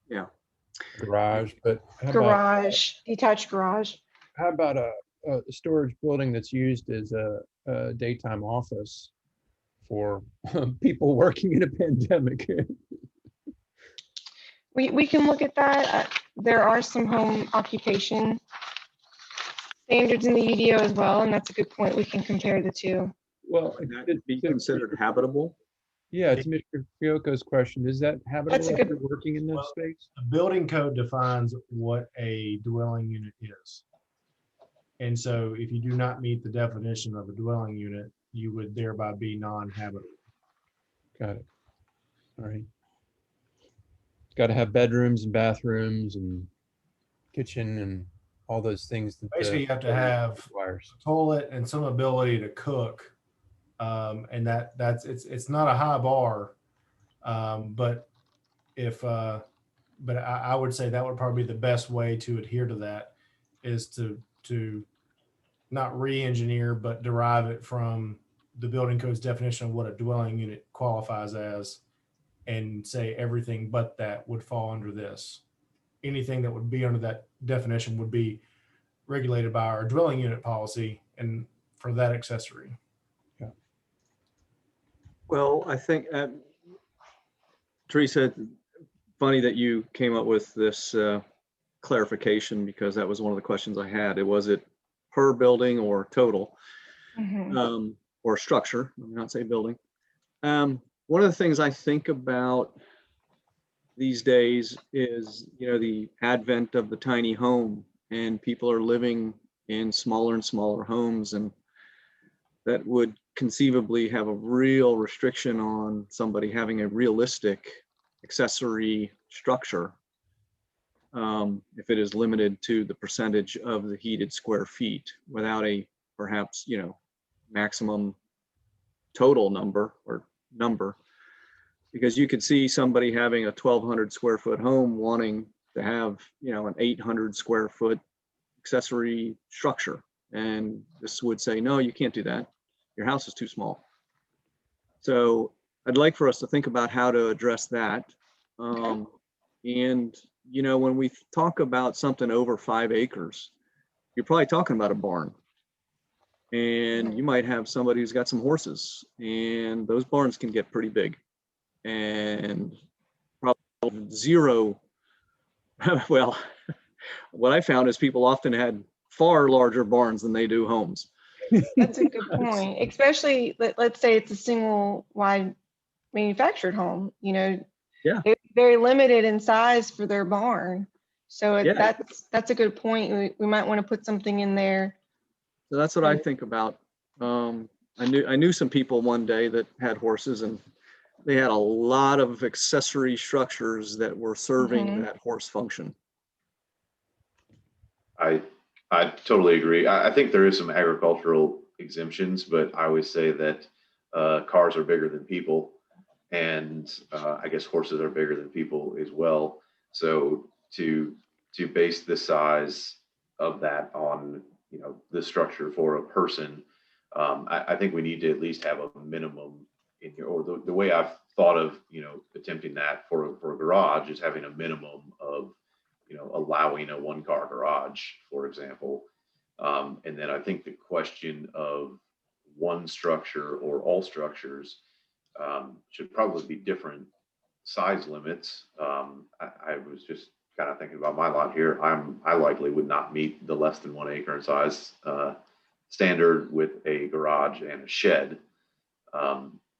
Speaker 1: Yeah.
Speaker 8: Garage, but how about,
Speaker 12: Garage, detached garage.
Speaker 8: how about a storage building that's used as a daytime office for people working in a pandemic?
Speaker 12: We can look at that. There are some home occupation standards in the UDO as well, and that's a good point. We can compare the two.
Speaker 8: Well,
Speaker 1: Would that be considered habitable?
Speaker 8: yeah, to Mr. Fioco's question, is that habitable
Speaker 12: That's a
Speaker 8: if
Speaker 12: good-
Speaker 8: you're working in that
Speaker 2: Well,
Speaker 8: space?
Speaker 2: The building code defines what a dwelling unit is. And so if you do not meet the definition of a dwelling unit, you would thereby be non-habitable.
Speaker 8: Got it. All right. It's got to have bedrooms and bathrooms and kitchen and all those things that
Speaker 2: Basically, you have to have
Speaker 8: requires.
Speaker 2: a toilet and some ability to cook. And it's not a high bar. But I would say that would probably be the best way to adhere to that, is to not re-engineer, but derive it from the building code's definition of what a dwelling unit qualifies as, and say everything but that would fall under this. Anything that would be under that definition would be regulated by our dwelling unit policy, and for that accessory.
Speaker 1: Well, I think, Teresa, funny that you came up with this clarification, because that was one of the questions I had. Was it per building or total, or structure? Let me not say building. One of the things I think about these days is, the advent of the tiny home, and people are living in smaller and smaller homes, and that would conceivably have a real restriction on somebody having a realistic accessory structure, if it is limited to the percentage of the heated square feet without a perhaps, maximum total number. Because you could see somebody having a 1,200 square foot home wanting to have, an 800 square foot accessory structure. And this would say, no, you can't do that. Your house is too small. So I'd like for us to think about how to address that. And, when we talk about something over 5 acres, you're probably talking about a barn. And you might have somebody who's got some horses, and those barns can get pretty big. And probably zero, well, what I found is people often had far larger barns than they do homes.
Speaker 12: That's a good point, especially let's say it's a single wide manufactured home,
Speaker 1: Yeah.
Speaker 12: they're very limited in size for their barn. So
Speaker 1: Yeah.
Speaker 12: that's a good point. We might want to put something in there.
Speaker 1: So that's what I think about. I knew some people one day that had horses, and they had a lot of accessory structures that were serving that horse function.
Speaker 4: I totally agree. I think there is some agricultural exemptions, but I always say that cars are bigger than people, and I guess horses are bigger than people as well. So to base the size of that on the structure for a person, I think we need to at least have a minimum in here, or the way I've thought of attempting that for a garage is having a minimum of allowing a 1-car garage, for example. And then I think the question of one structure or all structures should probably be different size limits. I was just kind of thinking about my lot here. I likely would not meet the less than 1 acre in size standard with a garage and a shed.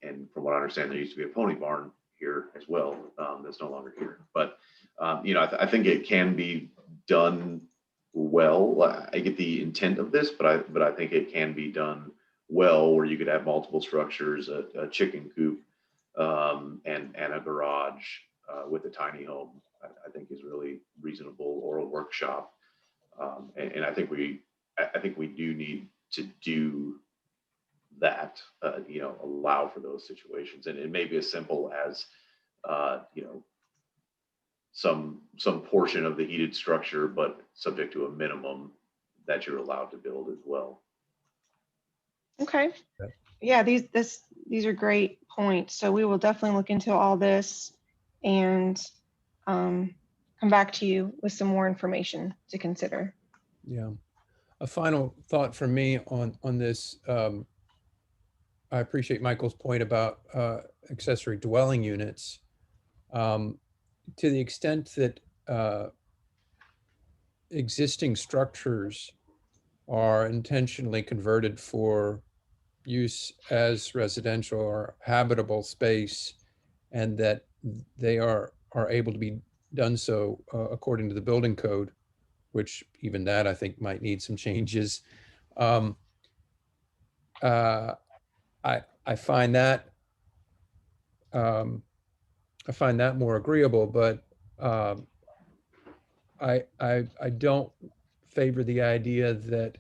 Speaker 4: And from what I understand, there used to be a pony barn here as well. That's no longer here. But I think it can be done well. I get the intent of this, but I think it can be done well, where you could have multiple structures, a chicken coop, and a garage with a tiny home. I think is really reasonable, or a workshop. And I think we do need to do that, allow for those situations. And it may be as simple as, some portion of the heated structure, but subject to a minimum that you're allowed to build as well.
Speaker 12: Okay. Yeah, these are great points. So we will definitely look into all this and come back to you with some more information to consider.
Speaker 8: Yeah. A final thought from me on this. I appreciate Michael's point about accessory dwelling units. To the extent that existing structures are intentionally converted for use as residential or habitable space, and that they are able to be done so according to the building code, which even that I think might need some changes. I find that more agreeable, but I don't favor the idea that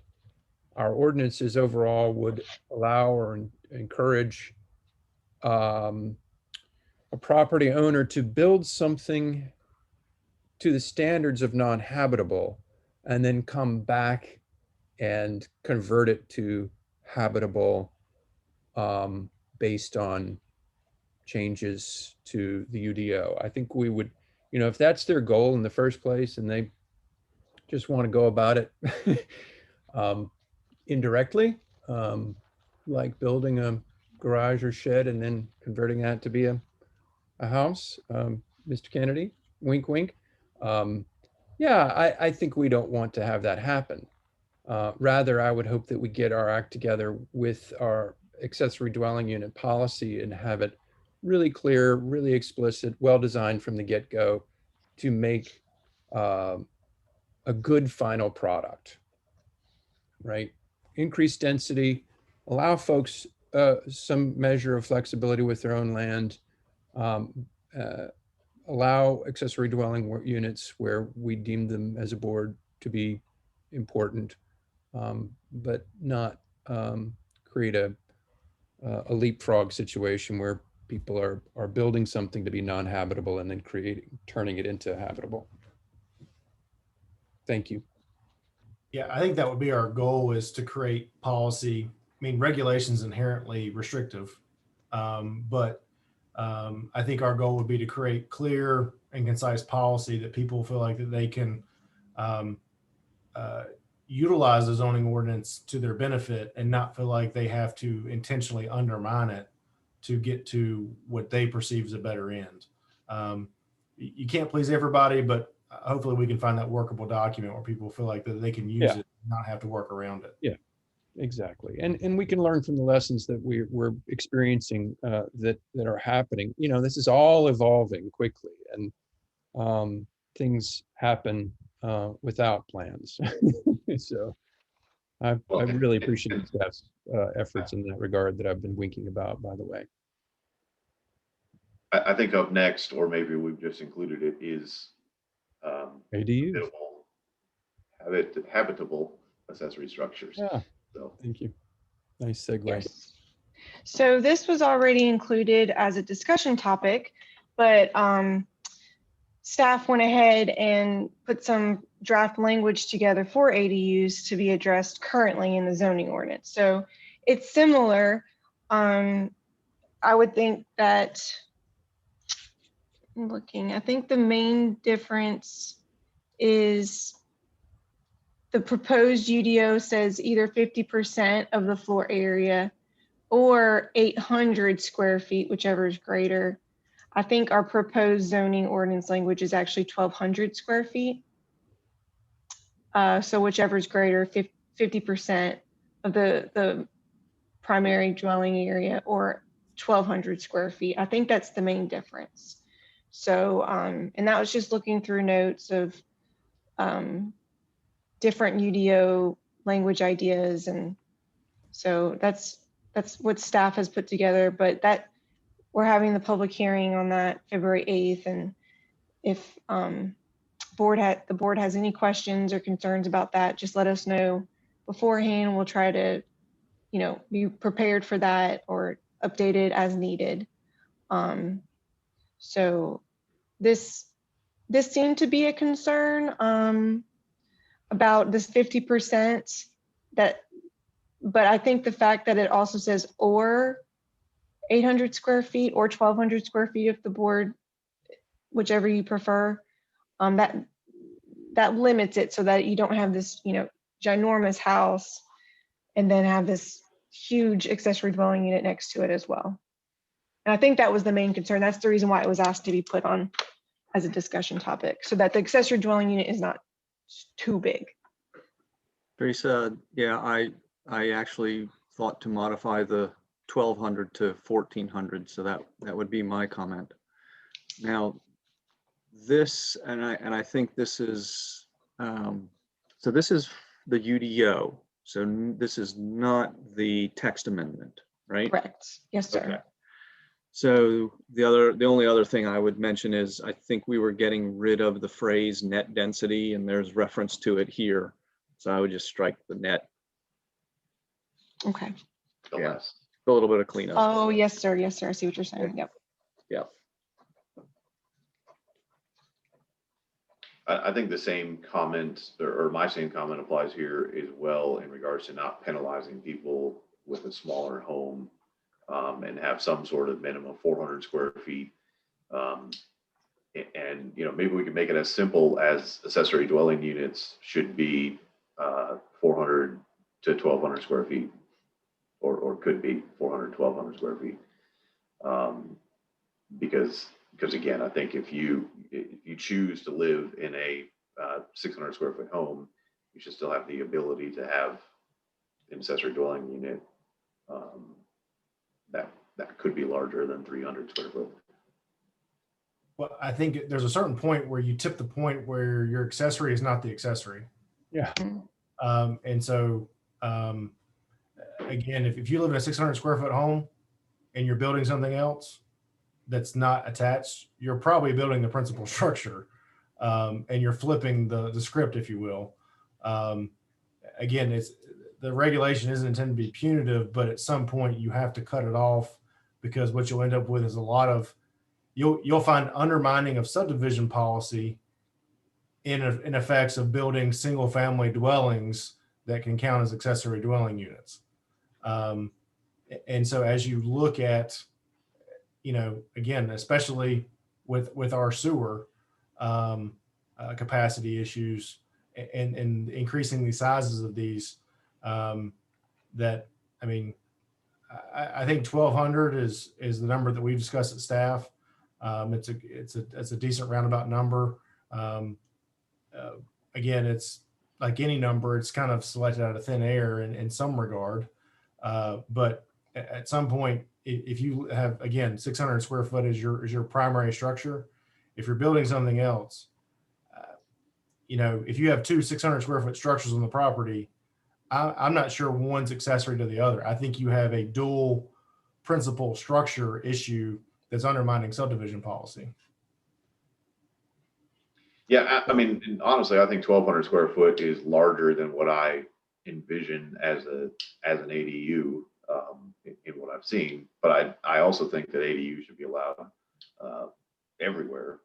Speaker 8: our ordinances overall would allow or encourage a property owner to build something to the standards of non-habitable and then come back and convert it to habitable based on changes to the UDO. I think we would, if that's their goal in the first place and they just want to go about it indirectly, like building a garage or shed and then converting that to be a house, Mr. Kennedy, wink, wink. Yeah, I think we don't want to have that happen. Rather, I would hope that we get our act together with our accessory dwelling unit policy and have it really clear, really explicit, well-designed from the get-go to make a good final product, right? Increase density, allow folks some measure of flexibility with their own land, allow accessory dwelling units where we deem them as a board to be important, but not create a leapfrog situation where people are building something to be non-habitable and then turning it into habitable. Thank you.
Speaker 2: Yeah, I think that would be our goal, is to create policy. I mean, regulation's inherently restrictive, but I think our goal would be to create clear and concise policy that people feel like that they can utilize the zoning ordinance to their benefit and not feel like they have to intentionally undermine it to get to what they perceive as a better end. You can't please everybody, but hopefully we can find that workable document where people feel like that they can use it, not have to work around it.
Speaker 8: Yeah, exactly. And we can learn from the lessons that we're experiencing that are happening. You know, this is all evolving quickly, and things happen without plans. So I really appreciate staff's efforts in that regard that I've been winking about, by the way.
Speaker 4: I think up next, or maybe we've just included it, is
Speaker 8: ADUs.
Speaker 4: habitable accessory structures.
Speaker 8: Yeah.
Speaker 4: So
Speaker 8: Thank you. Nice segue.
Speaker 12: Yes. So this was already included as a discussion topic, but staff went ahead and put some draft language together for ADUs to be addressed currently in the zoning ordinance. So it's similar. I would think that, I'm looking, I think the main difference is the proposed UDO says either 50% of the floor area or 800 square feet, whichever is greater. I think our proposed zoning ordinance language is actually 1,200 square feet. So whichever is greater, 50% of the primary dwelling area or 1,200 square feet. I think that's the main difference. So, and that was just looking through notes of different UDO language ideas. And so that's what staff has put together, but that we're having the public hearing on that February 8th. And if the board has any questions or concerns about that, just let us know beforehand. We'll try to, you know, be prepared for that or update it as needed. So this seemed to be a concern about this 50% but I think the fact that it also says or 800 square feet or 1,200 square feet if the board, whichever you prefer, that limits it so that you don't have this, you know, ginormous house and then have this huge accessory dwelling unit next to it as well. And I think that was the main concern. That's the reason why it was asked to be put on as a discussion topic, so that the accessory dwelling unit is not too big.
Speaker 1: Teresa, yeah, I actually thought to modify the 1,200 to 1,400, so that would be my comment. Now, this, and I think this is, so this is the UDO. So this is not the text amendment, right?
Speaker 12: Correct. Yes, sir.
Speaker 1: Okay. So the only other thing I would mention is I think we were getting rid of the phrase net density, and there's reference to it here. So I would just strike the net.
Speaker 12: Okay.
Speaker 1: Yeah. A little bit of cleanup.
Speaker 12: Oh, yes, sir. Yes, sir. I see what you're saying. Yep.
Speaker 1: Yeah.
Speaker 4: I think the same comment, or my same comment, applies here as well in regards to not penalizing people with a smaller home, and have some sort of minimum 400 square feet. And, you know, maybe we can make it as simple as accessory dwelling units should be 400 to 1,200 square feet, or could be 400, 1,200 square feet. Because again, I think if you choose to live in a 600 square foot home, you should still have the ability to have an accessory dwelling unit that could be larger than 300 square foot.
Speaker 2: Well, I think there's a certain point where you tip the point where your accessory is not the accessory.
Speaker 8: Yeah.
Speaker 2: And so, again, if you live in a 600 square foot home and you're building something else that's not attached, you're probably building the principal structure, and you're flipping the script, if you will. Again, the regulation isn't intended to be punitive, but at some point you have to cut it off, because what you'll end up with is a lot of, you'll find undermining of subdivision policy in effects of building single family dwellings that can count as accessory dwelling units. And so as you look at, again, especially with our sewer capacity issues and increasing the sizes of these, that, I mean, I think 1,200 is the number that we discussed at staff. It's a decent roundabout number. Again, it's like any number, it's kind of selected out of thin air in some regard. But at some point, if you have, again, 600 square foot is your primary structure, if you're building something else, if you have two 600 square foot structures on the property, I'm not sure one's accessory to the other. I think you have a dual principal structure issue that's undermining subdivision policy.
Speaker 4: Yeah, I mean, and honestly, I think 1,200 square foot is larger than what I envision as an ADU in what I've seen. But I also think that ADU should be allowed everywhere,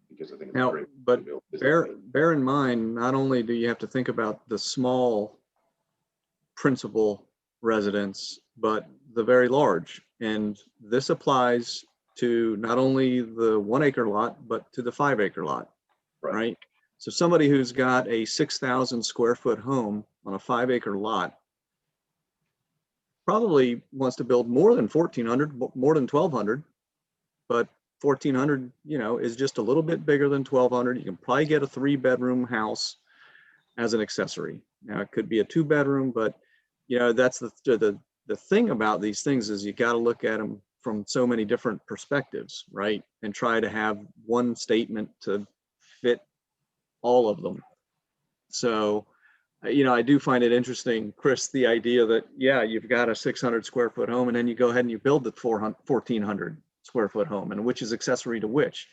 Speaker 4: because I think it's
Speaker 1: Now,
Speaker 4: great.
Speaker 1: but bear in mind, not only do you have to think about the small principal residence, but the very large. And this applies to not only the 1 acre lot, but to the 5 acre lot, right? So somebody who's got a 6,000 square foot home on a 5 acre lot probably wants to build more than 1,400, more than 1,200, but 1,400, is just a little bit bigger than 1,200. You can probably get a 3-bedroom house as an accessory. Now it could be a 2-bedroom, but that's the thing about these things is you got to look at them from so many different perspectives, right? And try to have one statement to fit all of them. So, I do find it interesting, Chris, the idea that, yeah, you've got a 600 square foot home and then you go ahead and you build the 1,400 square foot home, and which is accessory to which.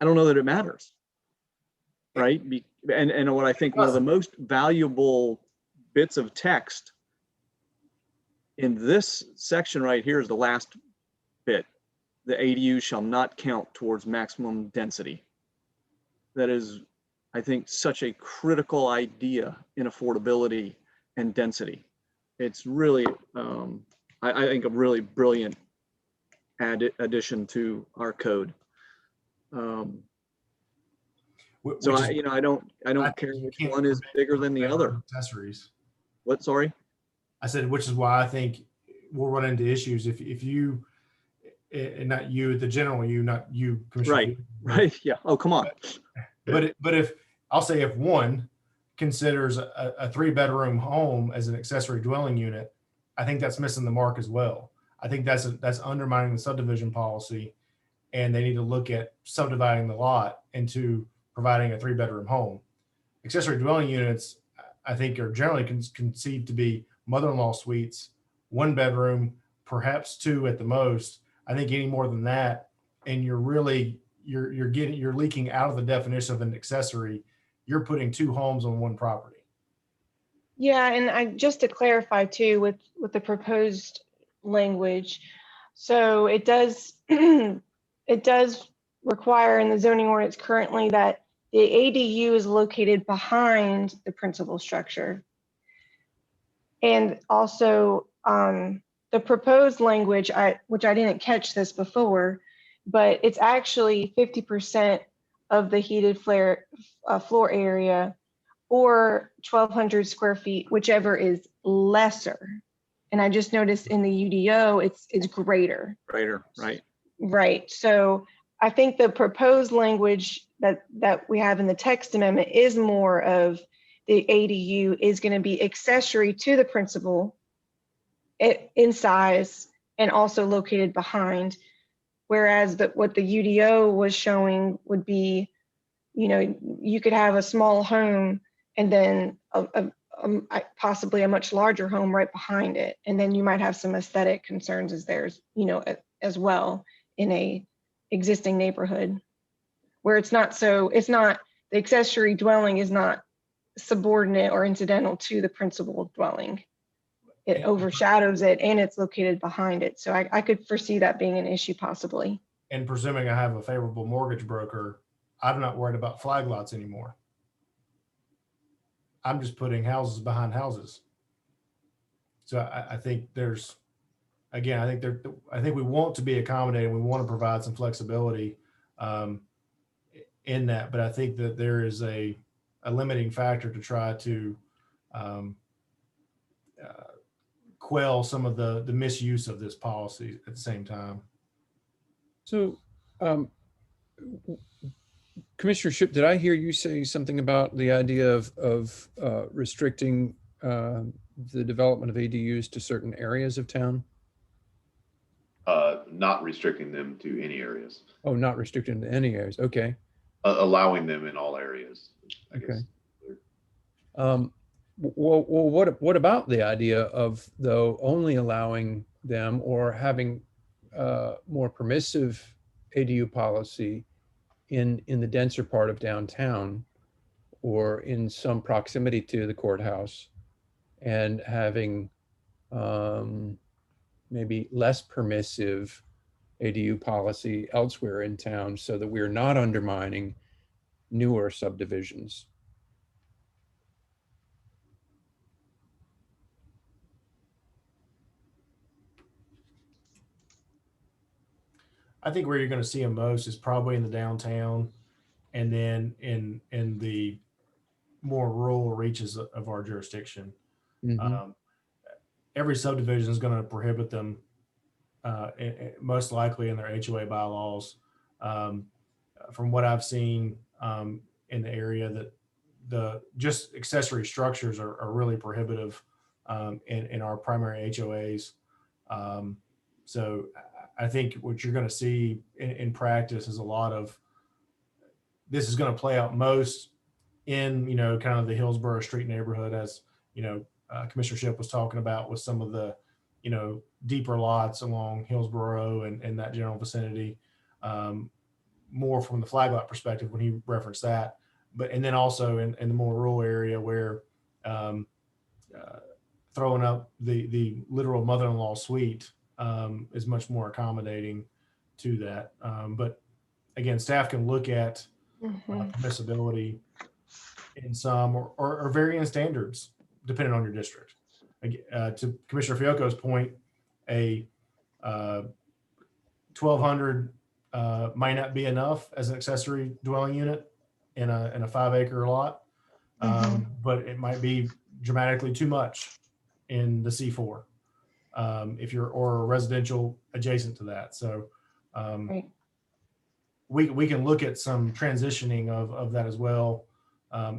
Speaker 1: I don't know that it matters, right? And what I think one of the most valuable bits of text in this section right here is the last bit. The ADU shall not count towards maximum density. That is, I think, such a critical idea in affordability and density. It's really, I think, a really brilliant addition to our code. So I don't care which one is bigger than the other.
Speaker 2: Accessories.
Speaker 1: What? Sorry.
Speaker 2: I said, which is why I think we'll run into issues if you, and not you, the general you, not you, Commissioner.
Speaker 1: Right. Yeah. Oh, come on.
Speaker 2: But if I'll say if one considers a 3-bedroom home as an accessory dwelling unit, I think that's missing the mark as well. I think that's undermining the subdivision policy, and they need to look at subdividing the lot into providing a 3-bedroom home. Accessory dwelling units, I think, are generally conceived to be mother-in-law suites, 1 bedroom, perhaps 2 at the most. I think any more than that, and you're leaking out of the definition of an accessory. You're putting 2 homes on 1 property.
Speaker 12: Yeah, and just to clarify too, with the proposed language, so it does require in the zoning ordinance currently that the ADU is located behind the principal structure. And also the proposed language, which I didn't catch this before, but it's actually 50% of the heated floor area, or 1,200 square feet, whichever is lesser. And I just noticed in the UDO, it's greater.
Speaker 1: Greater, right.
Speaker 12: Right. So I think the proposed language that we have in the text amendment is more of the ADU is going to be accessory to the principal in size and also located behind. Whereas what the UDO was showing would be, you know, you could have a small home and then possibly a much larger home right behind it. And then you might have some aesthetic concerns as there's, you know, as well in a existing neighborhood where it's not, the accessory dwelling is not subordinate or incidental to the principal dwelling. It overshadows it and it's located behind it. So I could foresee that being an issue possibly.
Speaker 2: And presuming I have a favorable mortgage broker, I'm not worried about flag lots anymore. I'm just putting houses behind houses. So I think there's, again, I think we want to be accommodating. We want to provide some flexibility in that, but I think that there is a limiting factor to try to quell some of the misuse of this policy at the same time.
Speaker 8: So, Commissioner Shipp, did I hear you say something about the idea of restricting the development of ADUs to certain areas of town?
Speaker 4: Not restricting them to any areas.
Speaker 8: Oh, not restricting to any areas. Okay.
Speaker 4: Allowing them in all areas, I guess.
Speaker 8: Okay. Well, what about the idea of, though, only allowing them or having more permissive ADU policy in the denser part of downtown or in some proximity to the courthouse, and having maybe less permissive ADU policy elsewhere in town so that we're not undermining newer subdivisions?
Speaker 2: I think where you're going to see them most is probably in the downtown, and then in the more rural reaches of our jurisdiction.
Speaker 8: Mm-hmm.
Speaker 2: Every subdivision is going to prohibit them, most likely in their HOA bylaws. From what I've seen in the area, that the just accessory structures are really prohibitive in our primary HOAs. So I think what you're going to see in practice is a lot of this is going to play out most in, you know, kind of the Hillsborough Street neighborhood, as, you know, Commissioner Shipp was talking about with some of the, you know, deeper lots along Hillsborough and that general vicinity, more from the flag lot perspective when he referenced that. But, and then also in the more rural area where throwing up the literal mother-in-law suite is much more accommodating to that. But again, staff can look at permissibility in some or varying standards depending on your district. To Commissioner Fioco's point, a 1,200 might not be enough as an accessory dwelling unit in a 5-acre lot, but it might be dramatically too much in the C4 if you're, or a residential adjacent to that. So
Speaker 12: Right.
Speaker 2: we can look at some transitioning of that as well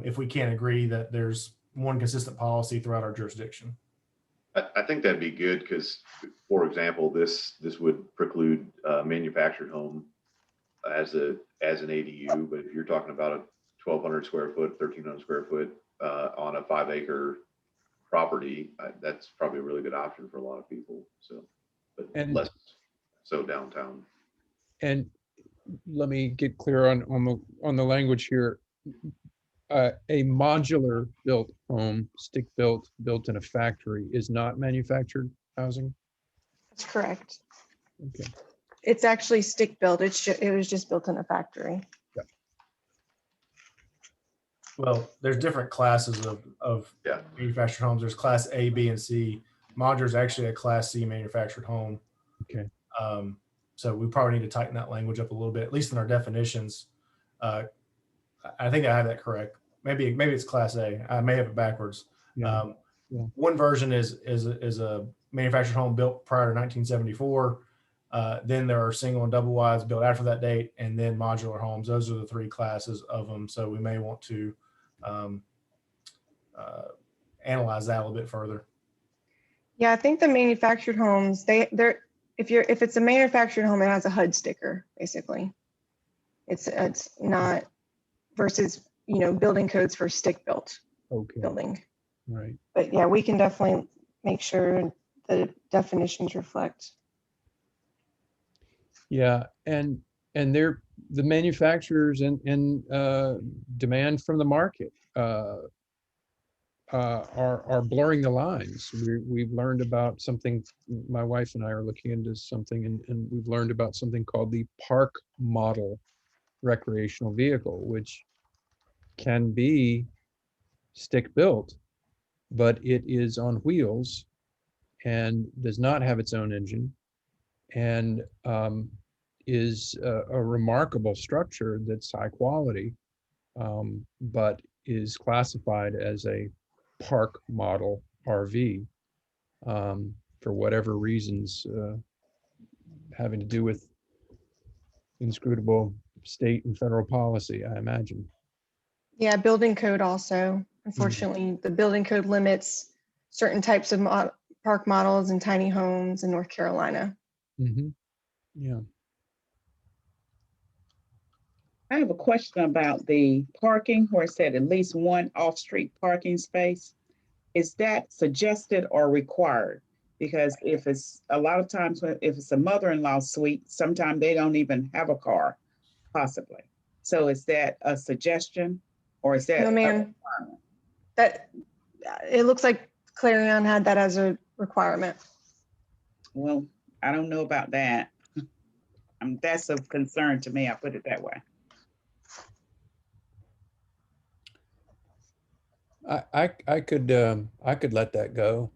Speaker 2: if we can't agree that there's one consistent policy throughout our jurisdiction.
Speaker 4: I think that'd be good because, for example, this would preclude manufactured home as an ADU. But if you're talking about a 1,200 square foot, 1,300 square foot on a 5-acre property, that's probably a really good option for a lot of people. So, but less so downtown.
Speaker 8: And let me get clear on the language here. A modular built home, stick built in a factory, is not manufactured housing?
Speaker 12: That's correct.
Speaker 8: Okay.
Speaker 12: It's actually stick built. It was just built in a factory.
Speaker 2: Well, there's different classes of manufactured homes. There's class A, B, and C. Modular is actually a class C manufactured home.
Speaker 8: Okay.
Speaker 2: So we probably need to tighten that language up a little bit, at least in our definitions. I think I have that correct. Maybe it's class A. I may have it backwards.
Speaker 8: Yeah.
Speaker 2: One version is a manufactured home built prior to 1974. Then there are single and double wides built after that date, and then modular homes. Those are the three classes of them. So we may want to analyze that a little bit further.
Speaker 12: Yeah, I think the manufactured homes, if it's a manufactured home, it has a HUD sticker, basically. It's not versus, you know, building codes for stick built
Speaker 8: Okay,
Speaker 12: building.
Speaker 8: right.
Speaker 12: But yeah, we can definitely make sure the definitions reflect.
Speaker 8: Yeah, and they're the manufacturers and demand from the market are blurring the lines. We've learned about something. My wife and I are looking into something, and we've learned about something called the park model recreational vehicle, which can be stick built, but it is on wheels and does not have its own engine, and is a remarkable structure that's high quality, but is classified as a park model RV for whatever reasons having to do with inscrutable state and federal policy, I imagine.
Speaker 12: Yeah, building code also. Unfortunately, the building code limits certain types of park models and tiny homes in North Carolina.
Speaker 8: Mm-hmm. Yeah.
Speaker 3: I have a question about the parking where it said at least one off-street parking space. Is that suggested or required? Because if it's a lot of times, if it's a mother-in-law suite, sometimes they don't even have a car, possibly. So is that a suggestion or is that?
Speaker 12: No, ma'am. That it looks like Clarion had that as a requirement.
Speaker 3: Well, I don't know about that. That's of concern to me. I put it that way.
Speaker 8: I could let that go,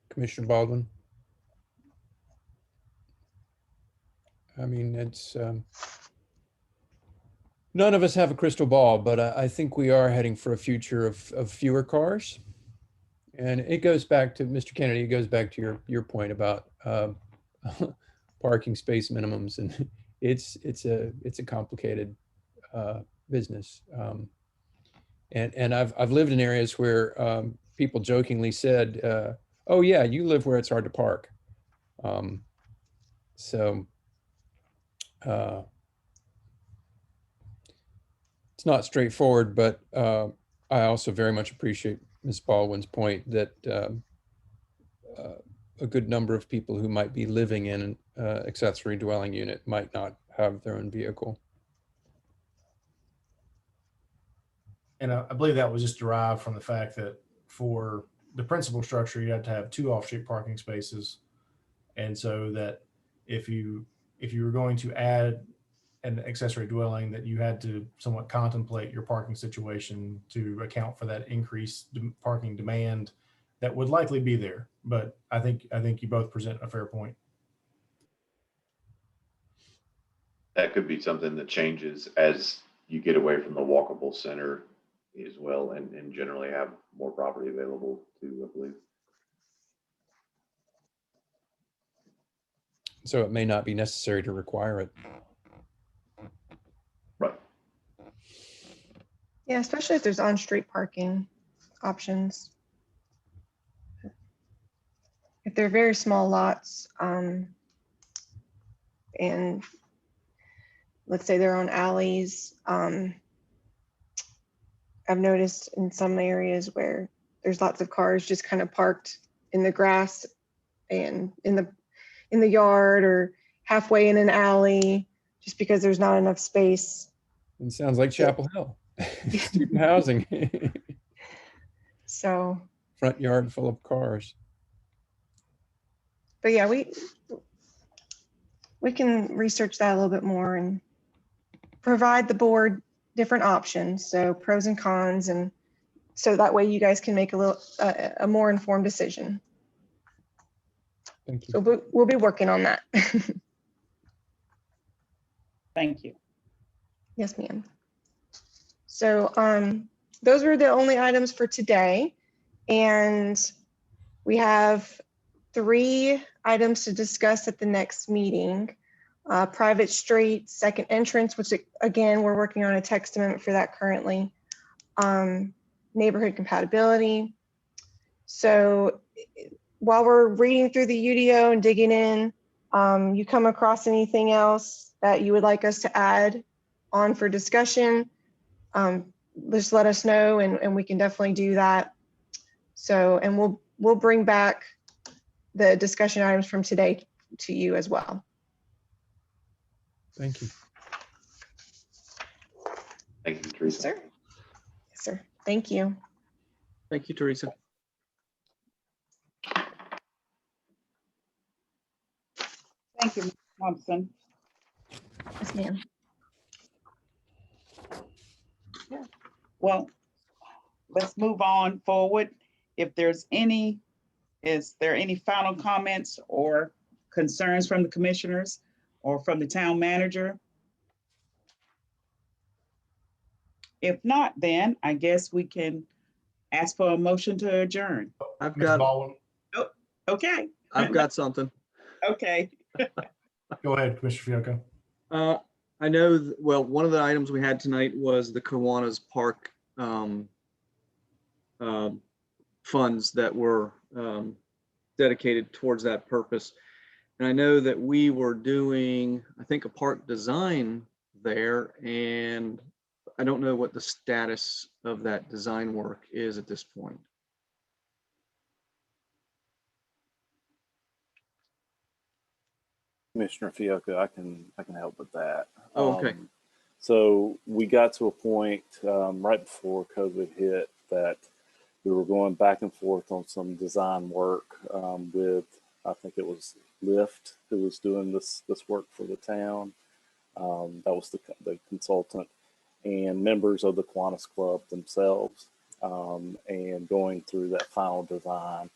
Speaker 8: Commissioner Baldwin. I mean, it's none of us have a crystal ball, but I think we are heading for a future of fewer cars. And it goes back to Mr. Kennedy. It goes back to your point about parking space minimums, and it's a complicated business. And I've lived in areas where people jokingly said, "Oh yeah, you live where it's hard to park." It's not straightforward, but I also very much appreciate Ms. Baldwin's point that a good number of people who might be living in an accessory dwelling unit might not have their own vehicle.
Speaker 2: And I believe that was just derived from the fact that for the principal structure, you have to have 2 off-street parking spaces. And so that if you were going to add an accessory dwelling, that you had to somewhat contemplate your parking situation to account for that increased parking demand that would likely be there. But I think you both present a fair point.
Speaker 4: That could be something that changes as you get away from the walkable center as well, and generally have more property available too, I believe.
Speaker 8: So it may not be necessary to require it.
Speaker 4: Right.
Speaker 12: Yeah, especially if there's on-street parking options. If they're very small lots, and let's say they're on alleys, I've noticed in some areas where there's lots of cars just kind of parked in the grass and in the yard or halfway in an alley, just because there's not enough space.
Speaker 8: It sounds like Chapel Hill, student housing.
Speaker 12: So.
Speaker 8: Front yard full of cars.
Speaker 12: But yeah, we can research that a little bit more and provide the board different options, so pros and cons, and so that way you guys can make a more informed decision.
Speaker 8: Thank you.
Speaker 12: So we'll be working on that.
Speaker 3: Thank you.
Speaker 12: Yes, ma'am. So those were the only items for today, and we have 3 items to discuss at the next meeting. Private street, second entrance, which again, we're working on a text amendment for that currently. Neighborhood compatibility. So while we're reading through the UDO and digging in, you come across anything else that you would like us to add on for discussion, just let us know and we can definitely do that. So, and we'll bring back the discussion items from today to you as well.
Speaker 8: Thank you.
Speaker 4: Thank you, Teresa.
Speaker 12: Sir. Yes, sir. Thank you.
Speaker 1: Thank you, Teresa.
Speaker 3: Thank you, Ms. Thompson.
Speaker 12: Yes, ma'am.
Speaker 3: Well, let's move on forward. If there's any, is there any final comments or concerns from the commissioners or from the town manager? If not, then I guess we can ask for a motion to adjourn.
Speaker 1: I've
Speaker 2: Mr.
Speaker 1: got,
Speaker 2: Baldwin,
Speaker 3: Okay,
Speaker 1: I've got something.
Speaker 3: okay.
Speaker 2: go ahead, Commissioner Fiocco.
Speaker 1: I know, well, one of the items we had tonight was the Kiwanis Park funds that were dedicated towards that purpose. And I know that we were doing, I think, a park design there, and I don't know what the status of that design work is at this point.
Speaker 9: Commissioner Fiocco, I can help with that.
Speaker 1: Oh, okay.
Speaker 9: So we got to a point right before COVID hit that we were going back and forth on some design work with, I think it was Lyft who was doing this work for the town. That was the consultant, and members of the Kiwanis Club themselves, and going through that final design.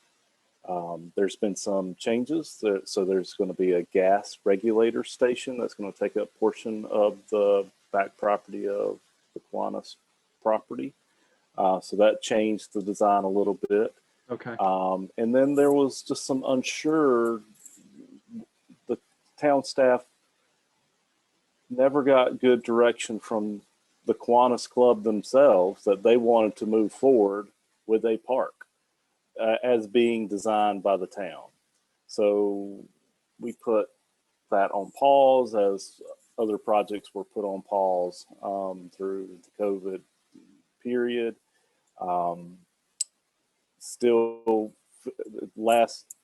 Speaker 9: There's been some changes. So there's going to be a gas regulator station that's going to take up a portion of the back property of the Kiwanis property. So that changed the design a little bit.
Speaker 1: Okay.
Speaker 9: And then there was just some unsure, the town staff never got good direction from the Kiwanis Club themselves that they wanted to move forward with a park as being designed by the town. So we put that on pause as other projects were put on pause through the COVID period. Still, last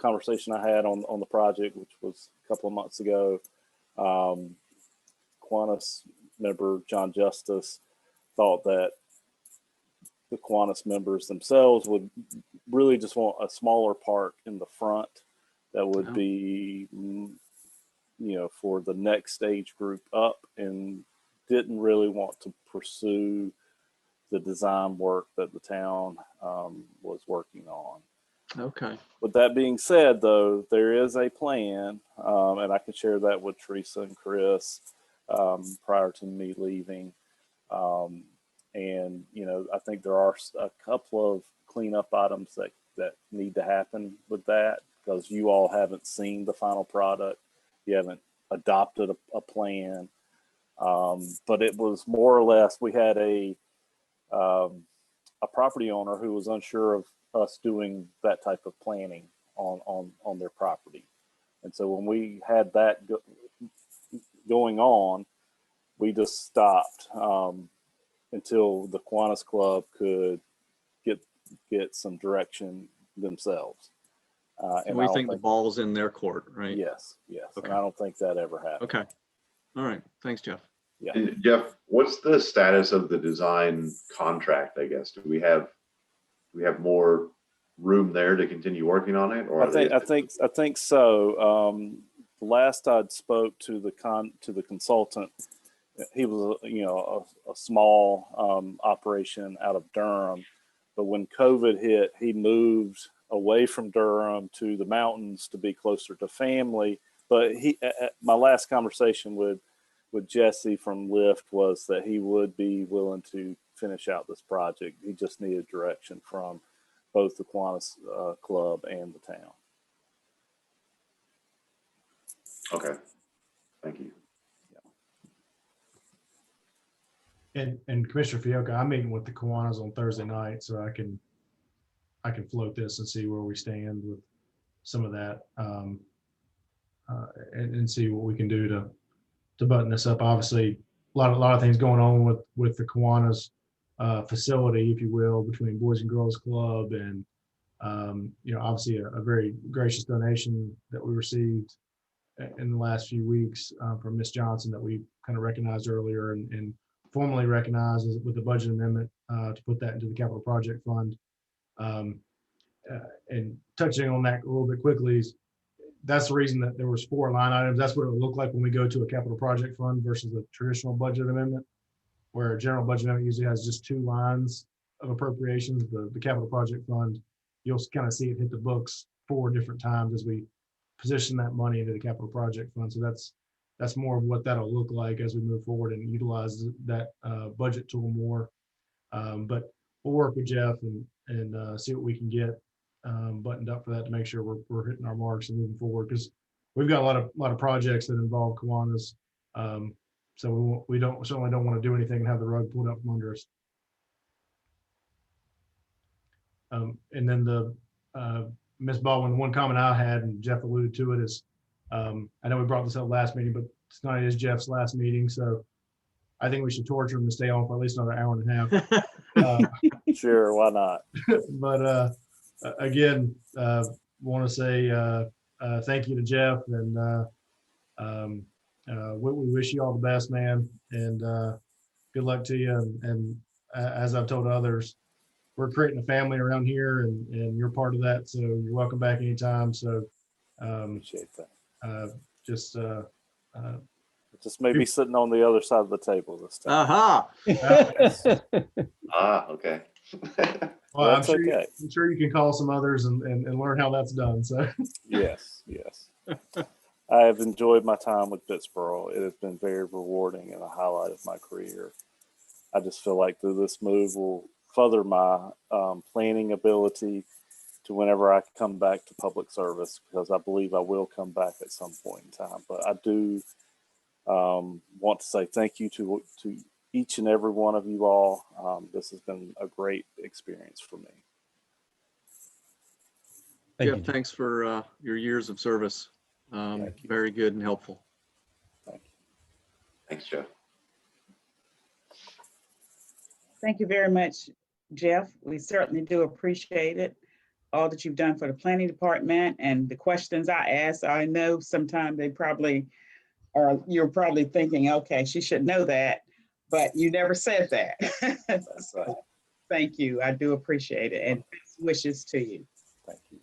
Speaker 9: conversation I had on the project, which was a couple of months ago, Kiwanis member John Justice thought that the Kiwanis members themselves would really just want a smaller park in the front that would be, for the next age group up, and didn't really want to pursue the design work that the town was working on.
Speaker 1: Okay.
Speaker 9: With that being said, though, there is a plan, and I can share that with Teresa and Chris prior to me leaving. And, I think there are a couple of cleanup items that need to happen with that, because you all haven't seen the final product. You haven't adopted a plan. But it was more or less, we had a property owner who was unsure of us doing that type of planning on their property. And so when we had that going on, we just stopped until the Kiwanis Club could get some direction themselves.
Speaker 1: And we think the ball's in their court, right?
Speaker 9: Yes.
Speaker 1: Okay.
Speaker 9: And I don't think that ever happened.
Speaker 1: Okay. All right. Thanks, Jeff.
Speaker 9: Yeah.
Speaker 4: And Jeff, what's the status of the design contract, I guess? Do we have more room there to continue working on it? Or
Speaker 9: I think so. Last I'd spoke to the consultant, he was a small operation out of Durham, but when COVID hit, he moved away from Durham to the mountains to be closer to family. But my last conversation with Jesse from Lyft was that he would be willing to finish out this project. He just needed direction from both the Kiwanis Club and the town.
Speaker 4: Okay, thank you.
Speaker 2: And Commissioner Fiocco, I'm meeting with the Kiwanis on Thursday night, so I can float this and see where we stand with some of that. and see what we can do to button this up. Obviously, a lot of things going on with the Kiwanis facility, if you will, between Boys and Girls Club and obviously a very gracious donation that we received in the last few weeks from Miss Johnson that we kind of recognized earlier and formally recognized with the budget amendment to put that into the capital project fund. And touching on that a little bit quickly, that's the reason that there was 4 line items. That's what it would look like when we go to a capital project fund versus a traditional budget amendment, where a general budget amendment usually has just 2 lines of appropriations. The capital project fund, you'll kind of see it hit the books 4 different times as we position that money into the capital project fund. So that's more of what that'll look like as we move forward and utilize that budget tool more. But we'll work with Jeff and see what we can get buttoned up for that to make sure we're hitting our marks and moving forward, because we've got a lot of projects that involve Kiwanis. So we certainly don't want to do anything and have the rug pulled out from under us. And then the Ms. Baldwin, one comment I had, and Jeff alluded to it, is I know we brought this up last meeting, but tonight is Jeff's last meeting, so I think we should torture him to stay on for at least another hour and a half.
Speaker 9: Sure, why not?
Speaker 2: But again, want to say thank you to Jeff, and we wish you all the best, man, and good luck to you. And as I've told others, we're creating a family around here, and you're part of that, so you're welcome back anytime. So
Speaker 9: appreciate that.
Speaker 2: Just
Speaker 9: maybe sitting on the other side of the table this time.
Speaker 1: Aha.
Speaker 4: Okay.
Speaker 2: Well,
Speaker 9: That's okay.
Speaker 2: I'm sure you can call some others and learn how that's done. So
Speaker 9: yes. I have enjoyed my time with Pittsboro. It has been very rewarding and a highlight of my career. I just feel like this move will further my planning ability to whenever I come back to public service, because I believe I will come back at some point in time. But I do want to say thank you to each and every one of you all. This has been a great experience for me.
Speaker 1: Jeff, thanks for your years of service. Very good and helpful.
Speaker 9: Thank you.
Speaker 4: Thanks, Jeff.
Speaker 3: Thank you very much, Jeff. We certainly do appreciate it. All that you've done for the planning department and the questions I asked. I know sometimes you're probably thinking, okay, she should know that, but you never said that.
Speaker 9: That's right.
Speaker 3: Thank you. I do appreciate it, and best wishes to you.
Speaker 9: Thank you.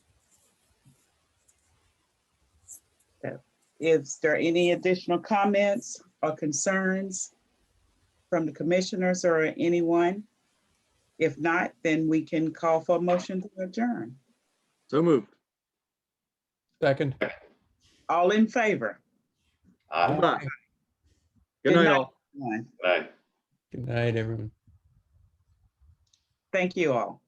Speaker 3: Is there any additional comments or concerns from the commissioners or anyone? If not, then we can call for a motion to adjourn.
Speaker 1: So moved.
Speaker 8: Second.
Speaker 3: All in favor?
Speaker 1: Bye. Good night, all.
Speaker 3: Everyone.
Speaker 4: Bye.
Speaker 8: Good night, everyone.
Speaker 3: Thank you all.